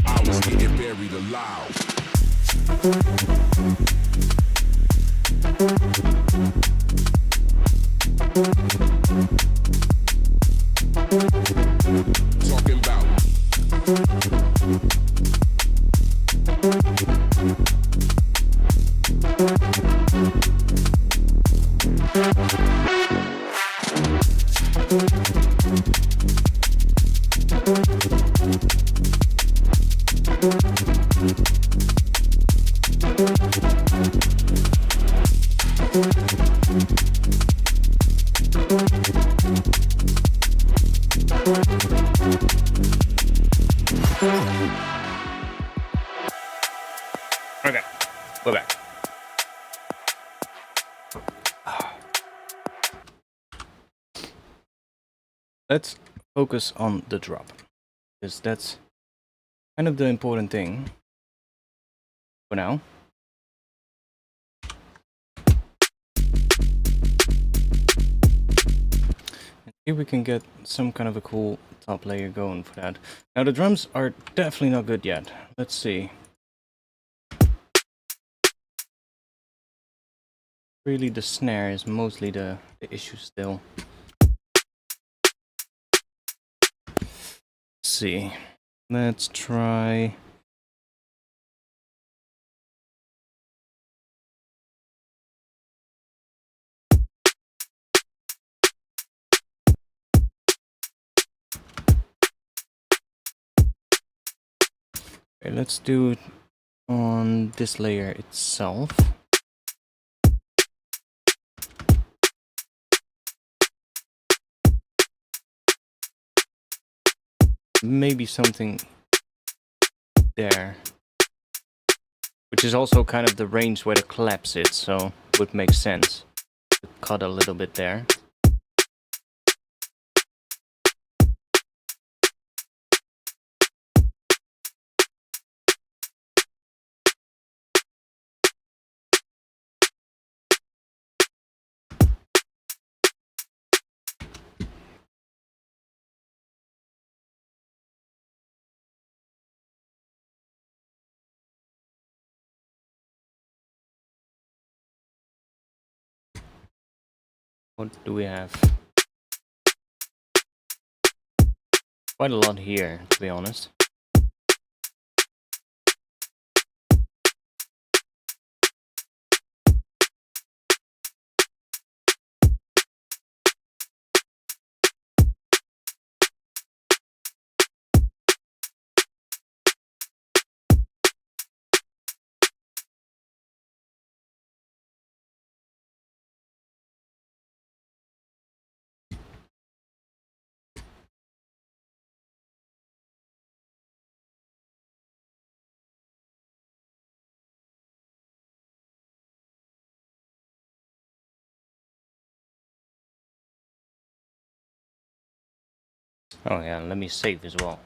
I was getting buried alive. Talking about Okay, we're back. Let's focus on the drop, because that's kind of the important thing for now. And here we can get some kind of a cool top layer going for that. Now the drums are definitely not good yet. Let's see. Really the snare is mostly the issue still. Let's see. Let's try. Okay, let's do it on this layer itself. Maybe something there, which is also kind of the range where the clap sits, so it would make sense to cut a little bit there. What do we have? Quite a lot here, to be honest. Oh yeah, let me save as well.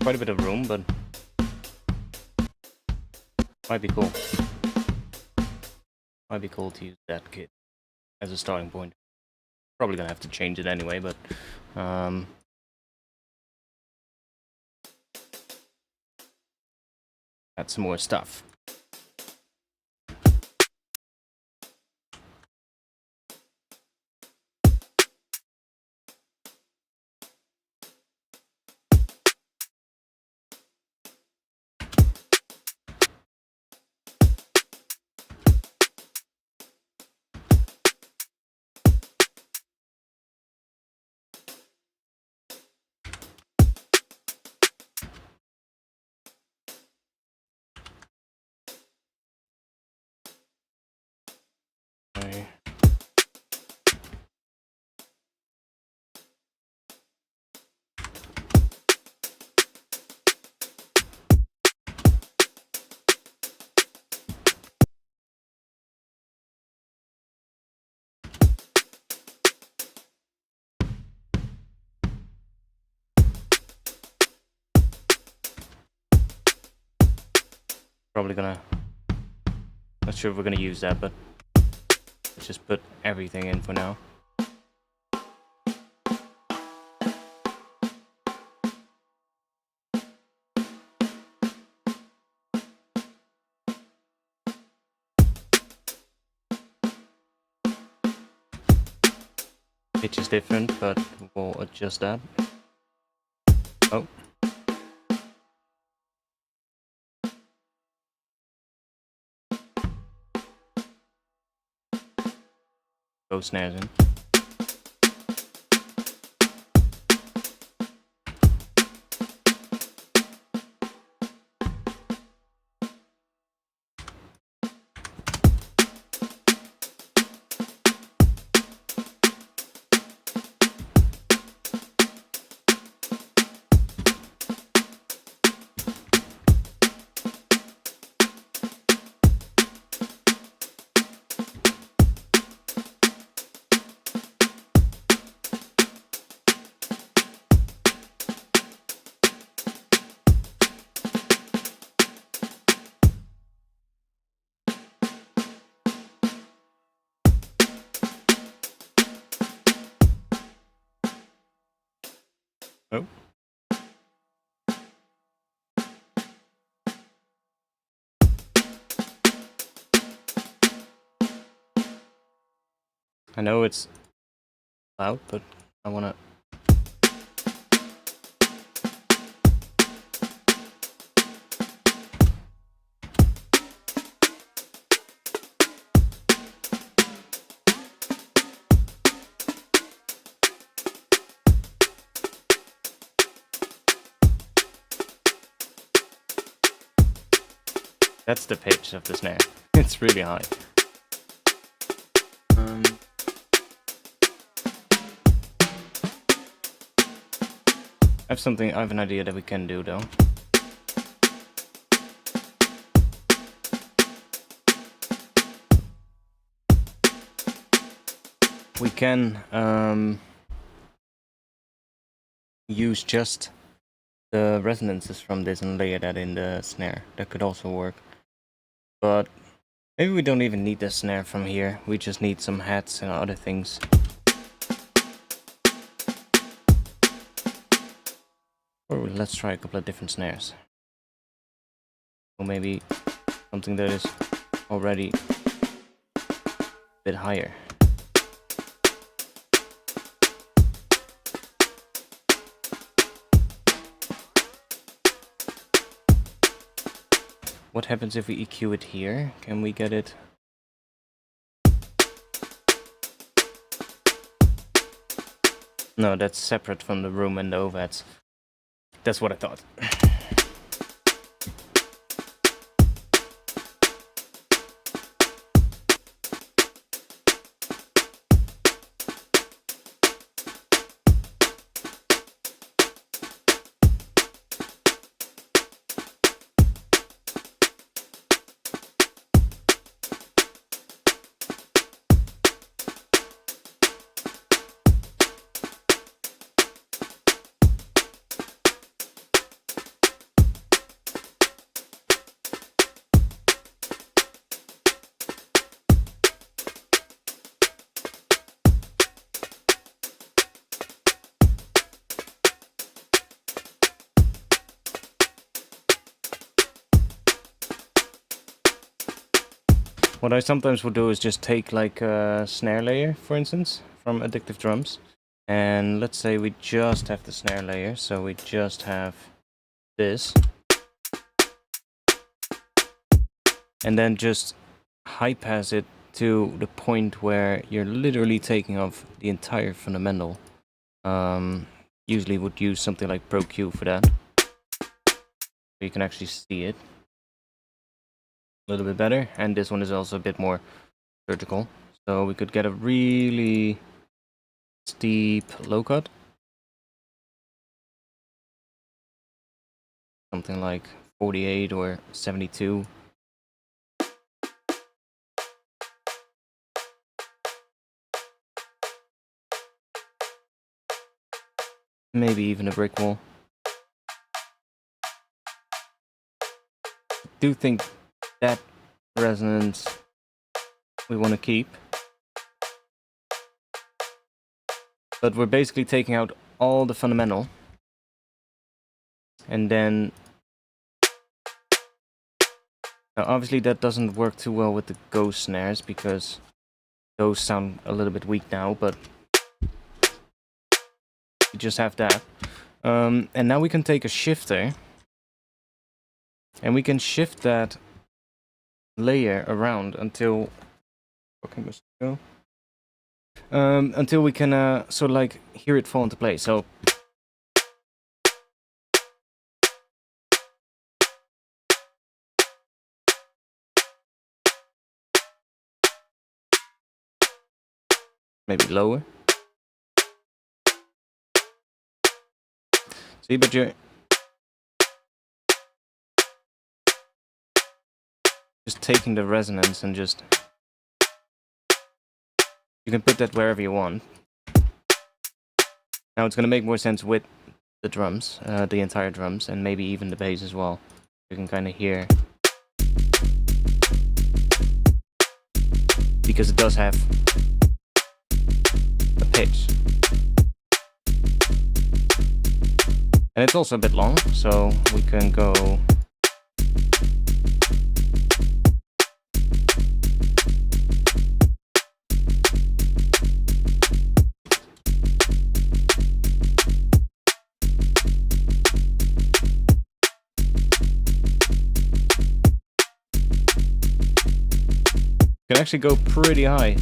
quite a bit of room, but might be cool. Might be cool to use that kit as a starting point. Probably gonna have to change it anyway, but add some more stuff. Okay. Probably gonna, not sure if we're gonna use that, but let's just put everything in for now. Pitch is different, but we'll adjust that. Oh. Go snares in. Oh. I know it's loud, but I wanna. That's the pitch of the snare. It's really high. I have an idea that we can do though. We can use just the resonances from this and layer that in the snare. That could also work. But maybe we don't even need the snare from here. We just need some hats and other things. Or let's try a couple of different snares. Or maybe something that is already a bit higher. What happens if we EQ it here? Can we get it? No, that's separate from the room and the overheads. That's what I thought. What I sometimes will do is just take like a snare layer, for instance, from Addictive Drums. And let's say we just have the snare layer, so we just have this. And then just high pass it to the point where you're literally taking off the entire fundamental. Usually would use something like Pro Q for that. So you can actually see it a little bit better. And this one is also a bit more surgical. So we could get a really steep low cut. Something like 48 or 72. Maybe even a brick wall. I do think that resonance we want to keep. But we're basically taking out all the fundamental. And then... Now obviously that doesn't work too well with the ghost snares, because those sound a little bit weak now, but... You just have that. And now we can take a shifter. And we can shift that layer around until... Fucking must go. Until we can sort of like hear it fall into place. So... Maybe lower. See, but you're just taking the resonance and just... You can put that wherever you want. Now it's gonna make more sense with the drums, the entire drums, and maybe even the bass as well. You can kind of hear... Because it does have a pitch. And it's also a bit long, so we can go... Can actually go pretty high.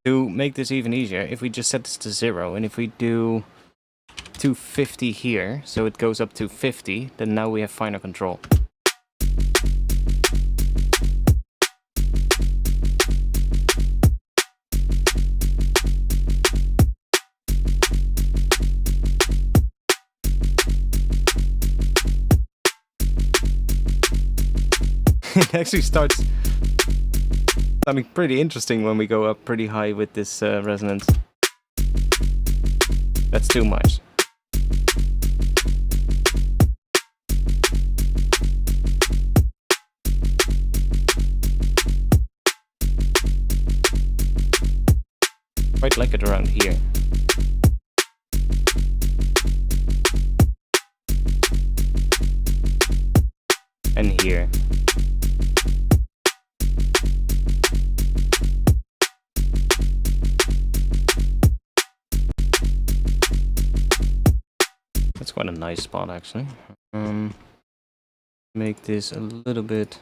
To make this even easier, if we just set this to 0, and if we do 250 here, so it goes up to 50, then now we have finer control. It actually starts sounding pretty interesting when we go up pretty high with this resonance. That's too much. Quite like it around here. And here. That's quite a nice spot, actually. Make this a little bit...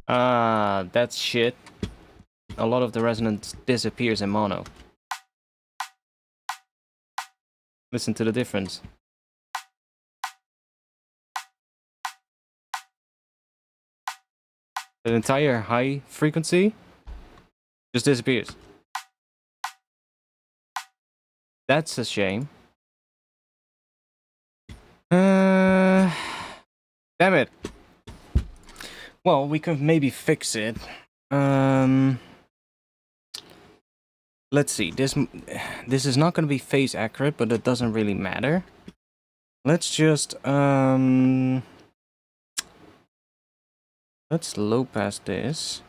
Ah, that's shit. A lot of the resonance disappears in mono. Listen to the difference. The entire high frequency just disappears. That's a shame. Damn it. Well, we could maybe fix it. Let's see. This is not going to be phase accurate, but it doesn't really matter. Let's just let's low pass this.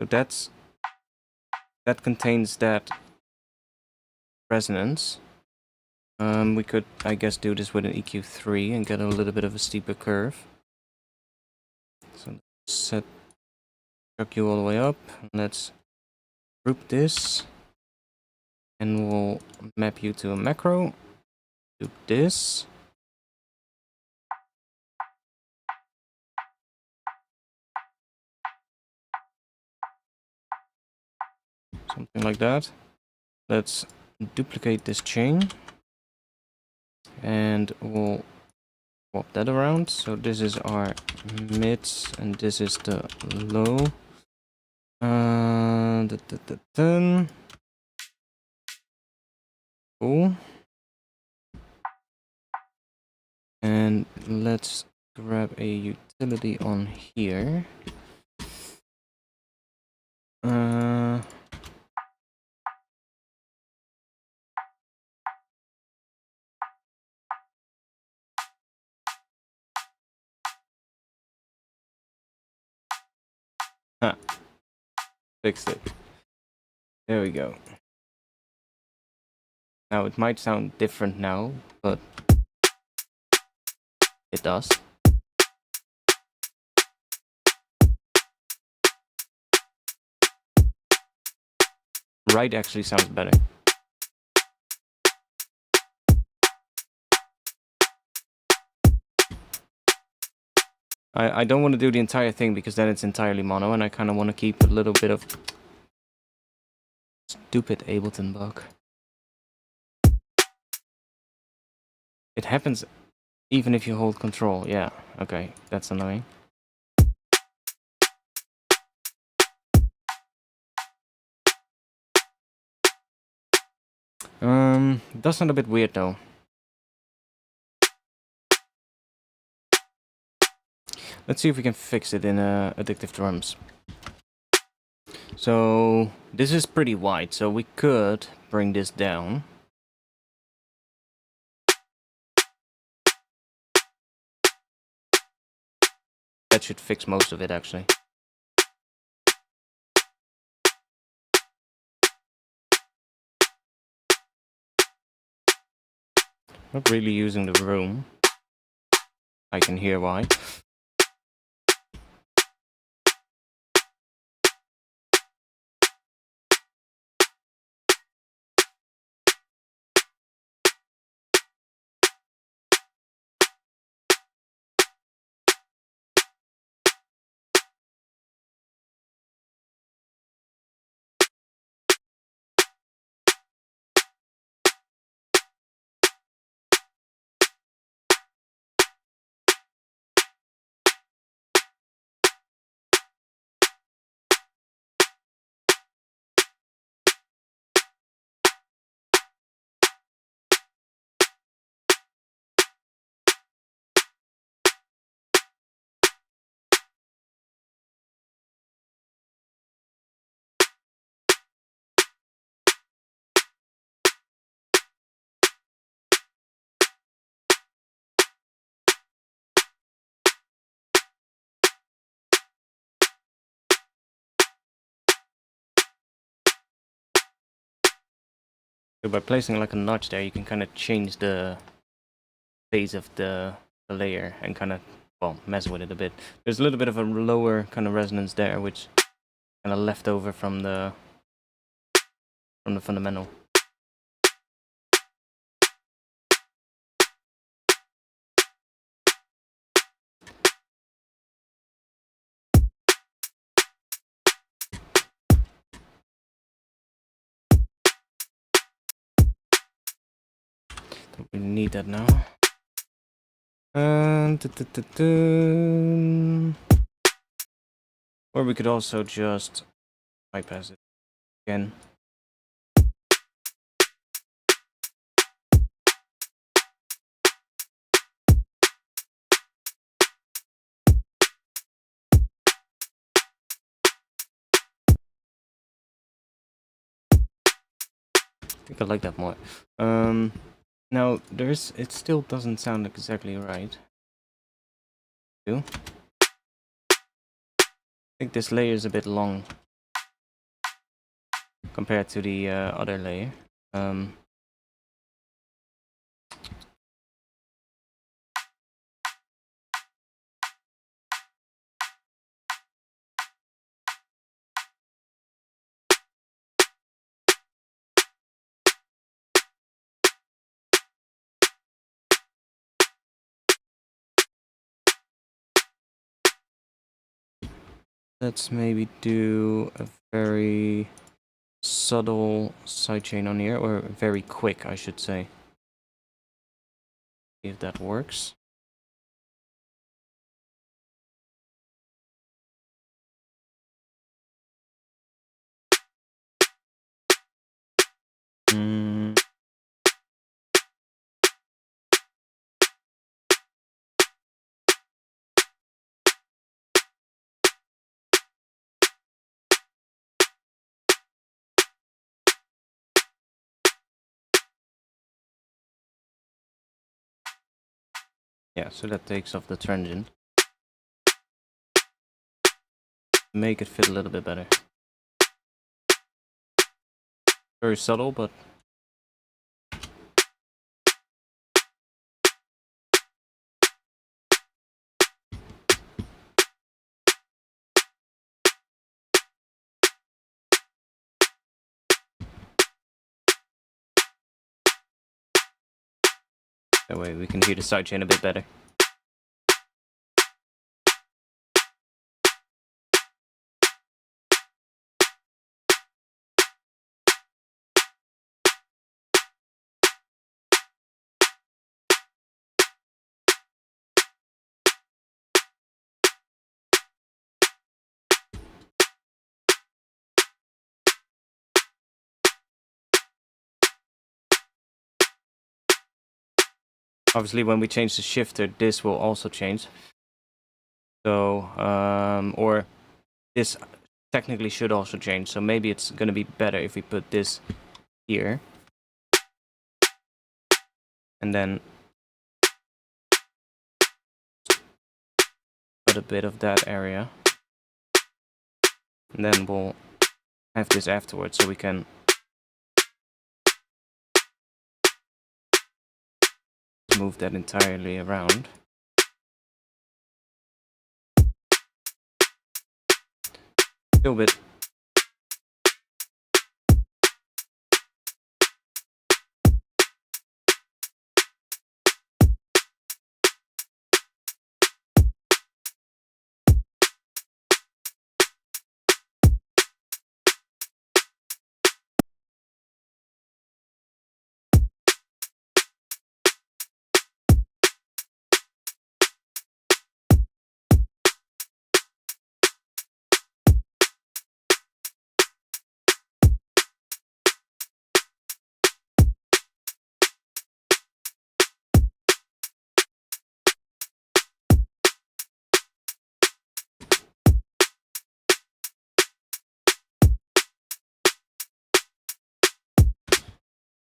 So that contains that resonance. We could, I guess, do this with an EQ3 and get a little bit of a steeper curve. So set EQ all the way up. Let's group this, and we'll map you to a macro. Do this. Something like that. Let's duplicate this chain, and we'll swap that around. So this is our mids, and this is the low. Cool. And let's grab a utility on here. Fixed it. There we go. Now it might sound different now, but it does. Right actually sounds better. I don't want to do the entire thing because then it's entirely mono, and I kind of want to keep a little bit of stupid Ableton bug. It happens even if you hold control. Yeah, okay, that's annoying. It does sound a bit weird though. Let's see if we can fix it in Addictive Drums. So this is pretty wide, so we could bring this down. That should fix most of it actually. Not really using the room. I can hear why. So by placing like a notch there, you can kind of change the phase of the layer and kind of, well, mess with it a bit. There's a little bit of a lower kind of resonance there, which kind of left over from the fundamental. We need that now. And or we could also just bypass it again. I think I like that more. Now it still doesn't sound exactly right. I think this layer is a bit long compared to the other layer. Let's maybe do a very subtle sidechain on here, or very quick, I should say. See if that works. Yeah, so that takes off the transient. Make it fit a little bit better. Very subtle, but that way we can hear the sidechain a bit better. Obviously, when we change the shifter, this will also change. So, or this technically should also change. So maybe it's gonna be better if we put this here. And then put a bit of that area. And then we'll have this afterwards, so we can move that entirely around. Still a bit.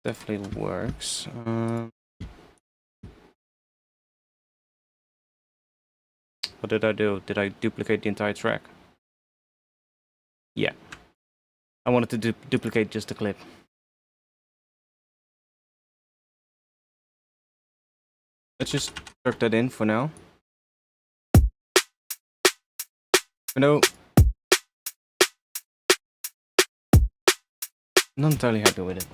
Definitely works. What did I do? Did I duplicate the entire track? Yeah. I wanted to duplicate just the clip. Let's just work that in for now. No. I'm not entirely happy with it.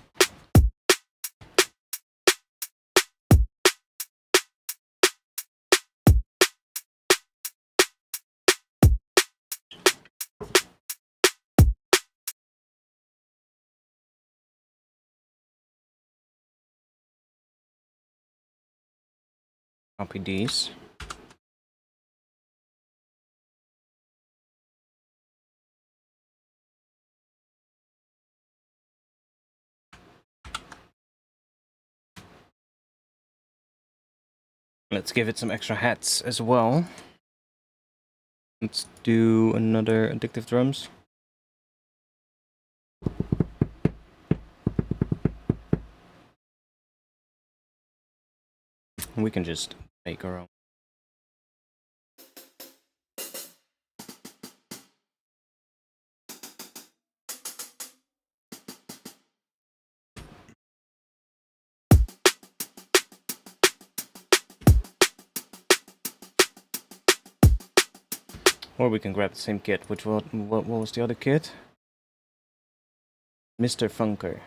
Copy these. Let's give it some extra hats as well. Let's do another addictive drums. We can just make our own. Or we can grab the same kit. What was the other kit? Mr. Funker.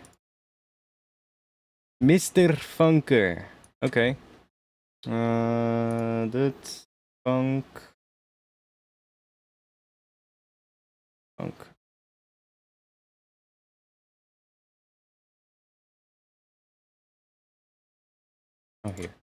Mr. Funker. Okay. That's funk. Funk. Oh, here.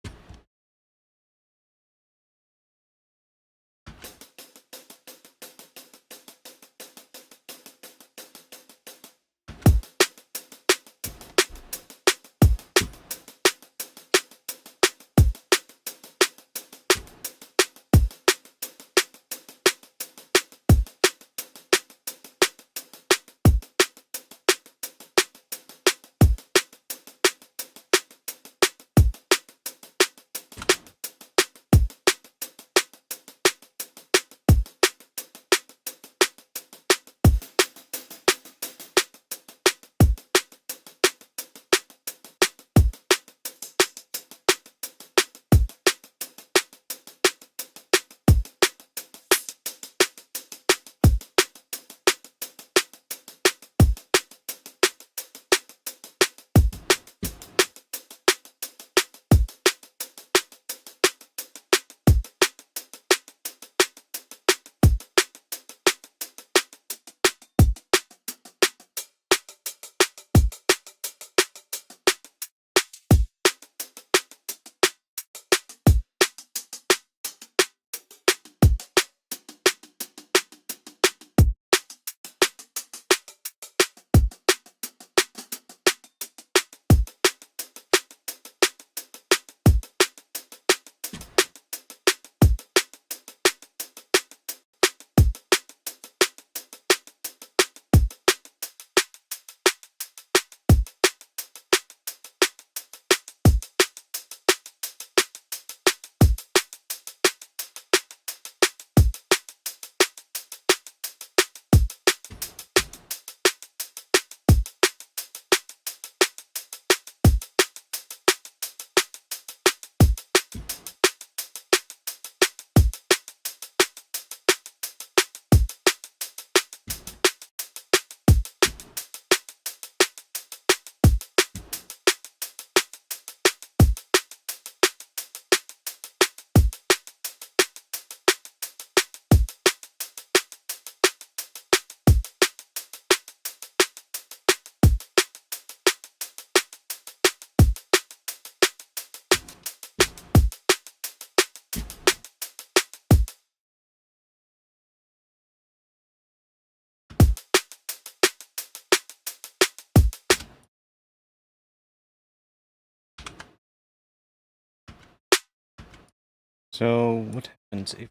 So what happens if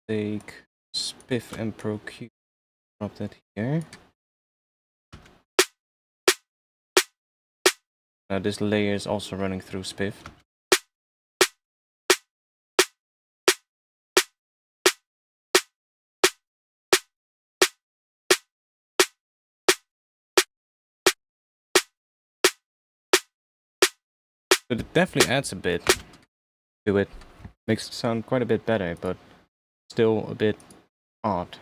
we take spiff and procure, drop that here. Now this layer is also running through spiff. So it definitely adds a bit to it. Makes it sound quite a bit better, but still a bit odd.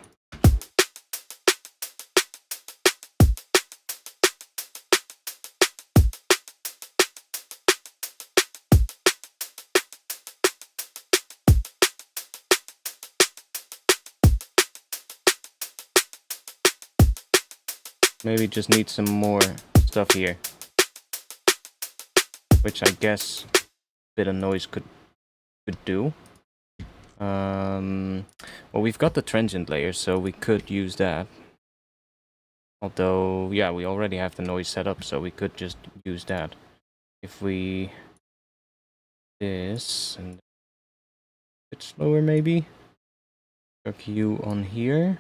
Maybe just need some more stuff here. Which I guess a bit of noise could could do. Well, we've got the transient layer, so we could use that. Although, yeah, we already have the noise set up, so we could just use that. If we... this, and a bit slower maybe. Chuck you on here.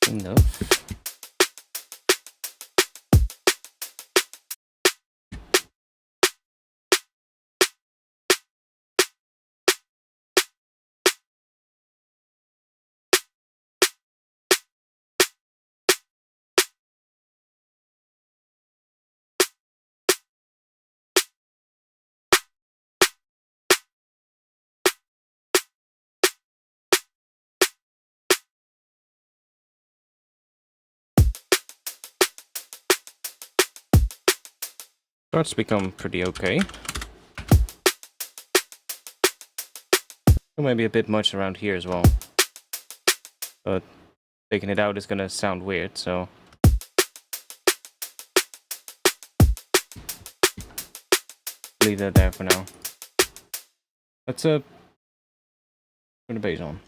Enough. Starts to become pretty okay. Maybe a bit much around here as well. But taking it out is gonna sound weird, so... leave that there for now. Let's turn the bass on.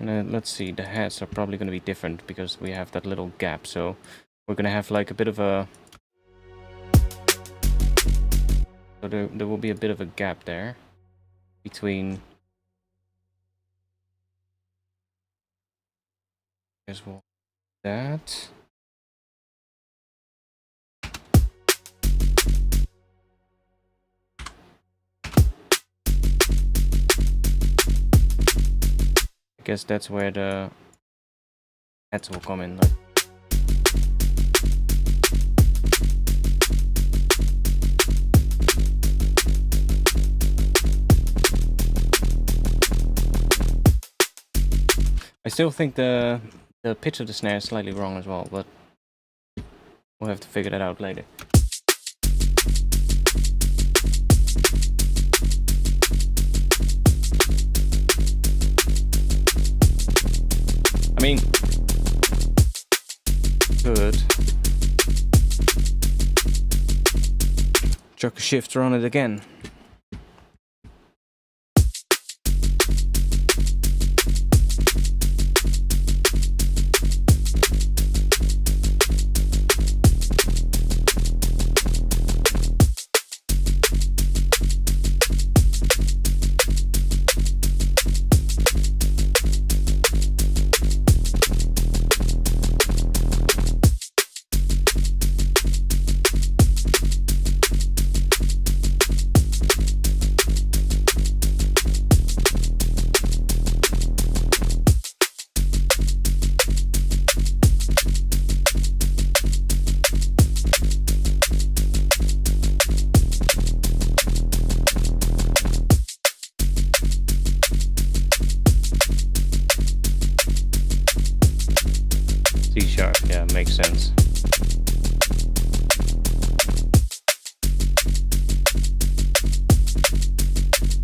And let's see, the hats are probably going to be different because we have that little gap, so we're going to have like a bit of a... so there will be a bit of a gap there between... as well that... I guess that's where the hats will come in. I still think the pitch of the snare is slightly wrong as well, but we'll have to figure that out later. I mean, good. Chuck a shifter on it again. C-sharp, yeah, makes sense.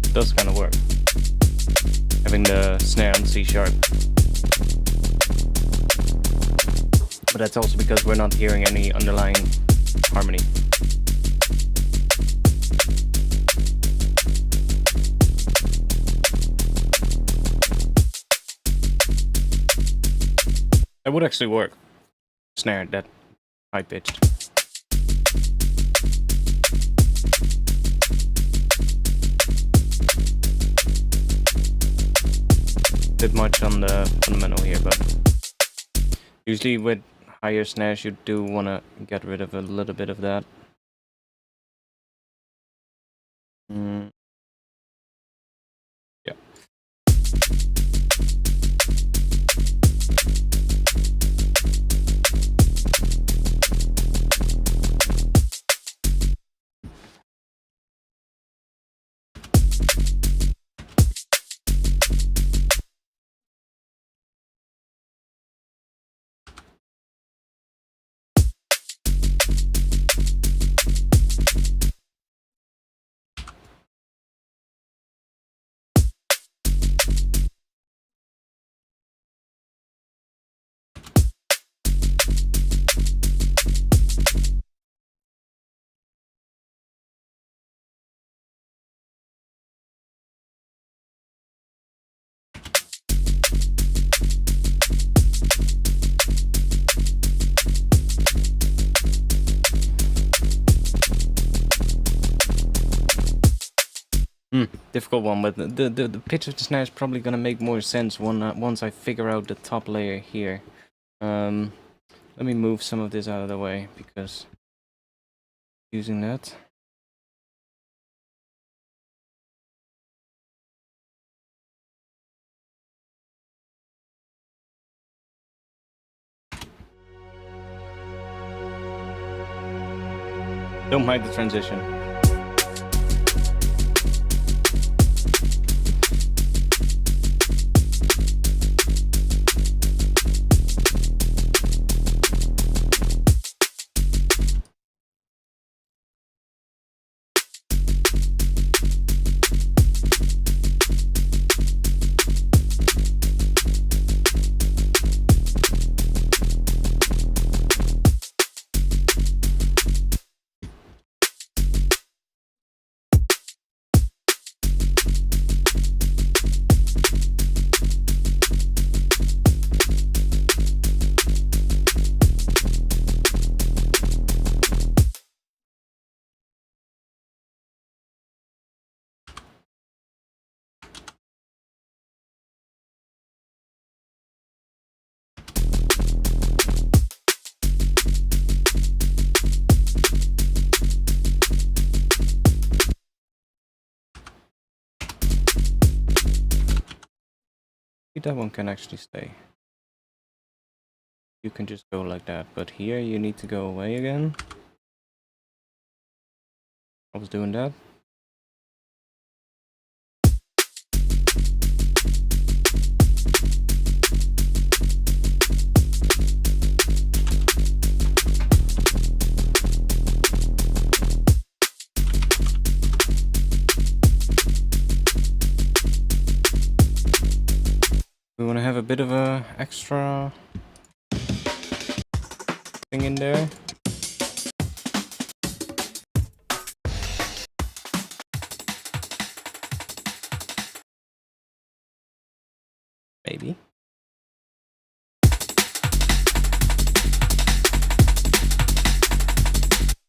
It does kind of work. Having the snare on C-sharp. But that's also because we're not hearing any underlying harmony. That would actually work. Snare that high pitched. bit much on the fundamental here, but usually with higher snares you do want to get rid of a little bit of that. Yeah. Difficult one, but the pitch of the snare is probably gonna make more sense once I figure out the top layer here. Let me move some of this out of the way because using that. Don't mind the transition. That one can actually stay. You can just go like that, but here you need to go away again. I was doing that. We want to have a bit of a extra thing in there. Maybe.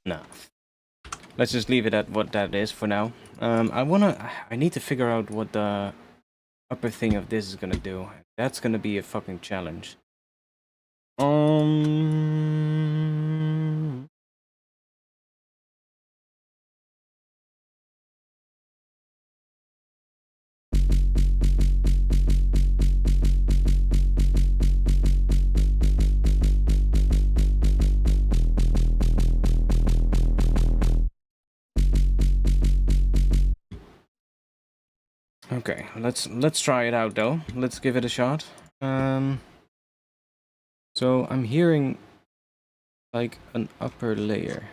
No. Let's just leave it at what that is for now. I need to figure out what the upper thing of this is gonna do. That's gonna be a fucking challenge. Okay, let's try it out though. Let's give it a shot. So I'm hearing like an upper layer.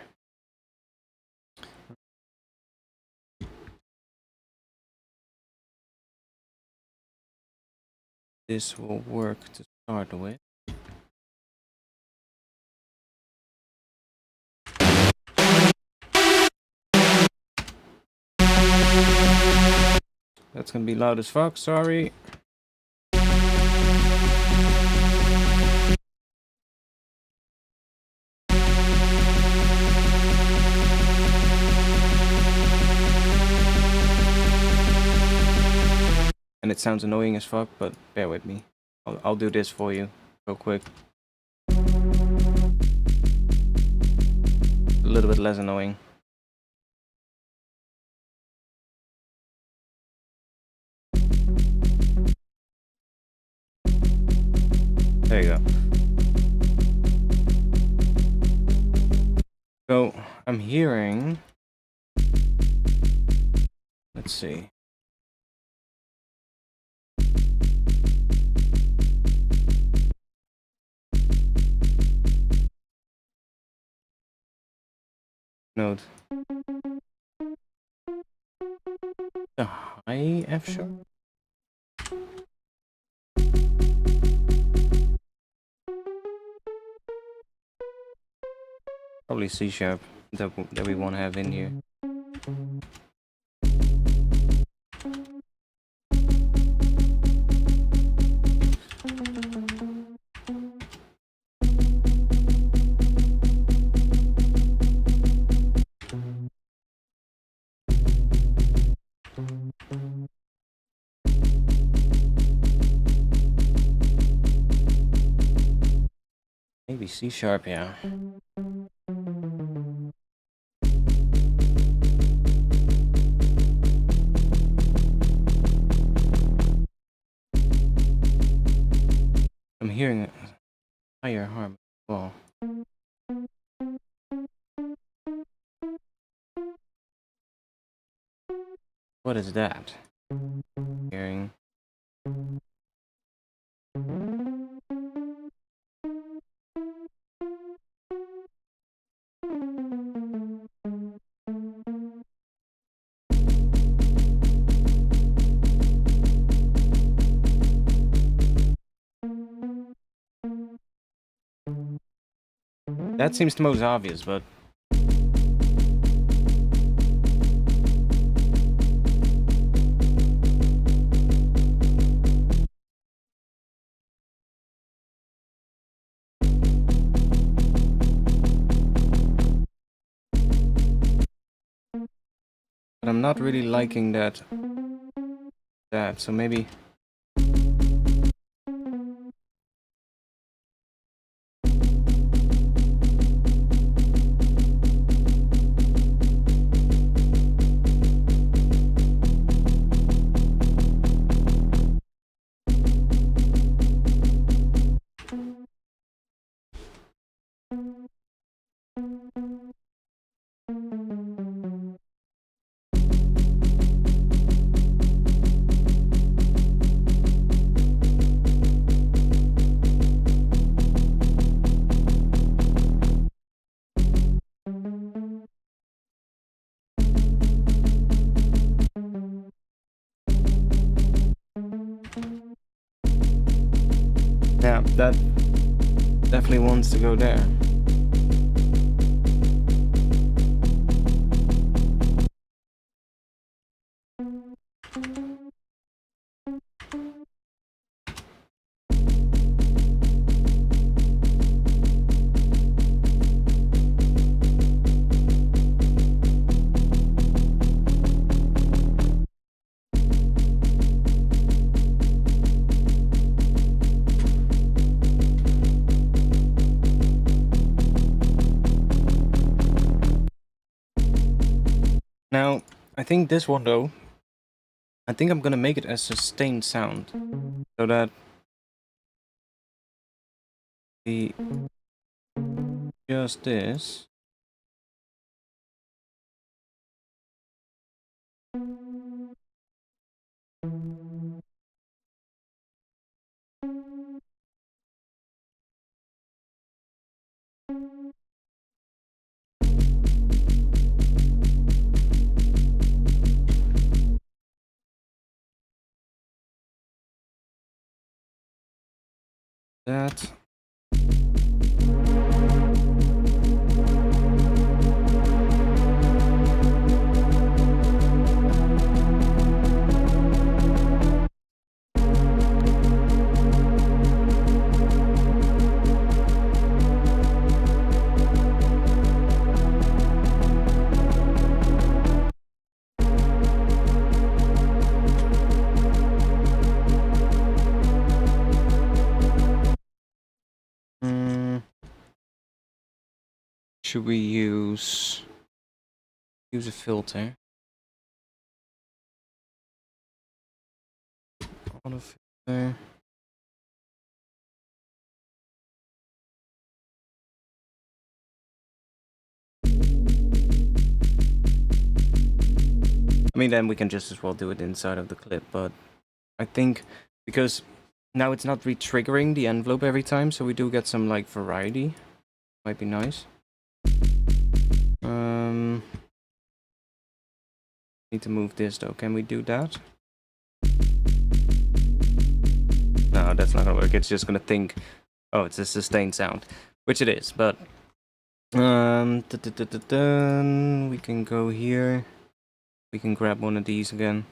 This will work to start with. That's gonna be loud as fuck, sorry. And it sounds annoying as fuck, but bear with me. I'll do this for you real quick. A little bit less annoying. There you go. So I'm hearing, let's see. Note. The high F sharp? Probably C sharp that we won't have in here. Maybe C sharp, yeah. I'm hearing a higher harmonic as well. What is that? Hearing. That seems the most obvious, but I'm not really liking that. So maybe. Yeah, that definitely wants to go there. Now, I think this one though, I think I'm gonna make it a sustained sound, so that the just this. That. should we use a filter? Auto filter. I mean, then we can just as well do it inside of the clip, but I think because now it's not re-triggering the envelope every time, so we do get some like variety. Might be nice. Need to move this though. Can we do that? No, that's not gonna work. It's just gonna think, oh, it's a sustained sound, which it is. But we can go here. We can grab one of these again.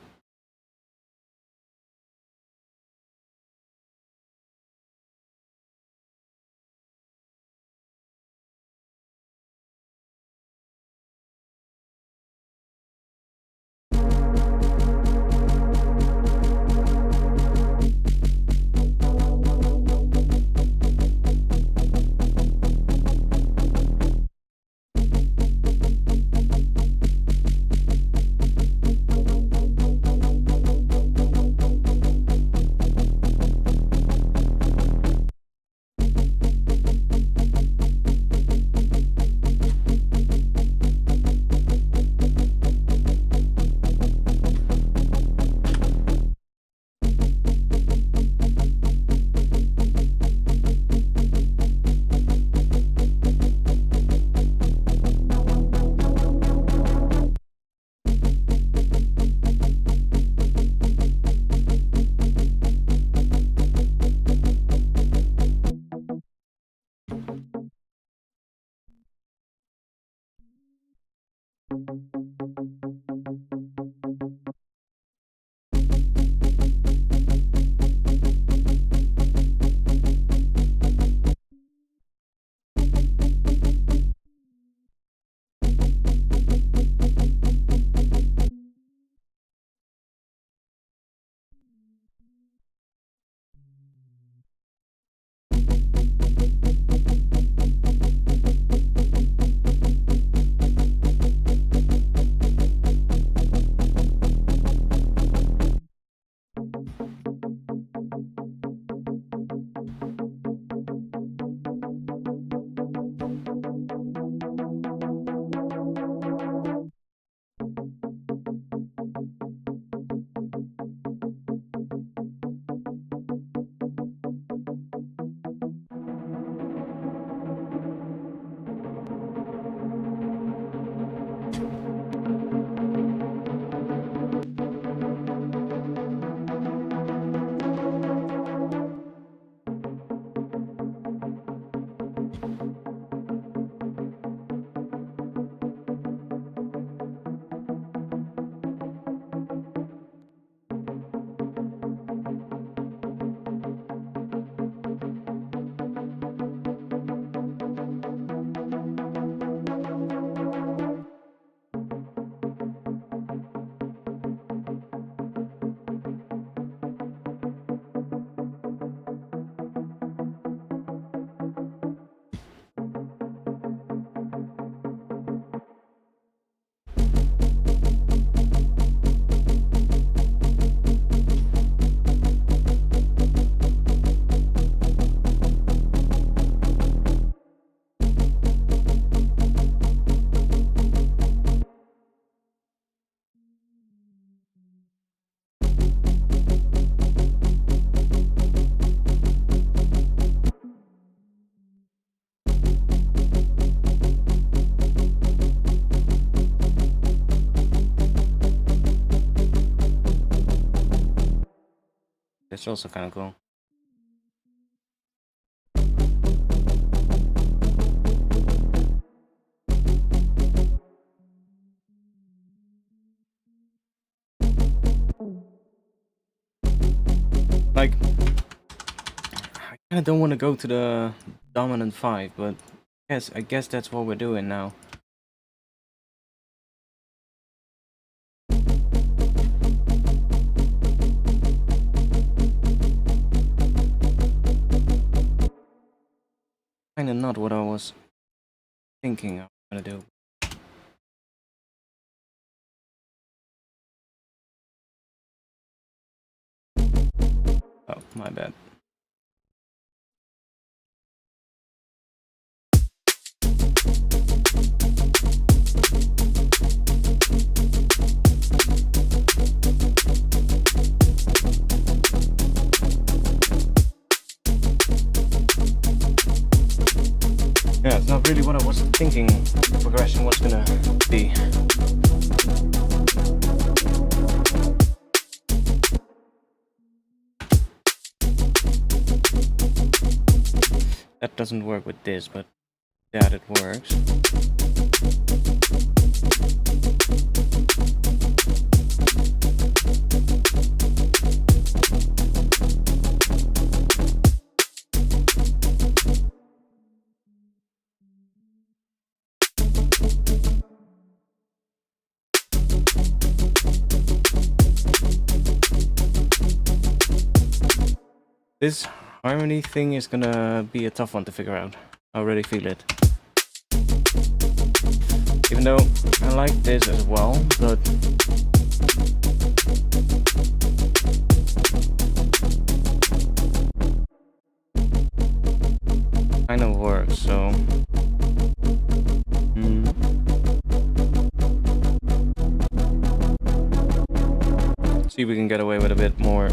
That's also kind of cool. Like, I kind of don't want to go to the dominant 5, but I guess that's what we're doing now. Kind of not what I was thinking of. gonna do. Oh, my bad. Yeah, it's not really what I was thinking the progression was gonna be. That doesn't work with this, but that it works. This harmony thing is gonna be a tough one to figure out. I already feel it. Even though I like this as well, but kind of works, so see if we can get away with a bit more.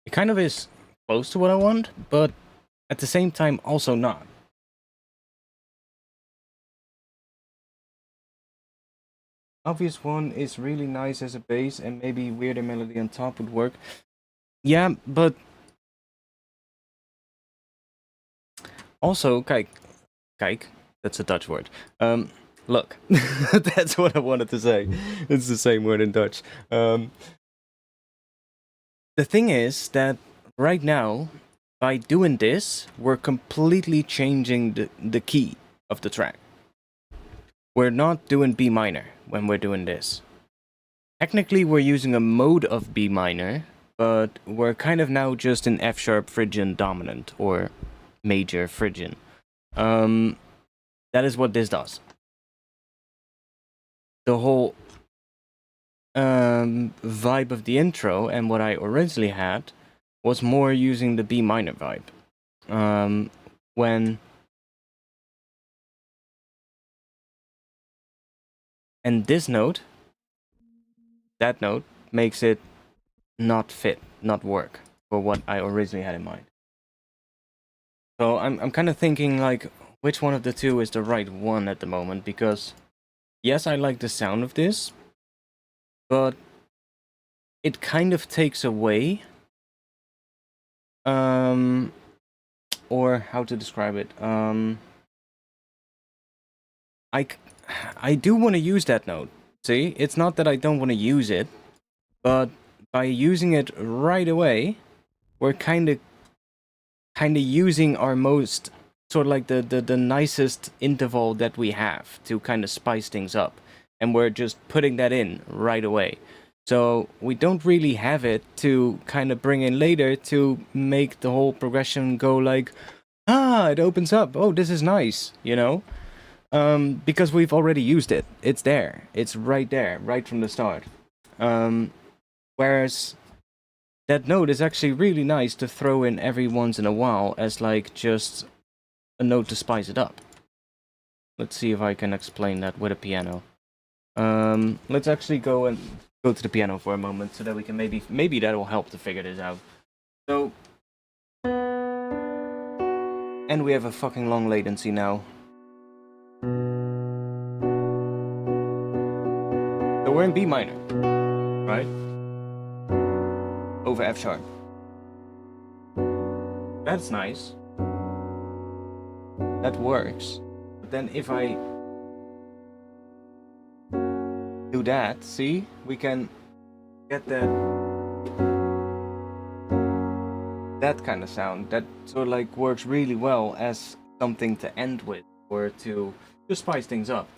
It kind of is close to what I want, but at the same time also not. Obvious one is really nice as a bass, and maybe weirder melody on top would work. Yeah, but also, kijk, that's a Dutch word. Look, that's what I wanted to say. It's the same word in Dutch. The thing is that right now, by doing this, we're completely changing the key of the track. We're not doing B minor when we're doing this. Technically, we're using a mode of B minor, but we're kind of now just in F sharp Phrygian dominant, or major Phrygian. That is what this does. The whole vibe of the intro and what I originally had was more using the B minor vibe. And this note, that note, makes it not fit, not work for what I originally had in mind. So I'm kind of thinking like, which one of the two is the right one at the moment, because yes, I like the sound of this, but it kind of takes away, or how to describe it, I do want to use that note. See, it's not that I don't want to use it, but by using it right away, we're kind of using our most, sort of like the nicest interval that we have to kind of spice things up, and we're just putting that in right away. So we don't really have it to kind of bring in later to make the whole progression go like, it opens up, oh, this is nice, you know? Because we've already used it. It's there. It's right there, right from the start. Whereas that note is actually really nice to throw in every once in a while as like just a note to spice it up. Let's see if I can explain that with a piano. Let's actually go and go to the piano for a moment so that we can maybe that will help to figure this out. So, and we have a fucking long latency now. So we're in B minor, right? Over F sharp. That's nice. That works. But then if I do that, see? We can get that kind of sound. That sort of like works really well as something to end with or to just spice things up.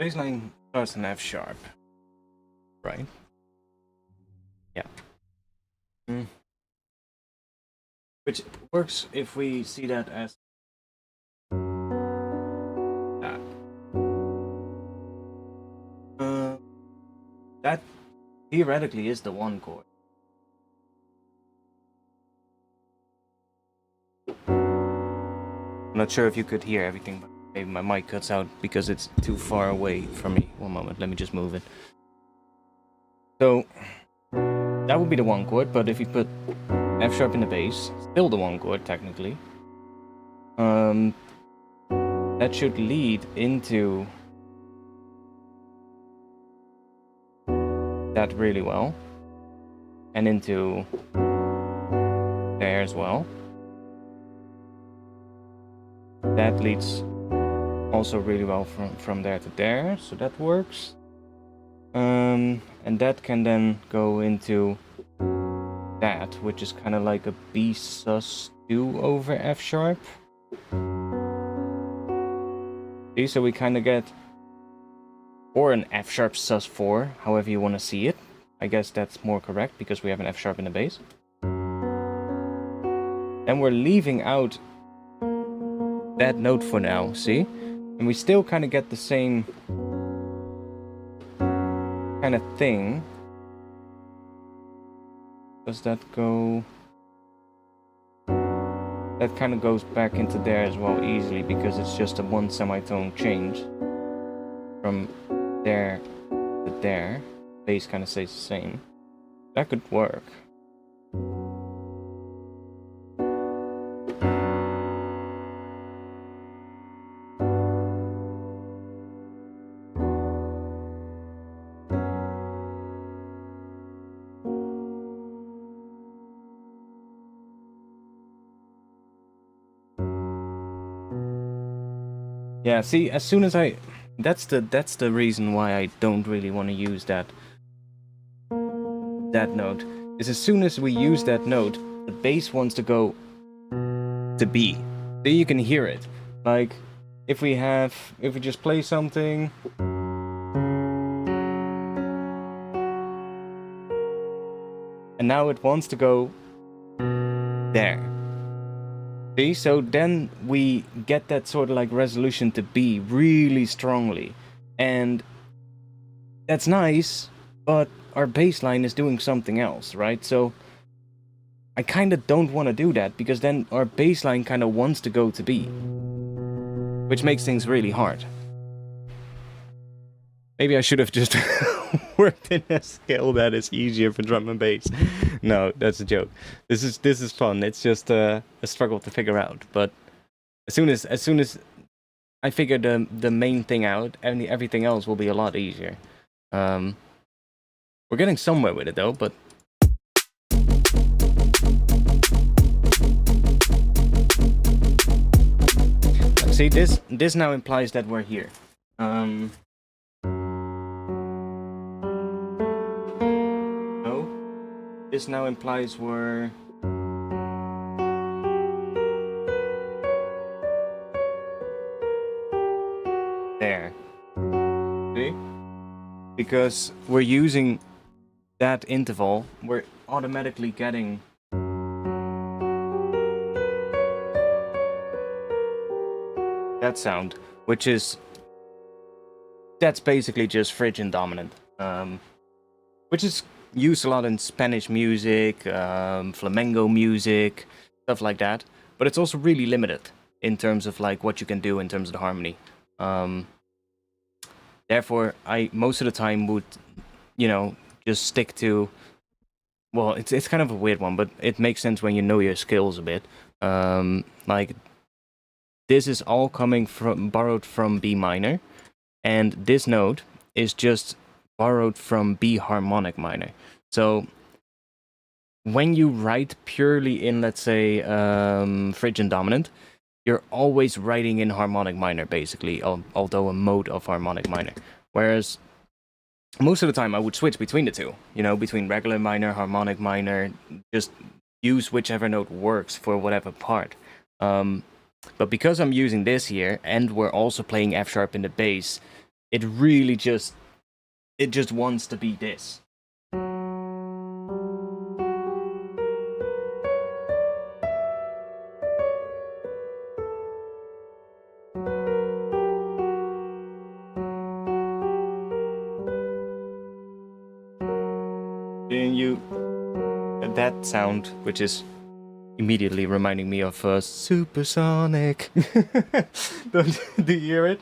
Bassline starts in F sharp, right? Yeah. Which works if we see that as that. That theoretically is the 1 chord. I'm not sure if you could hear everything, but maybe my mic cuts out because it's too far away from me. One moment, let me just move it. So that would be the 1 chord, but if you put F sharp in the bass, still the 1 chord technically. That should lead into that really well, and into there as well. That leads also really well from there to there, so that works. And that can then go into that, which is kind of like a B sus2 over F sharp. See, so we kind of get, or an F sharp sus4, however you want to see it. I guess that's more correct because we have an F sharp in the bass. And we're leaving out that note for now, see? And we still kind of get the same kind of thing. Does that go? That kind of goes back into there as well easily because it's just a 1 semitone change from there to there. Bass kind of stays the same. That could work. Yeah, see, as soon as that's the reason why I don't really want to use that note. Is as soon as we use that note, the bass wants to go to B. So you can hear it. Like, if we just play something. And now it wants to go there. See, so then we get that sort of like resolution to B really strongly. And that's nice, but our bass line is doing something else, right? So I kind of don't want to do that, because then our bass line kind of wants to go to B, which makes things really hard. Maybe I should have just worked in a scale that is easier for drum and bass. No, that's a joke. This is fun. It's just a struggle to figure out. But as soon as I figure the main thing out, everything else will be a lot easier. We're getting somewhere with it though, but. See, this now implies that we're here. No. This now implies we're... there. See? Because we're using that interval, we're automatically getting... that sound, which is... that's basically just Phrygian dominant. Which is used a lot in Spanish music, flamenco music, stuff like that. But it's also really limited in terms of like what you can do in terms of the harmony. Therefore, I most of the time would, you know, just stick to... well, it's kind of a weird one, but it makes sense when you know your skills a bit. Like, this is all coming from borrowed from B minor, and this note is just borrowed from B harmonic minor. So when you write purely in, let's say, Phrygian dominant, you're always writing in harmonic minor, basically, although a mode of harmonic minor. Whereas most of the time I would switch between the two, you know, between regular minor, harmonic minor, just use whichever note works for whatever part. But because I'm using this here, and we're also playing F sharp in the bass, it really just wants to be this. And you... that sound, which is immediately reminding me of Supersonic. Do you hear it?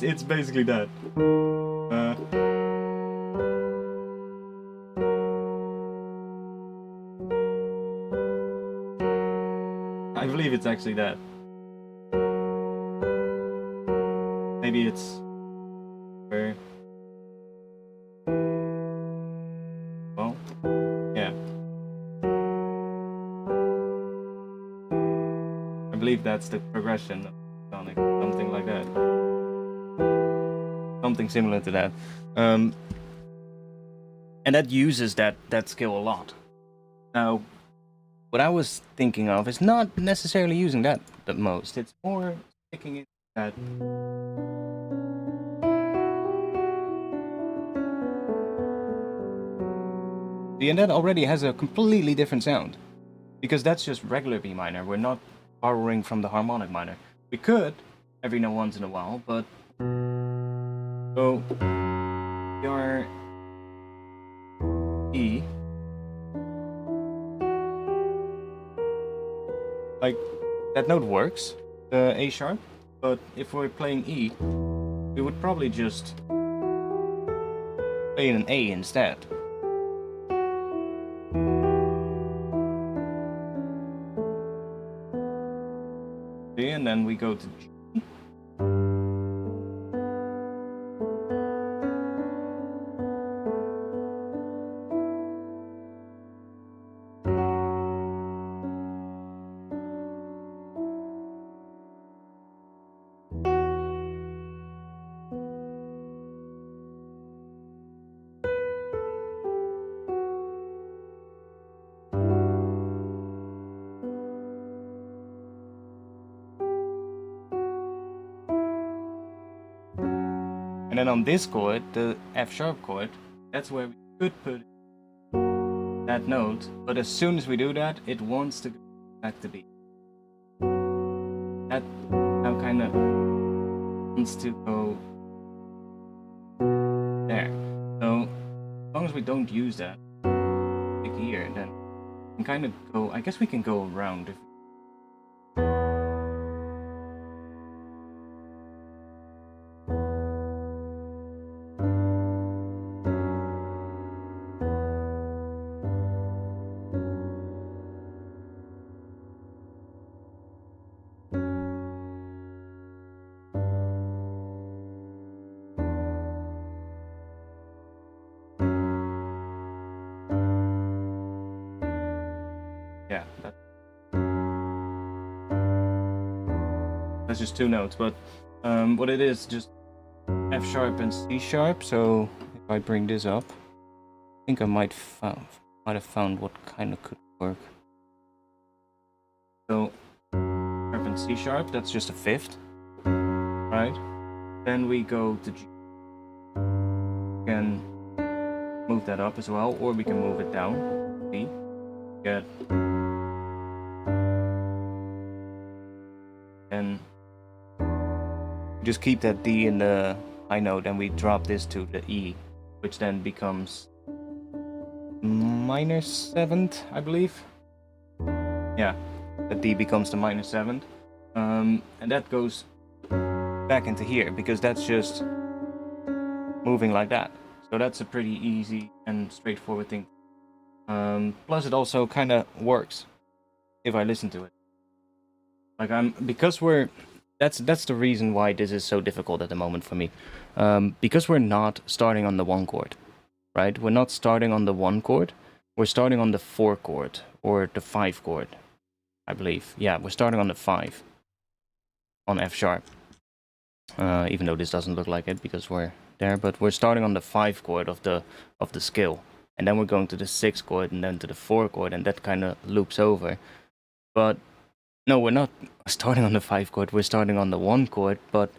It's basically that. I believe it's actually that. Maybe it's where... well, yeah. I believe that's the progression of Sonic, something like that. Something similar to that. And that uses that skill a lot. Now, what I was thinking of is not necessarily using that the most. It's more sticking in that. See, and that already has a completely different sound. Because that's just regular B minor. We're not borrowing from the harmonic minor. We could, every now once in a while, but... so... your... E... like, that note works, the A sharp, but if we're playing E, we would probably just play an A instead. See, and then we go to G. And then on this chord, the F sharp chord, that's where we could put that note, but as soon as we do that, it wants to go back to B. That now kind of wants to go there. So as long as we don't use that, like here, then we can kind of go. I guess we can go around if. Yeah, that's just two notes, but what it is, just F sharp and C sharp. So if I bring this up, I think I might have found what kind of could work. So sharp and C sharp, that's just a fifth, right? Then we go to G. We can move that up as well, or we can move it down. B. Get. And just keep that D in the high note, and we drop this to the E, which then becomes minor seventh, I believe. Yeah, the D becomes the minor seventh, and that goes back into here because that's just moving like that. So that's a pretty easy and straightforward thing. Plus, it also kind of works if I listen to it. Like that's the reason why this is so difficult at the moment for me. Because we're not starting on the one chord, right? We're not starting on the one chord. We're starting on the 4 chord or the 5 chord, I believe. Yeah, we're starting on the 5 on F sharp. Even though this doesn't look like it because we're there, but we're starting on the 5 chord of the scale, and then we're going to the 6 chord and then to the 4 chord, and that kind of loops over. But no, we're not starting on the 5 chord, we're starting on the 1 chord, but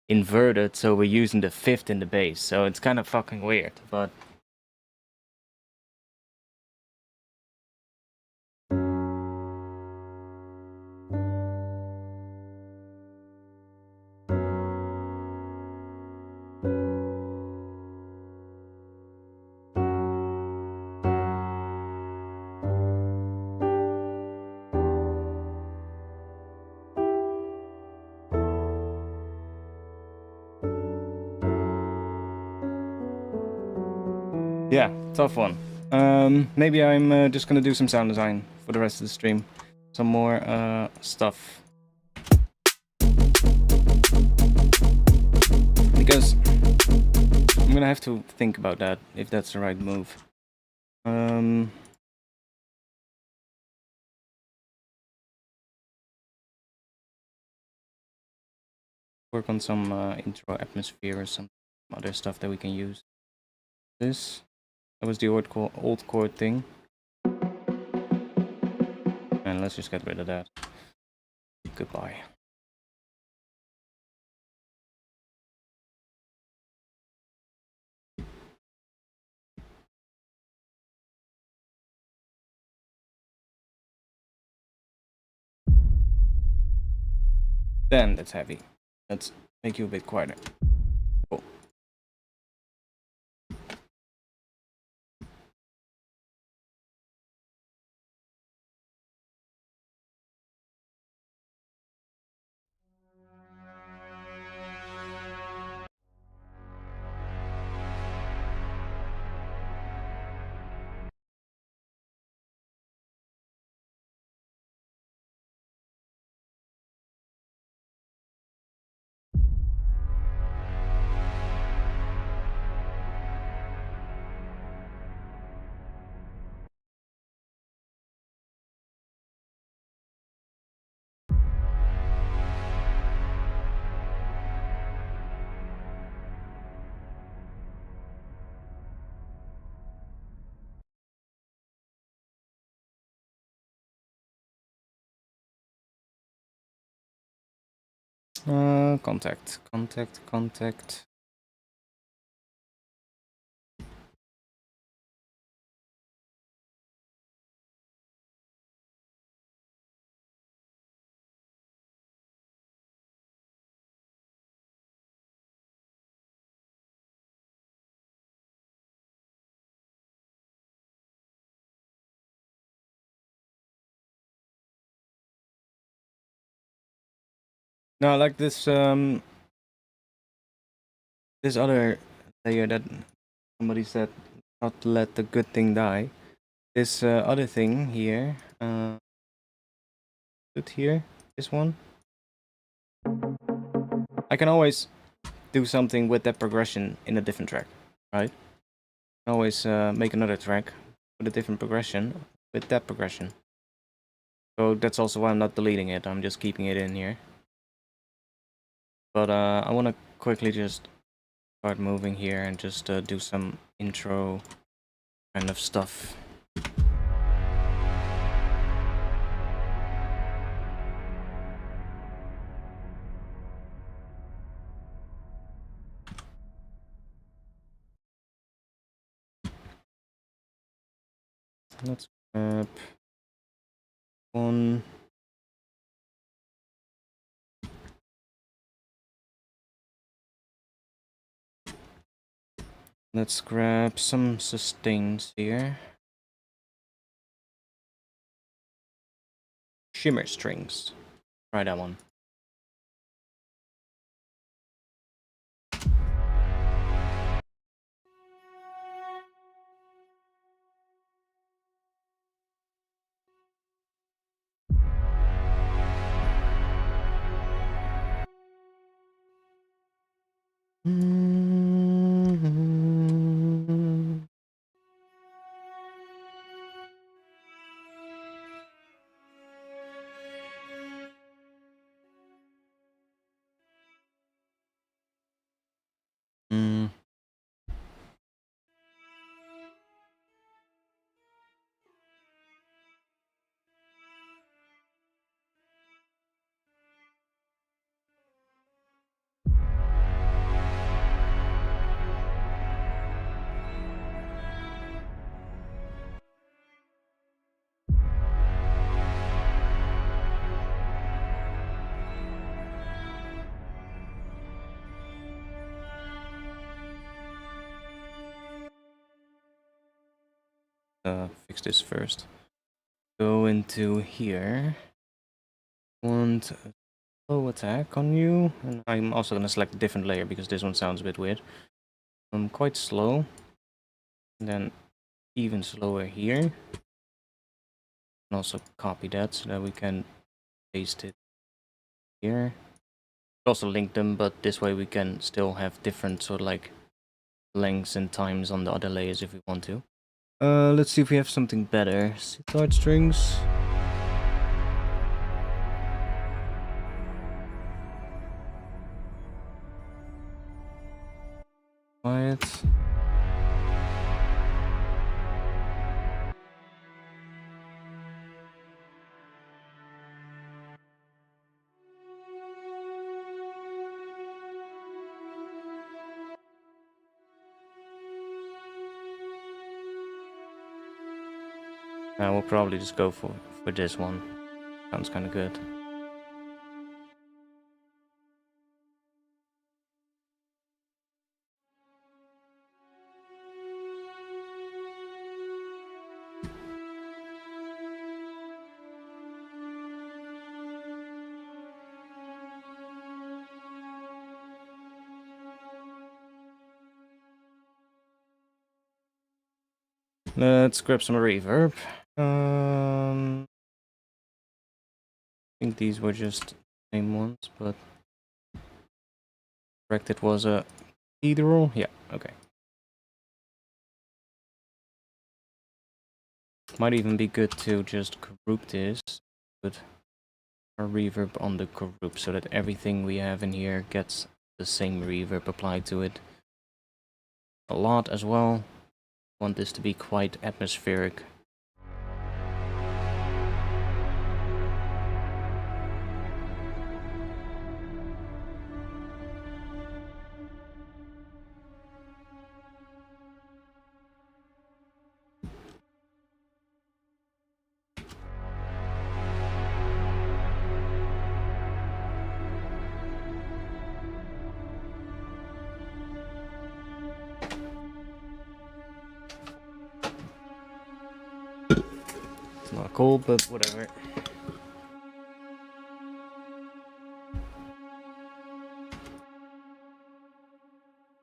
inverted, so we're using the 5th in the bass, so it's kind of fucking weird, but... yeah, tough one. Maybe I'm just gonna do some sound design for the rest of the stream. Some more stuff. Because I'm gonna have to think about that, if that's the right move. Work on some intro atmosphere or some other stuff that we can use. That was the old chord thing. And let's just get rid of that. Goodbye. Then that's heavy. Let's make you a bit quieter. Cool. Contact. No, I like this this other layer that somebody said not to let the good thing die. This other thing here, put here, this one. I can always do something with that progression in a different track, right? I can always make another track with a different progression with that progression. So that's also why I'm not deleting it. I'm just keeping it in here. But I want to quickly just start moving here and just do some intro kind of stuff. Let's grab one. Let's grab some sustains here. Shimmer strings. Try that one. Mm. Fix this first. Go into here. Want a slow attack on you, and I'm also gonna select a different layer because this one sounds a bit weird. Quite slow, and then even slower here. And also copy that so that we can paste it here. Also link them, but this way we can still have different sort of like lengths and times on the other layers if we want to. Let's see if we have something better. Sitar strings. Quiet. Now we'll probably just go for this one. Sounds kind of good. Let's grab some reverb. I think these were just the same ones, but correct, it was a cathedral. Yeah, okay. Might even be good to just group this, put a reverb on the group so that everything we have in here gets the same reverb applied to it. A lot as well. Want this to be quite atmospheric. It's not cool, but whatever.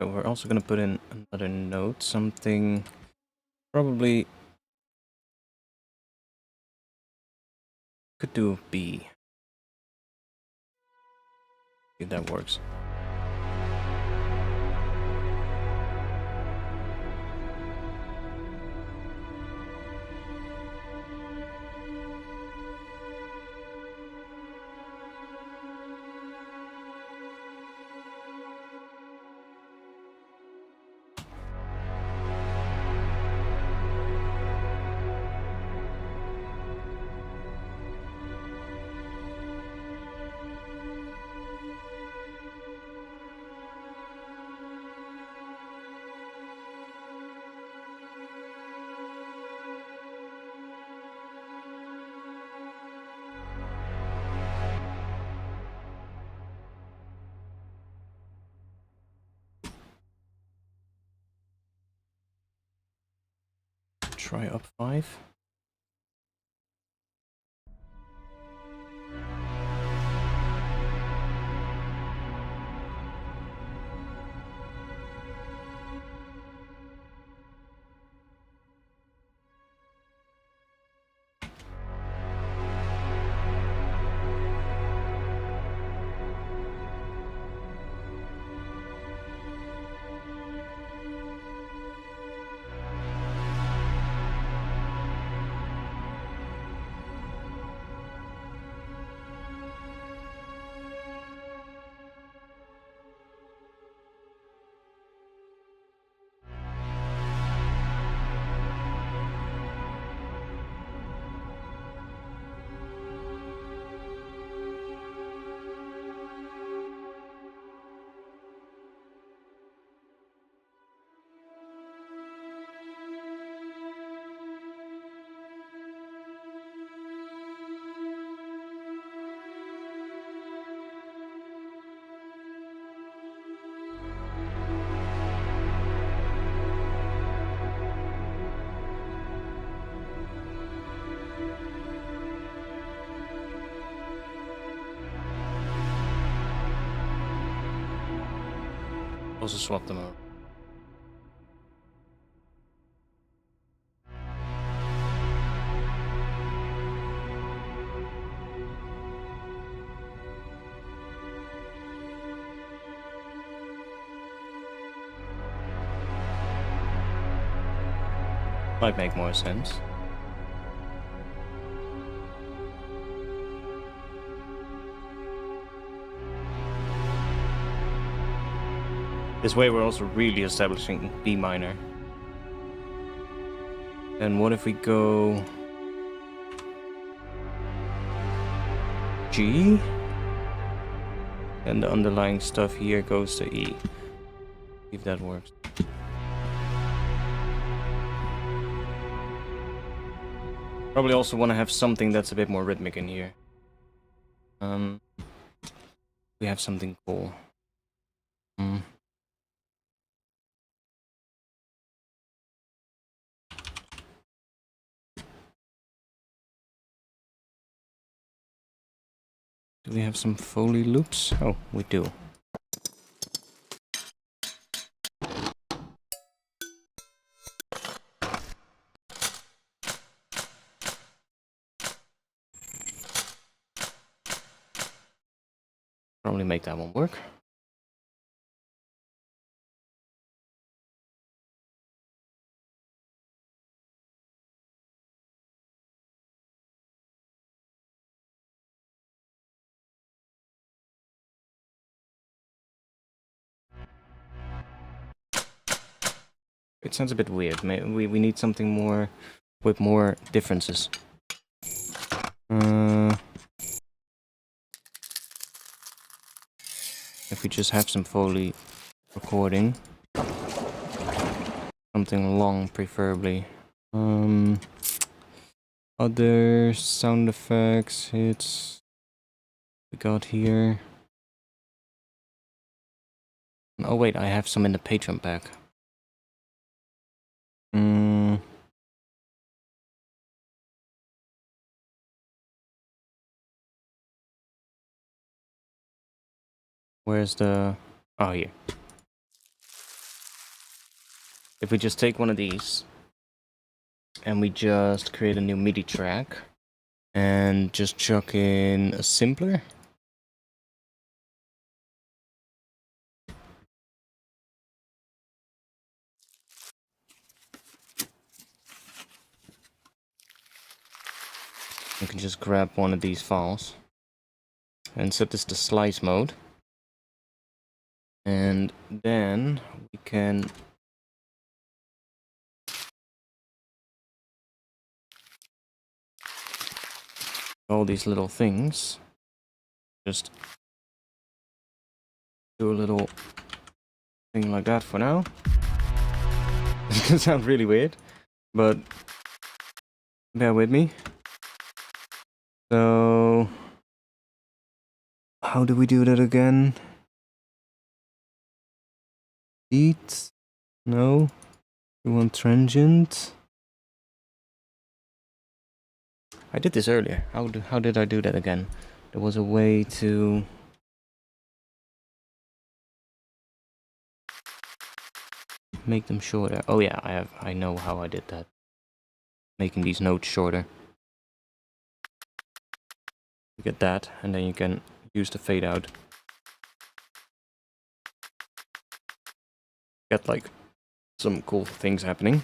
But we're also gonna put in another note, something probably could do B. If that works. Try up 5. Also swap them out. Might make more sense. This way we're also really establishing B minor. And what if we go G? And the underlying stuff here goes to E. See if that works. Probably also want to have something that's a bit more rhythmic in here. We have something cool. Do we have some Foley loops? Oh, we do. Probably make that one work. It sounds a bit weird. We need something more with more differences. If we just have some Foley recording. Something long, preferably. Other sound effects, hits we got here. Oh wait, I have some in the Patreon pack. Where's the... Oh, here. if we just take one of these and we just create a new MIDI track and just chuck in a simpler. You can just grab one of these files and set this to slice mode. And then we can all these little things. Just do a little thing like that for now. It's gonna sound really weird, but bear with me. So, how do we do that again? Beat? No. We want transient. I did this earlier. How did I do that again? There was a way to make them shorter. Oh yeah, I know how I did that. Making these notes shorter. You get that, and then you can use the fade out. Get like some cool things happening.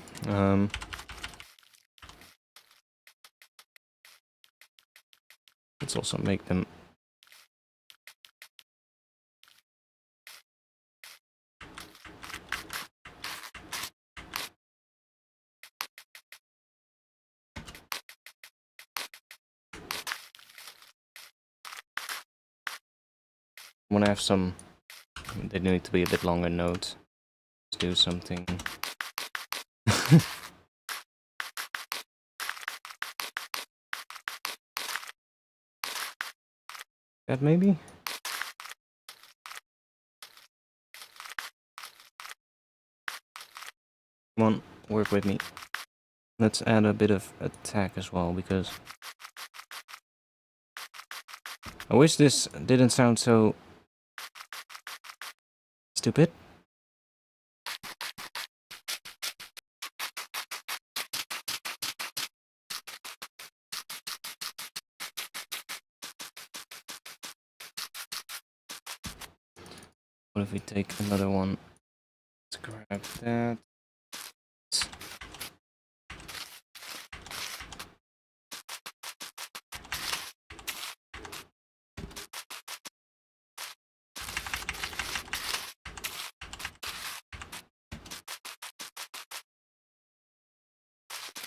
Let's also make them want to have some. They need to be a bit longer notes. Let's do something. That maybe? Come on, work with me. Let's add a bit of attack as well, because I wish this didn't sound so stupid. What if we take another one? Let's grab that.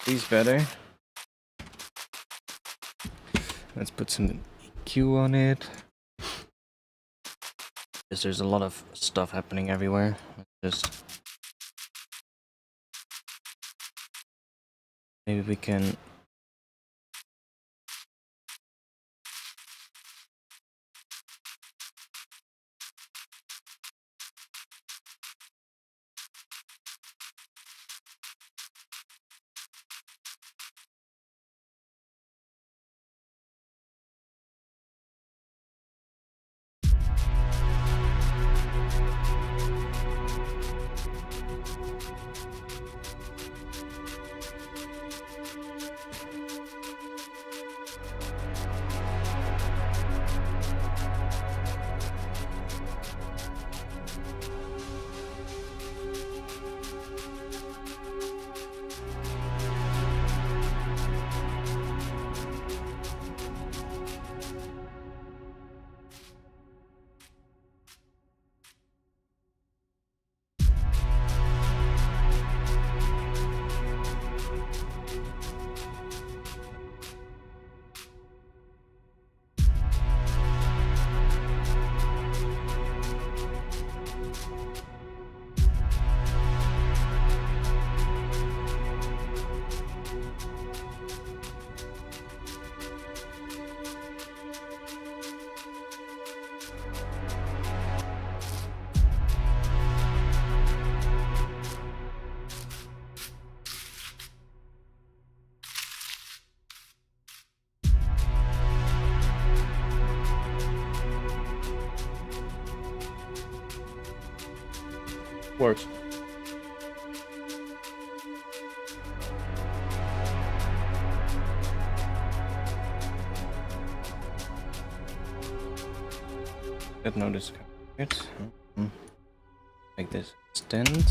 These better. Let's put some EQ on it. Because there's a lot of stuff happening everywhere. Let's just maybe we can works. That note is kind of weird. Make this extend.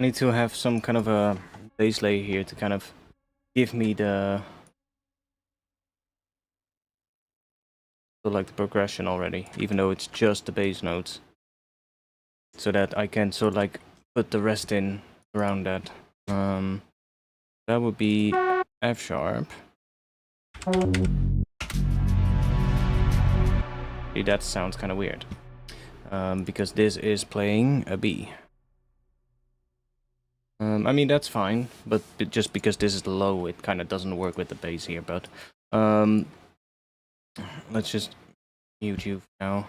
I need to have some kind of a bass layer here to kind of give me the the progression already, even though it's just the bass notes, so that I can sort of like put the rest in around that. That would be F sharp. See, that sounds kind of weird, because this is playing a B. I mean, that's fine, but just because this is low, it kind of doesn't work with the bass here, but let's just mute you now.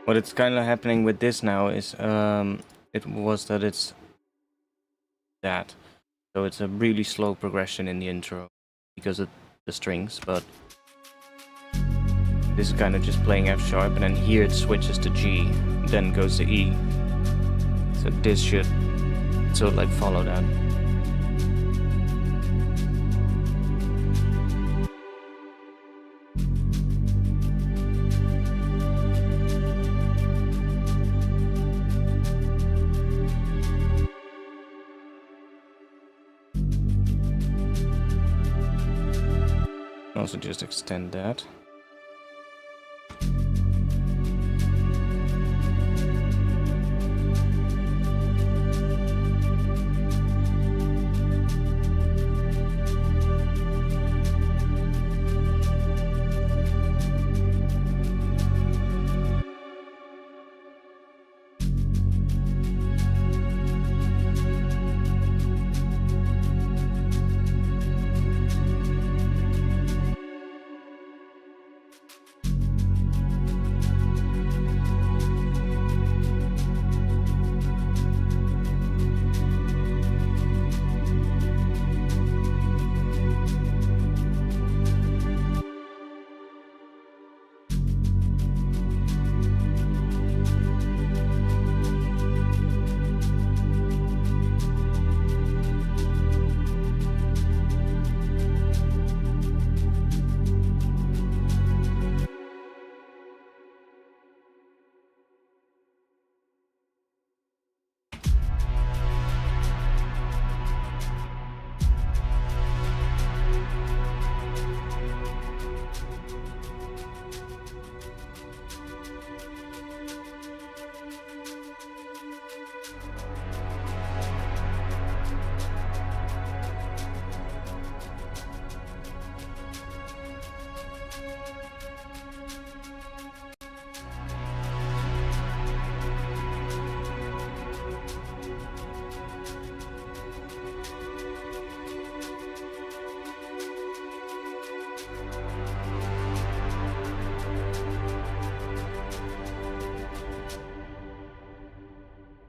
What it's kind of happening with this now is it's that. So it's a really slow progression in the intro because of the strings, but this is kind of just playing F sharp, and then here it switches to G, then goes to E. So this should sort of like follow that. Also just extend that.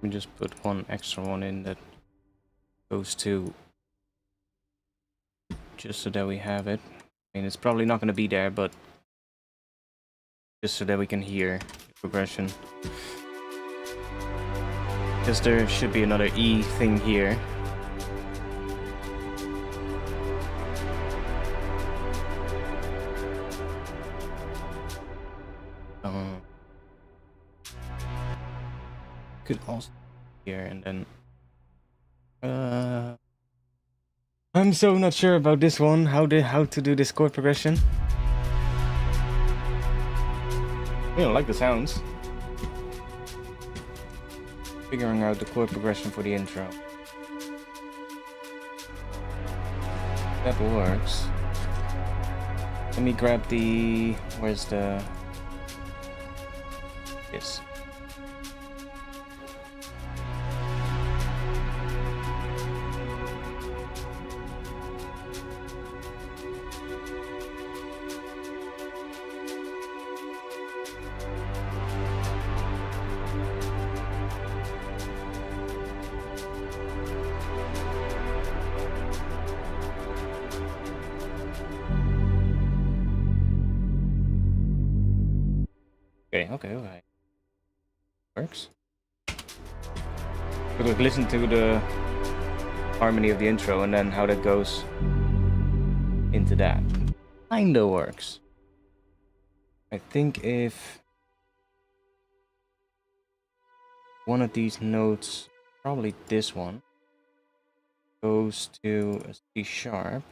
Let me just put one extra one in that goes to, just so that we have it. I mean, it's probably not going to be there, but just so that we can hear the progression. Because there should be another E thing here. Could also here and then I'm so not sure about this one, how to do this chord progression. I don't like the sounds. Figuring out the chord progression for the intro. That works. Let me grab the, where's the, this. Okay. Works. But we've listened to the harmony of the intro and then how that goes into that. Kinda works. I think if one of these notes, probably this one, goes to a C sharp.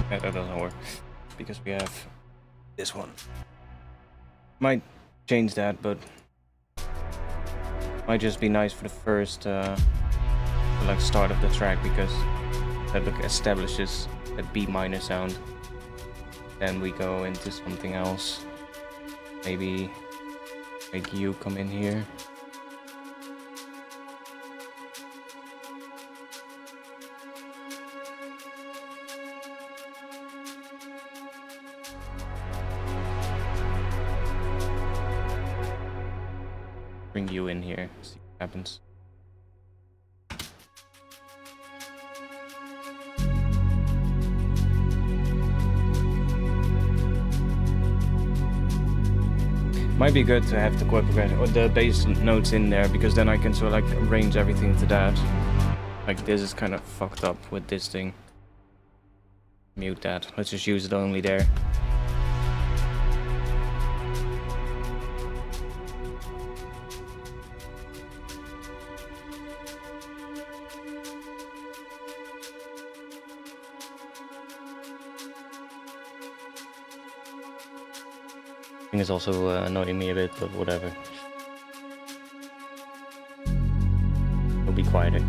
That doesn't work because we have this one. Might change that, but might just be nice for the first like start of the track, because that establishes that B minor sound. Then we go into something else. Maybe make you come in here. Bring you in here, see what happens. Might be good to have the chord progression or the bass notes in there, because then I can sort of like arrange everything to that. Like this is kind of fucked up with this thing. Mute that. Let's just use it only there. thing is also annoying me a bit, but whatever. It'll be quieter.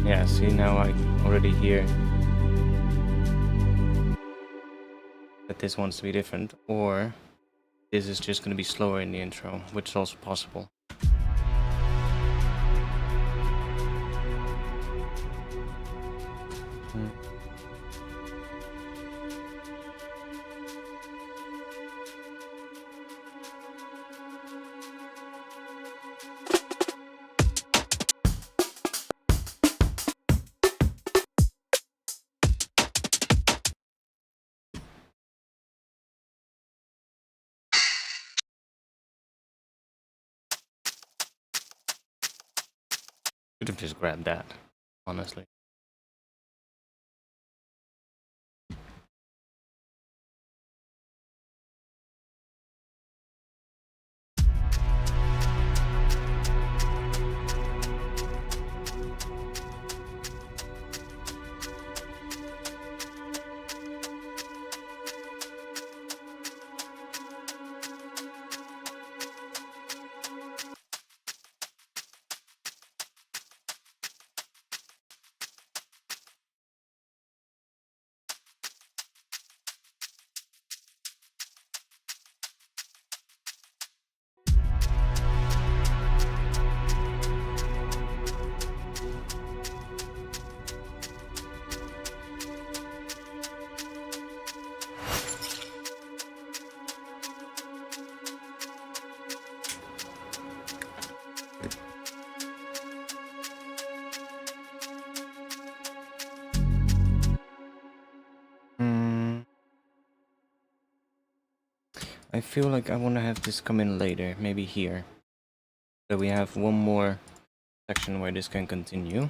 Yeah, see, now I already hear that this wants to be different, or this is just going to be slower in the intro, which is also possible. Could have just grabbed that, honestly. I feel like I want to have this come in later, maybe here. So we have one more section where this can continue.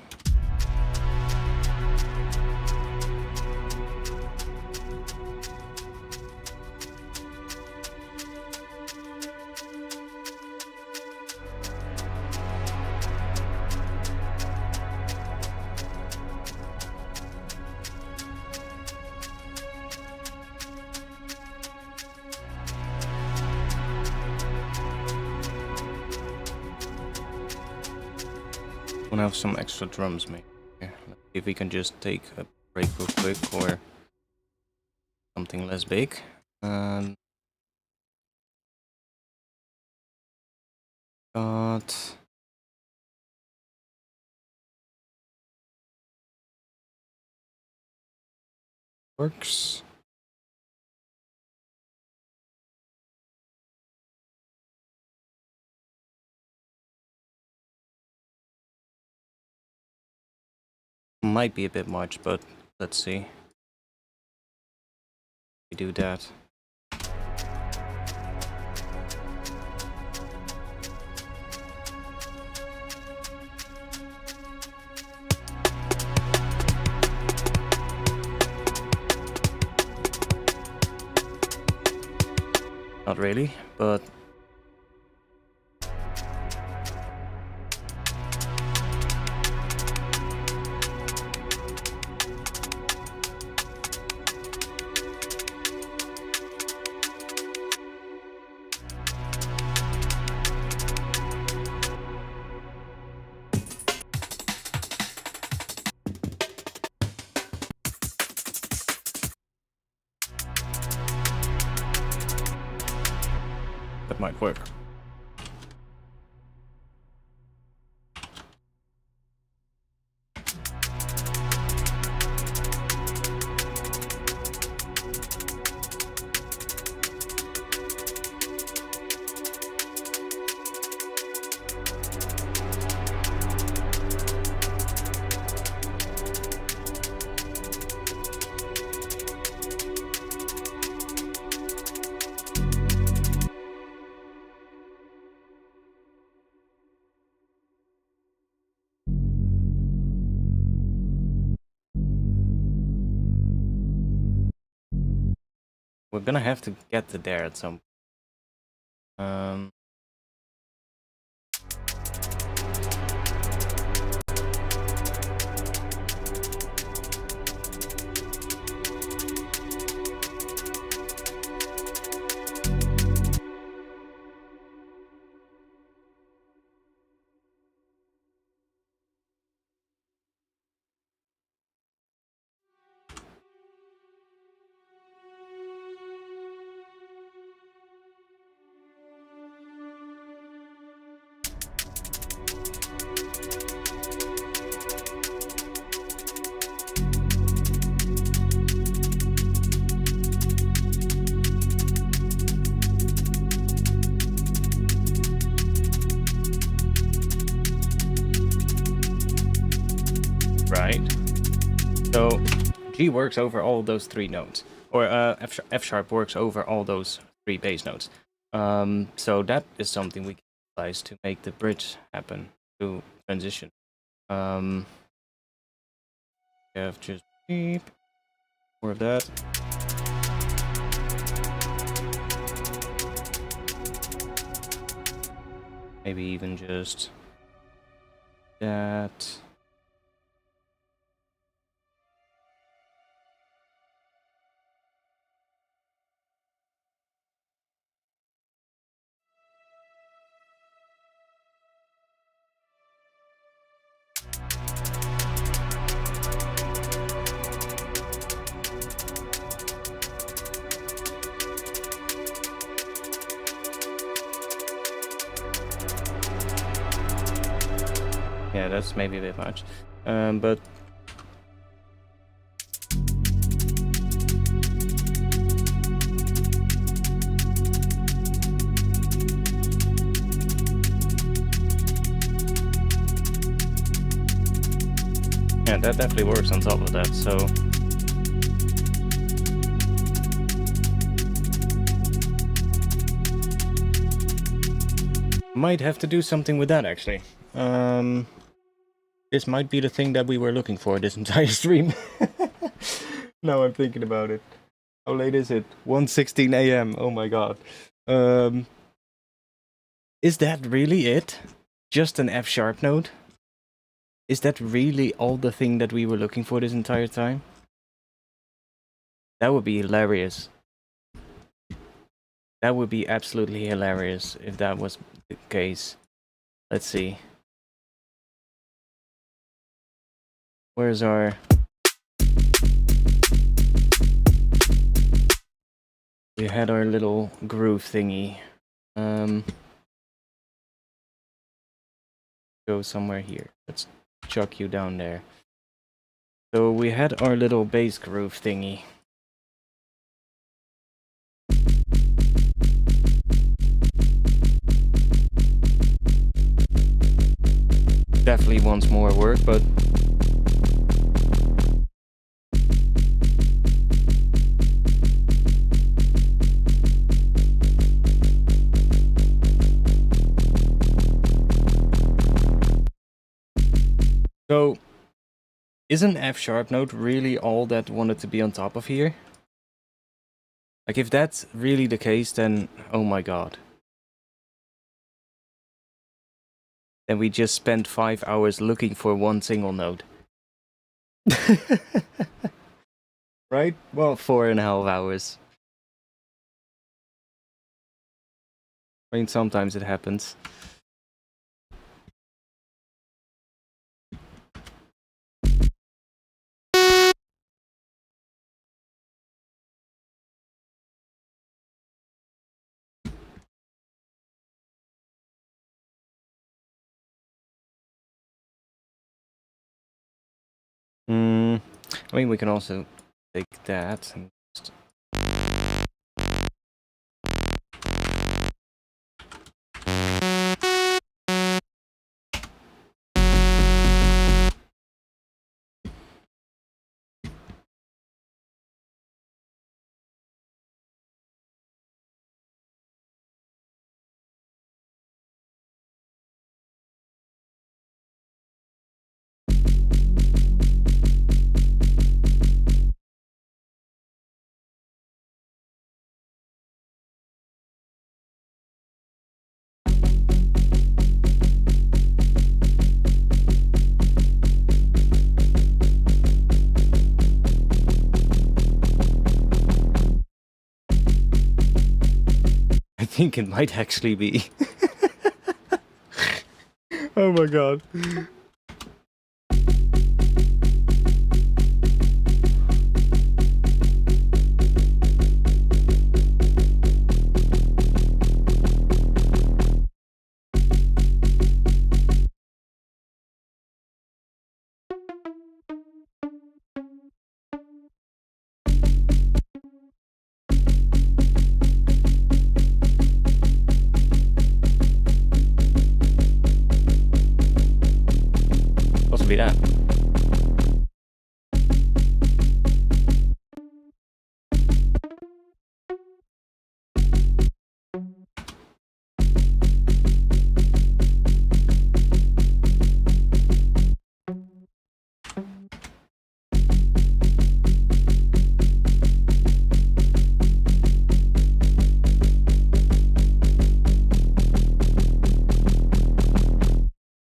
We'll have some extra drums maybe. Let's see if we can just take a break real quick or something less big. Got works. Might be a bit much, but let's see. We do that. Not really, but that might work. We're gonna have to get to there at some. G works over all those 3 notes, or F sharp works over all those 3 bass notes. So that is something we can utilize to make the bridge happen, to transition. We have just beep, more of that. Maybe even just that. Yeah, that's maybe a bit much, but yeah, that definitely works on top of that, so might have to do something with that, actually. This might be the thing that we were looking for this entire stream. Now I'm thinking about it. How late is it? 1:16 a.m. Oh my god. Is that really it? Just an F sharp note? Is that really all the thing that we were looking for this entire time? That would be hilarious. That would be absolutely hilarious if that was the case. Let's see. Where's our... We had our little groove thingy. Go somewhere here. Let's chuck you down there. So we had our little bass groove thingy. Definitely wants more work, but so, is an F sharp note really all that wanted to be on top of here? Like, if that's really the case, then oh my god. Then we just spent 5 hours looking for one single note. Right? Well, 4.5 hours. I mean, sometimes it happens. I mean, we can also take that and just... I think it might actually be. Oh my god. Possibly that.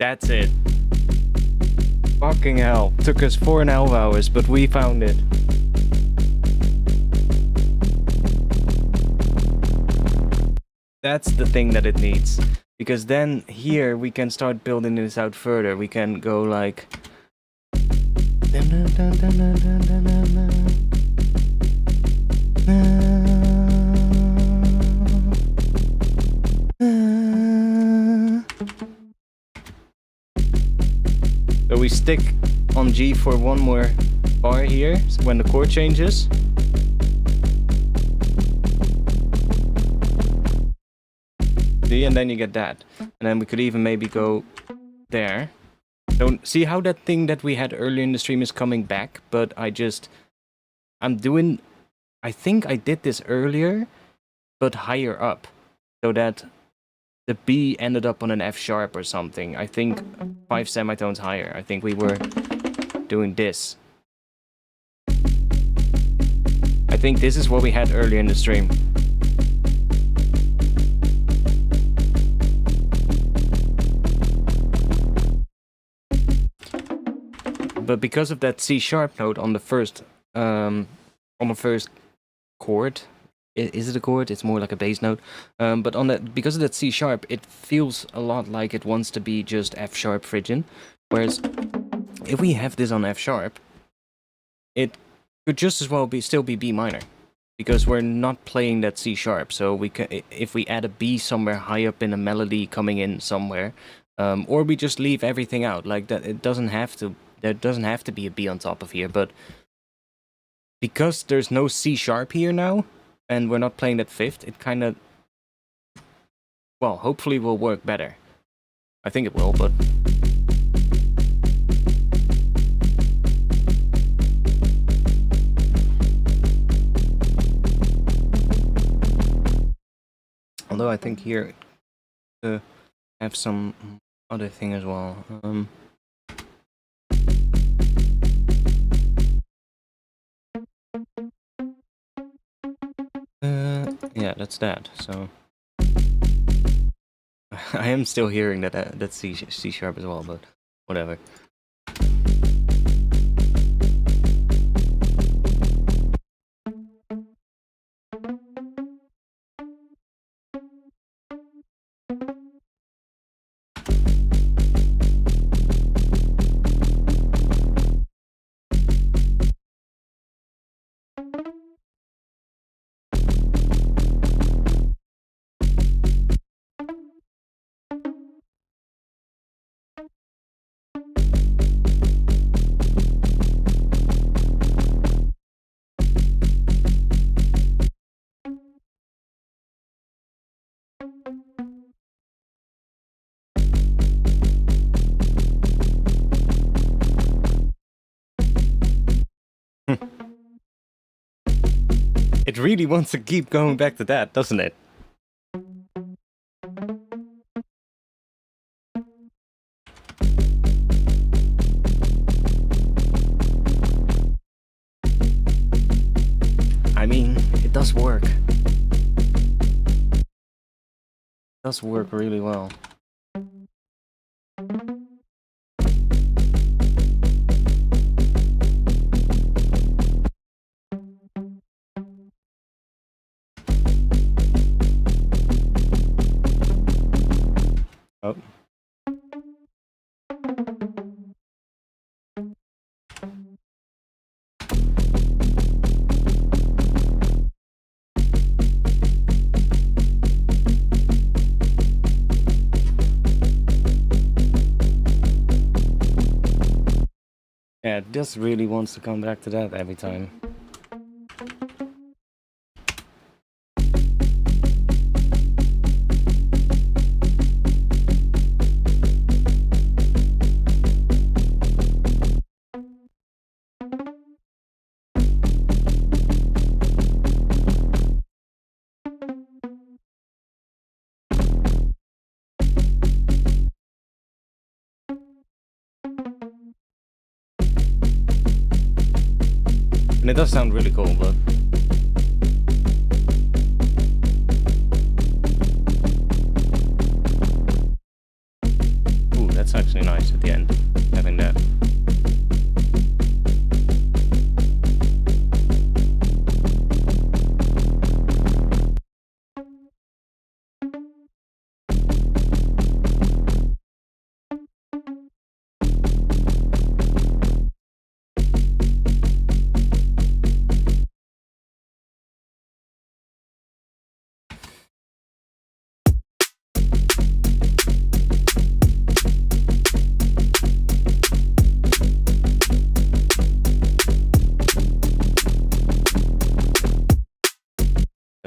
That's it. Fucking hell. Took us 4.5 hours, but we found it. That's the thing that it needs. Because then here we can start building this out further. We can go like... So we stick on G for one more bar here, so when the chord changes. See, and then you get that. And then we could even maybe go there. So see how that thing that we had earlier in the stream is coming back, but I think I did this earlier, but higher up. So that the B ended up on an F sharp or something. I think 5 semitones higher. I think we were doing this. I think this is what we had earlier in the stream. But because of that C sharp note on the first chord, is it a chord? It's more like a bass note. But on that, because of that C sharp, it feels a lot like it wants to be just F sharp Phrygian. Whereas if we have this on F sharp, it could just as well still be B minor, because we're not playing that C sharp. So we can, if we add a B somewhere high up in a melody coming in somewhere, or we just leave everything out like that. It doesn't have to. There doesn't have to be a B on top of here, but because there's no C sharp here now, and we're not playing that fifth, it kind of, well, hopefully will work better. I think it will, but... Although I think here to have some other thing as well. Yeah, that's that. So I am still hearing that C sharp as well, but whatever. It really wants to keep going back to that, doesn't it? I mean, it does work. It does work really well. Oh. Yeah, it just really wants to come back to that every time. And it does sound really cool, but... Ooh, that's actually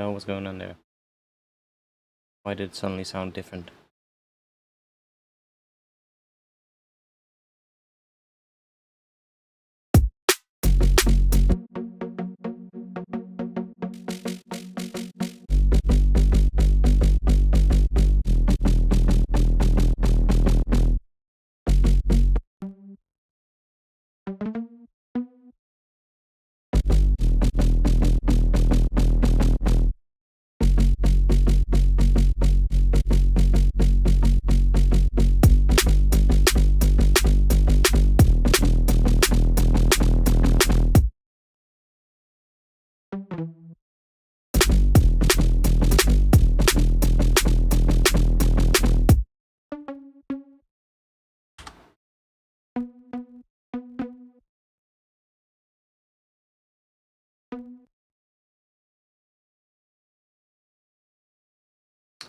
So what's going on there? Why did it suddenly sound different?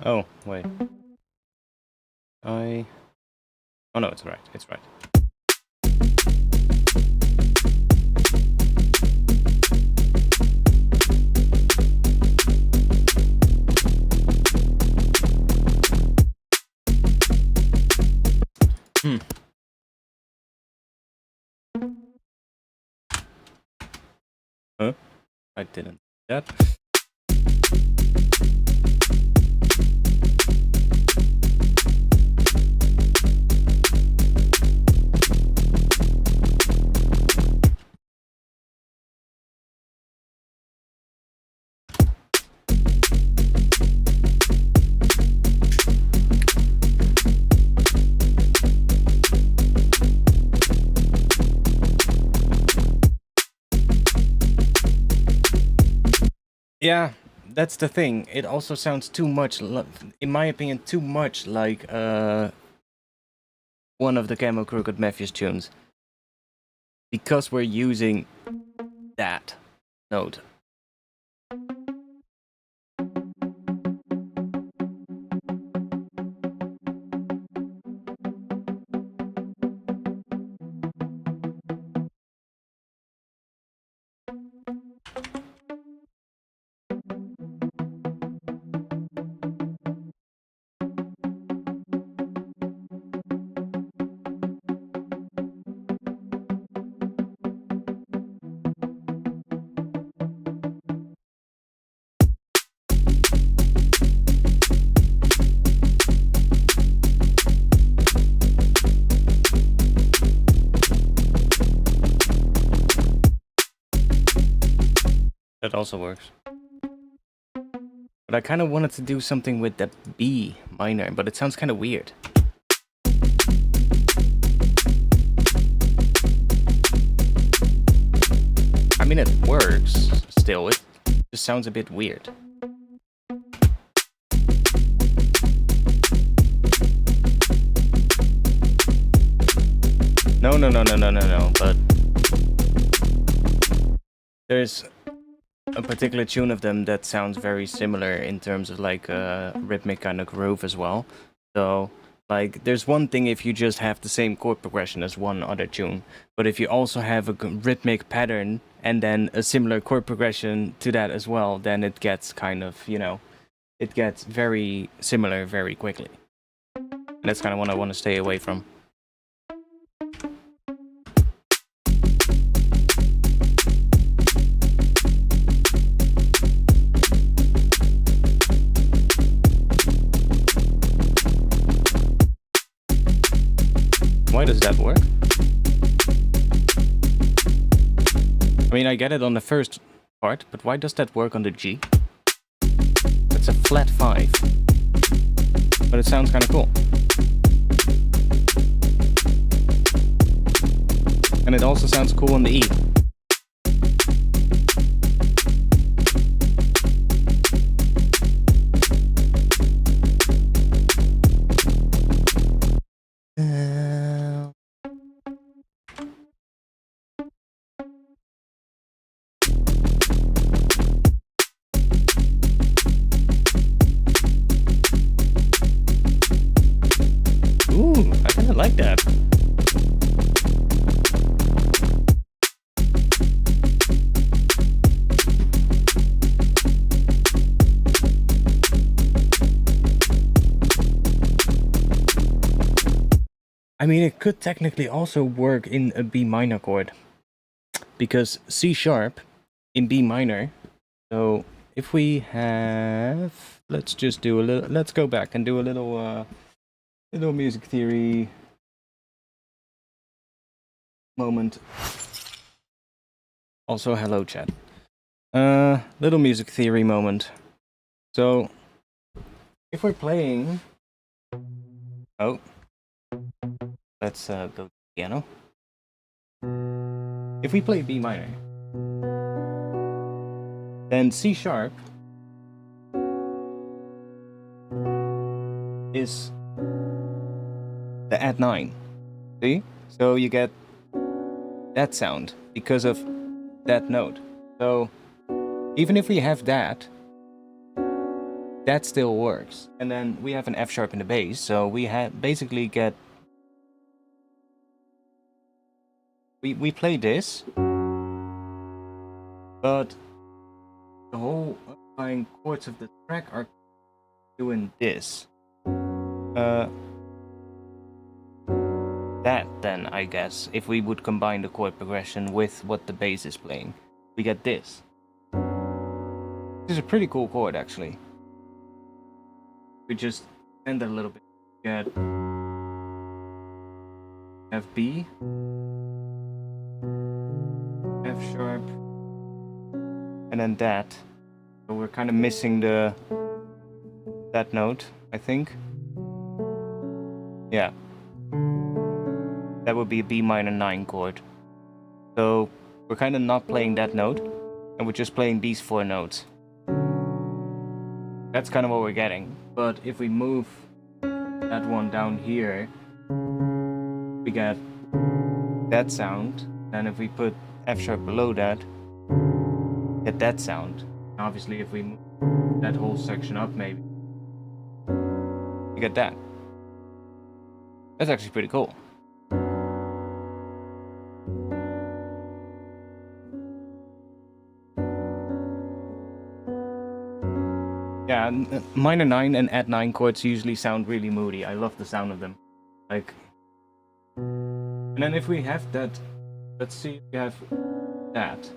Oh, wait. Oh no, it's right. It's right. Huh? I didn't do that. Yeah, that's the thing. It also sounds too much, in my opinion, too much like one of the Camo Crooked Matthews tunes. Because we're using that note. That also works. But I kind of wanted to do something with that B minor, but it sounds kind of weird. I mean, it works still. It just sounds a bit weird. No, but there's a particular tune of them that sounds very similar in terms of like a rhythmic kind of groove as well. So like there's one thing if you just have the same chord progression as one other tune, but if you also have a rhythmic pattern and then a similar chord progression to that as well, then it gets kind of, you know, it gets very similar very quickly. And that's kind of what I want to stay away from. Why does that work? I mean, I get it on the first part, but why does that work on the G? It's a flat 5. But it sounds kind of cool. And it also sounds cool on the E. Ooh, I kind of like that. I mean, it could technically also work in a B minor chord, because C sharp in B minor. So if we have, let's just do a little. Let's go back and do a little music theory moment. Also, hello chat. Little music theory moment. So if we're playing, oh, let's go to piano. If we play B minor, then C sharp is the add 9. See? So you get that sound because of that note. So even if we have that, that still works. And then we have an F sharp in the bass, so we basically get. We play this, but the whole underlying chords of the track are doing this. That then, I guess, if we would combine the chord progression with what the bass is playing, we get this. This is a pretty cool chord, actually. We just extend it a little bit. We get F B, F sharp, and then that. So we're kind of missing that note, I think. Yeah. That would be a B minor 9 chord. So we're kind of not playing that note, and we're just playing these 4 notes. That's kind of what we're getting. But if we move that one down here, we get that sound. And if we put F sharp below that, get that sound. Obviously, if we move that whole section up, maybe, you get that. That's actually pretty cool. Yeah, minor 9 and add 9 chords usually sound really moody. I love the sound of them. Like, and then if we have that, let's see if we have that.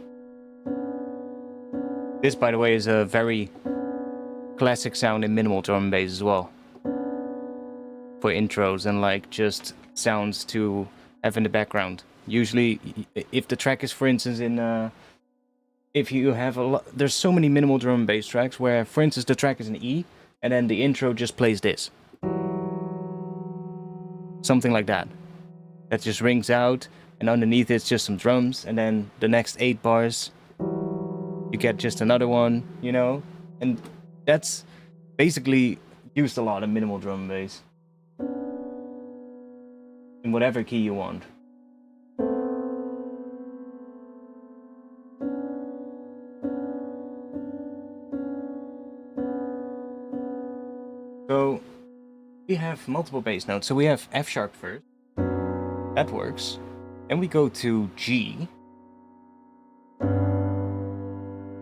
This, by the way, is a very classic sound in minimal drum and bass as well. For intros and like just sounds to have in the background. Usually, if the track is, for instance, in if you have a lot, there's so many minimal drum and bass tracks where, for instance, the track is in E, and then the intro just plays this. Something like that. That just rings out, and underneath it's just some drums, and then the next 8 bars, you get just another one, you know? And that's basically used a lot in minimal drum and bass. In whatever key you want. So we have multiple bass notes. So we have F sharp first. That works. Then we go to G.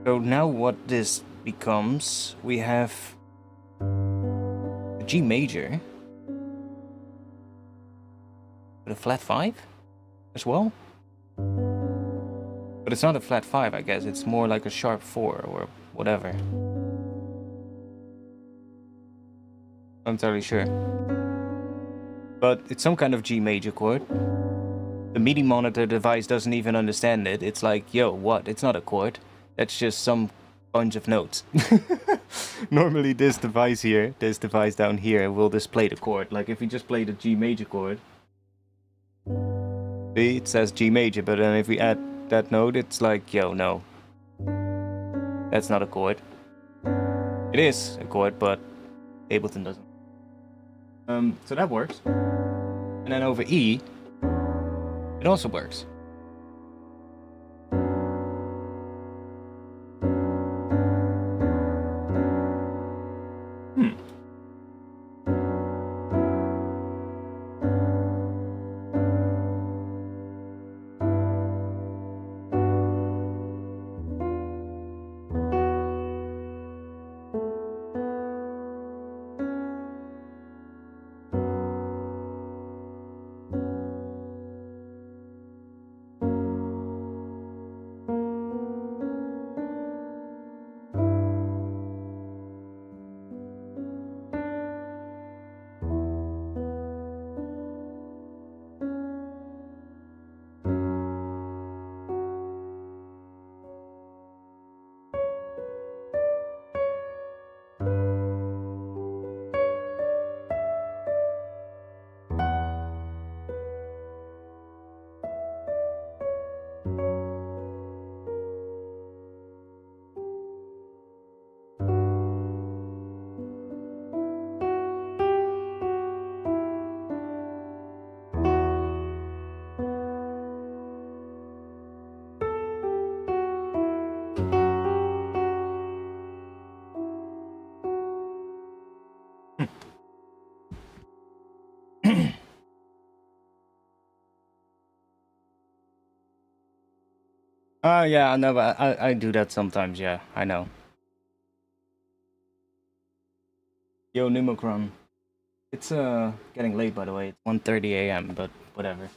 So now what this becomes, we have a G major with a flat 5 as well. But it's not a flat 5, I guess. It's more like a sharp 4 or whatever. I'm not entirely sure. But it's some kind of G major chord. The MIDI monitor device doesn't even understand it. It's like, yo, what? It's not a chord. That's just some bunch of notes. Normally this device here, this device down here, will display the chord. Like if we just play the G major chord, see, it says G major, but then if we add that note, it's like, yo, no. That's not a chord. It is a chord, but Ableton doesn't. So that works. And then over E, it also works. Yeah, no, but I do that sometimes, yeah, I know. Yo, Numocron. It's getting late, by the way. It's 1:30 a.m., but whatever.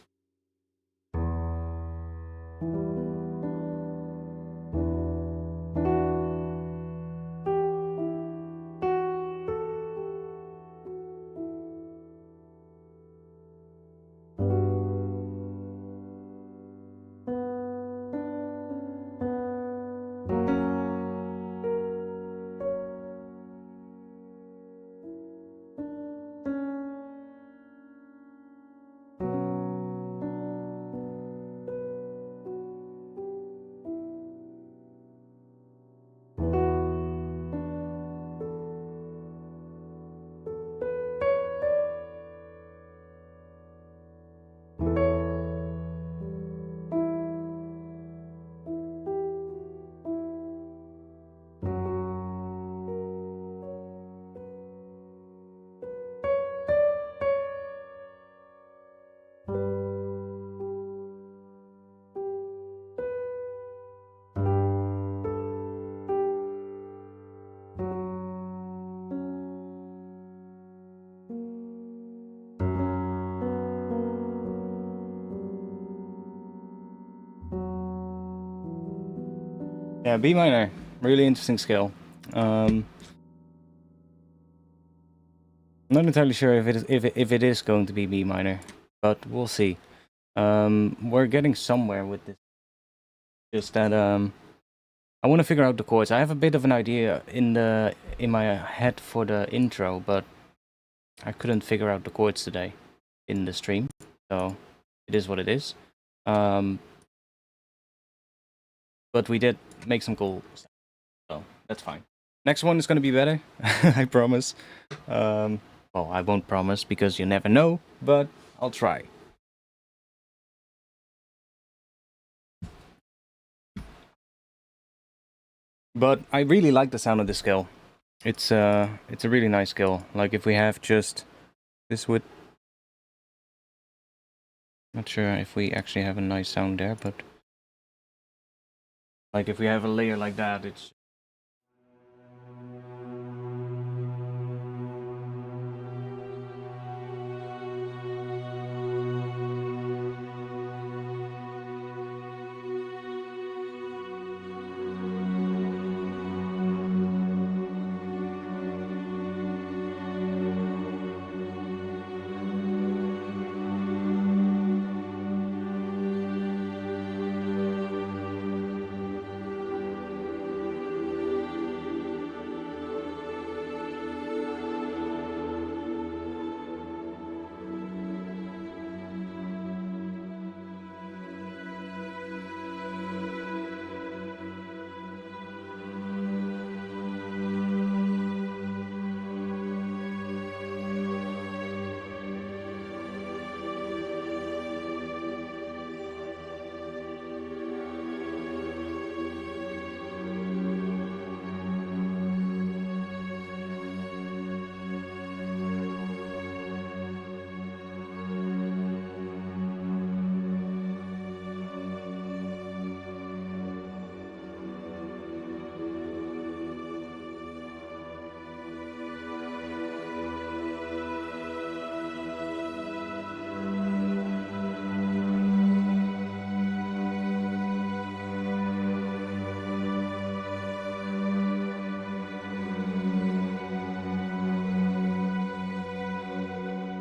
Yeah, B minor, really interesting scale. I'm not entirely sure if it is going to be B minor, but we'll see. We're getting somewhere with this. Just that I want to figure out the chords. I have a bit of an idea in my head for the intro, but I couldn't figure out the chords today in the stream, so it is what it is. But we did make some cool stuff, so that's fine. Next one is going to be better, I promise. Well, I won't promise because you never know, but I'll try. But I really like the sound of this scale. It's a really nice scale. Like if we have just this would... Not sure if we actually have a nice sound there, but like if we have a layer like that, it's...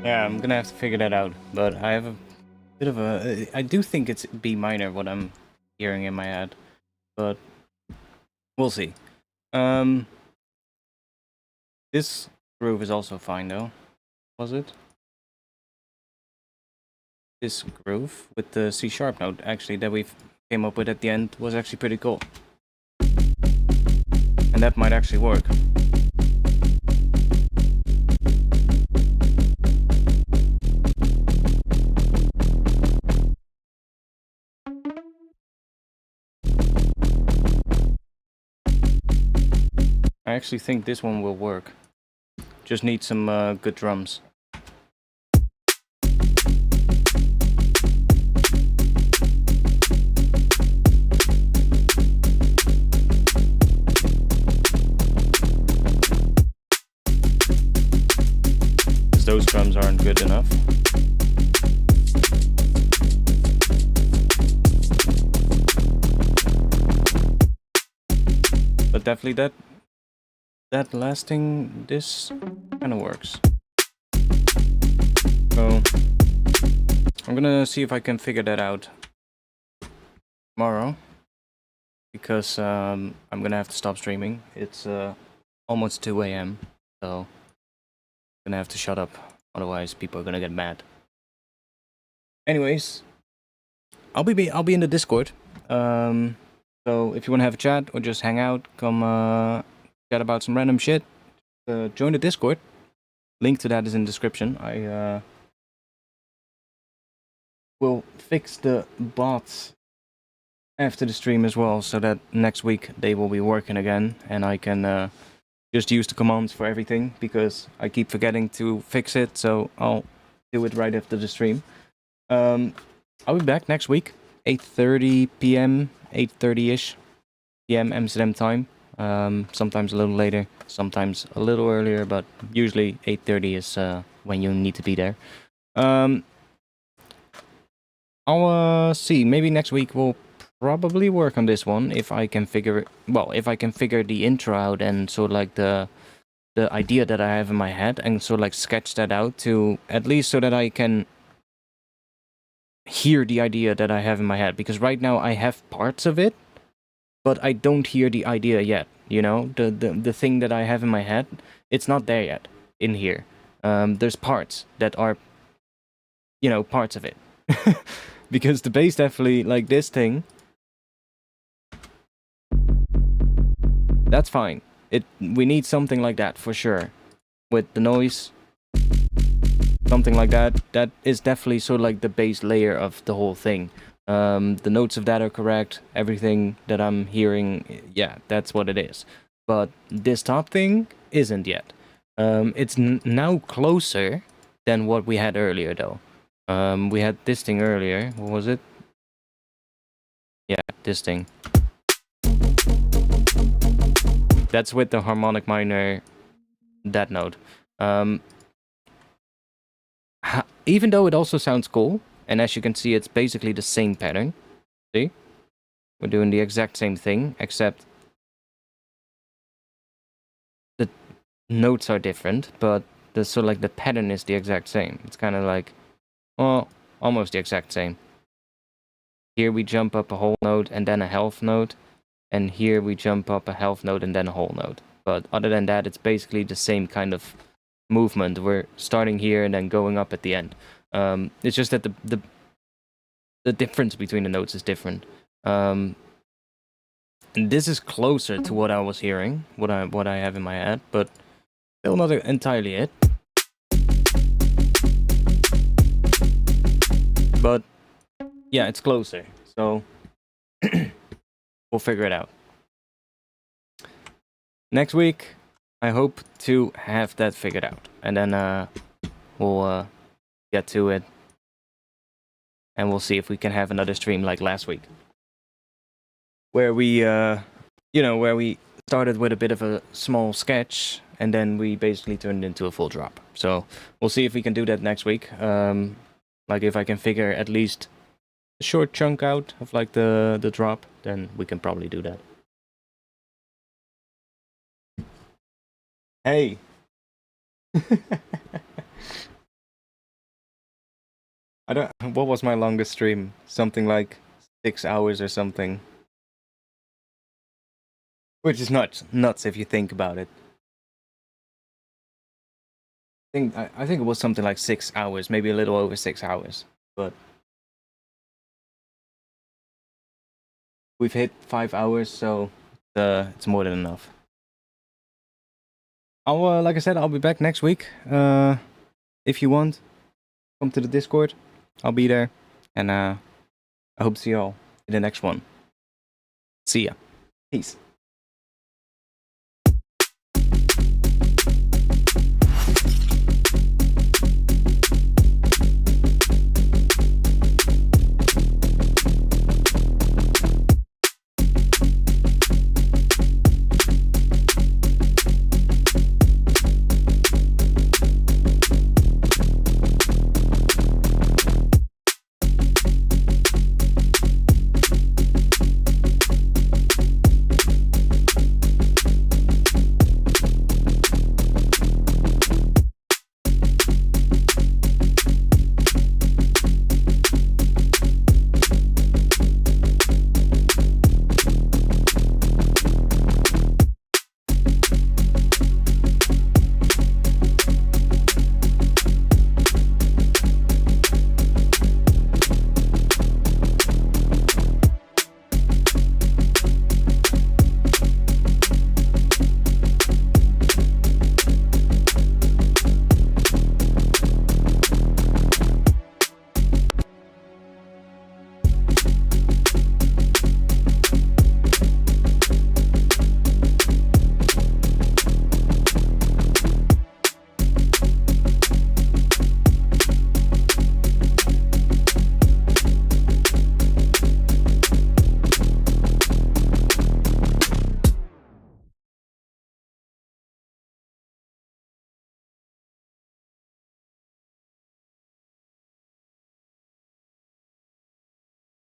Yeah, I'm gonna have to figure that out, but I have a bit of a... I do think it's B minor, what I'm hearing in my head, but we'll see. This groove is also fine though, was it? This groove with the C sharp note actually that we came up with at the end was actually pretty cool. And that might actually work. I actually think this one will work. Just need some good drums. those drums aren't good enough. But definitely that lasting, this kind of works. So I'm gonna see if I can figure that out tomorrow, because I'm gonna have to stop streaming. It's almost 2 a.m. so I'm gonna have to shut up, otherwise people are gonna get mad. Anyways, I'll be in the Discord. So if you wanna have a chat or just hang out, come chat about some random shit, join the Discord. Link to that is in the description. I will fix the bots after the stream as well, so that next week they will be working again, and I can just use the commands for everything, because I keep forgetting to fix it, so I'll do it right after the stream. I'll be back next week, 8:30 p.m., 8:30-ish p.m. Amsterdam time. Sometimes a little later, sometimes a little earlier, but usually 8:30 is when you need to be there. I'll see. Maybe next week we'll probably work on this one if I can figure the intro out, and sort of like the idea that I have in my head, and sort of like sketch that out, to at least so that I can hear the idea that I have in my head, because right now I have parts of it, but I don't hear the idea yet, you know? The thing that I have in my head, it's not there yet in here. There's parts that are, you know, parts of it. Because the bass definitely, like this thing, that's fine. We need something like that for sure. With the noise, something like that. That is definitely sort of like the base layer of the whole thing. The notes of that are correct. Everything that I'm hearing, yeah, that's what it is. But this top thing isn't yet. It's now closer than what we had earlier, though. We had this thing earlier. What was it? Yeah, this thing. That's with the harmonic minor, that note. Even though it also sounds cool, and as you can see, it's basically the same pattern. See? We're doing the exact same thing, except the notes are different, but the sort of like the pattern is the exact same. It's kind of like, well, almost the exact same. Here we jump up a whole note and then a half note, and here we jump up a half note and then a whole note. But other than that, it's basically the same kind of movement. We're starting here and then going up at the end. It's just that the difference between the notes is different. And this is closer to what I was hearing, what I have in my head, but still not entirely it. But yeah, it's closer, so we'll figure it out. Next week, I hope to have that figured out, and then we'll get to it, and we'll see if we can have another stream like last week, where we, where we started with a bit of a small sketch, and then we basically turned it into a full drop. So we'll see if we can do that next week. Like if I can figure at least a short chunk out of like the drop, then we can probably do that. Hey. What was my longest stream? Something like 6 hours or something. Which is nuts if you think about it. I think it was something like 6 hours, maybe a little over 6 hours. But we've hit 5 hours, so it's more than enough. Like I said, I'll be back next week. If you want, come to the Discord. I'll be there, and I hope to see you all in the next one. See ya. Peace.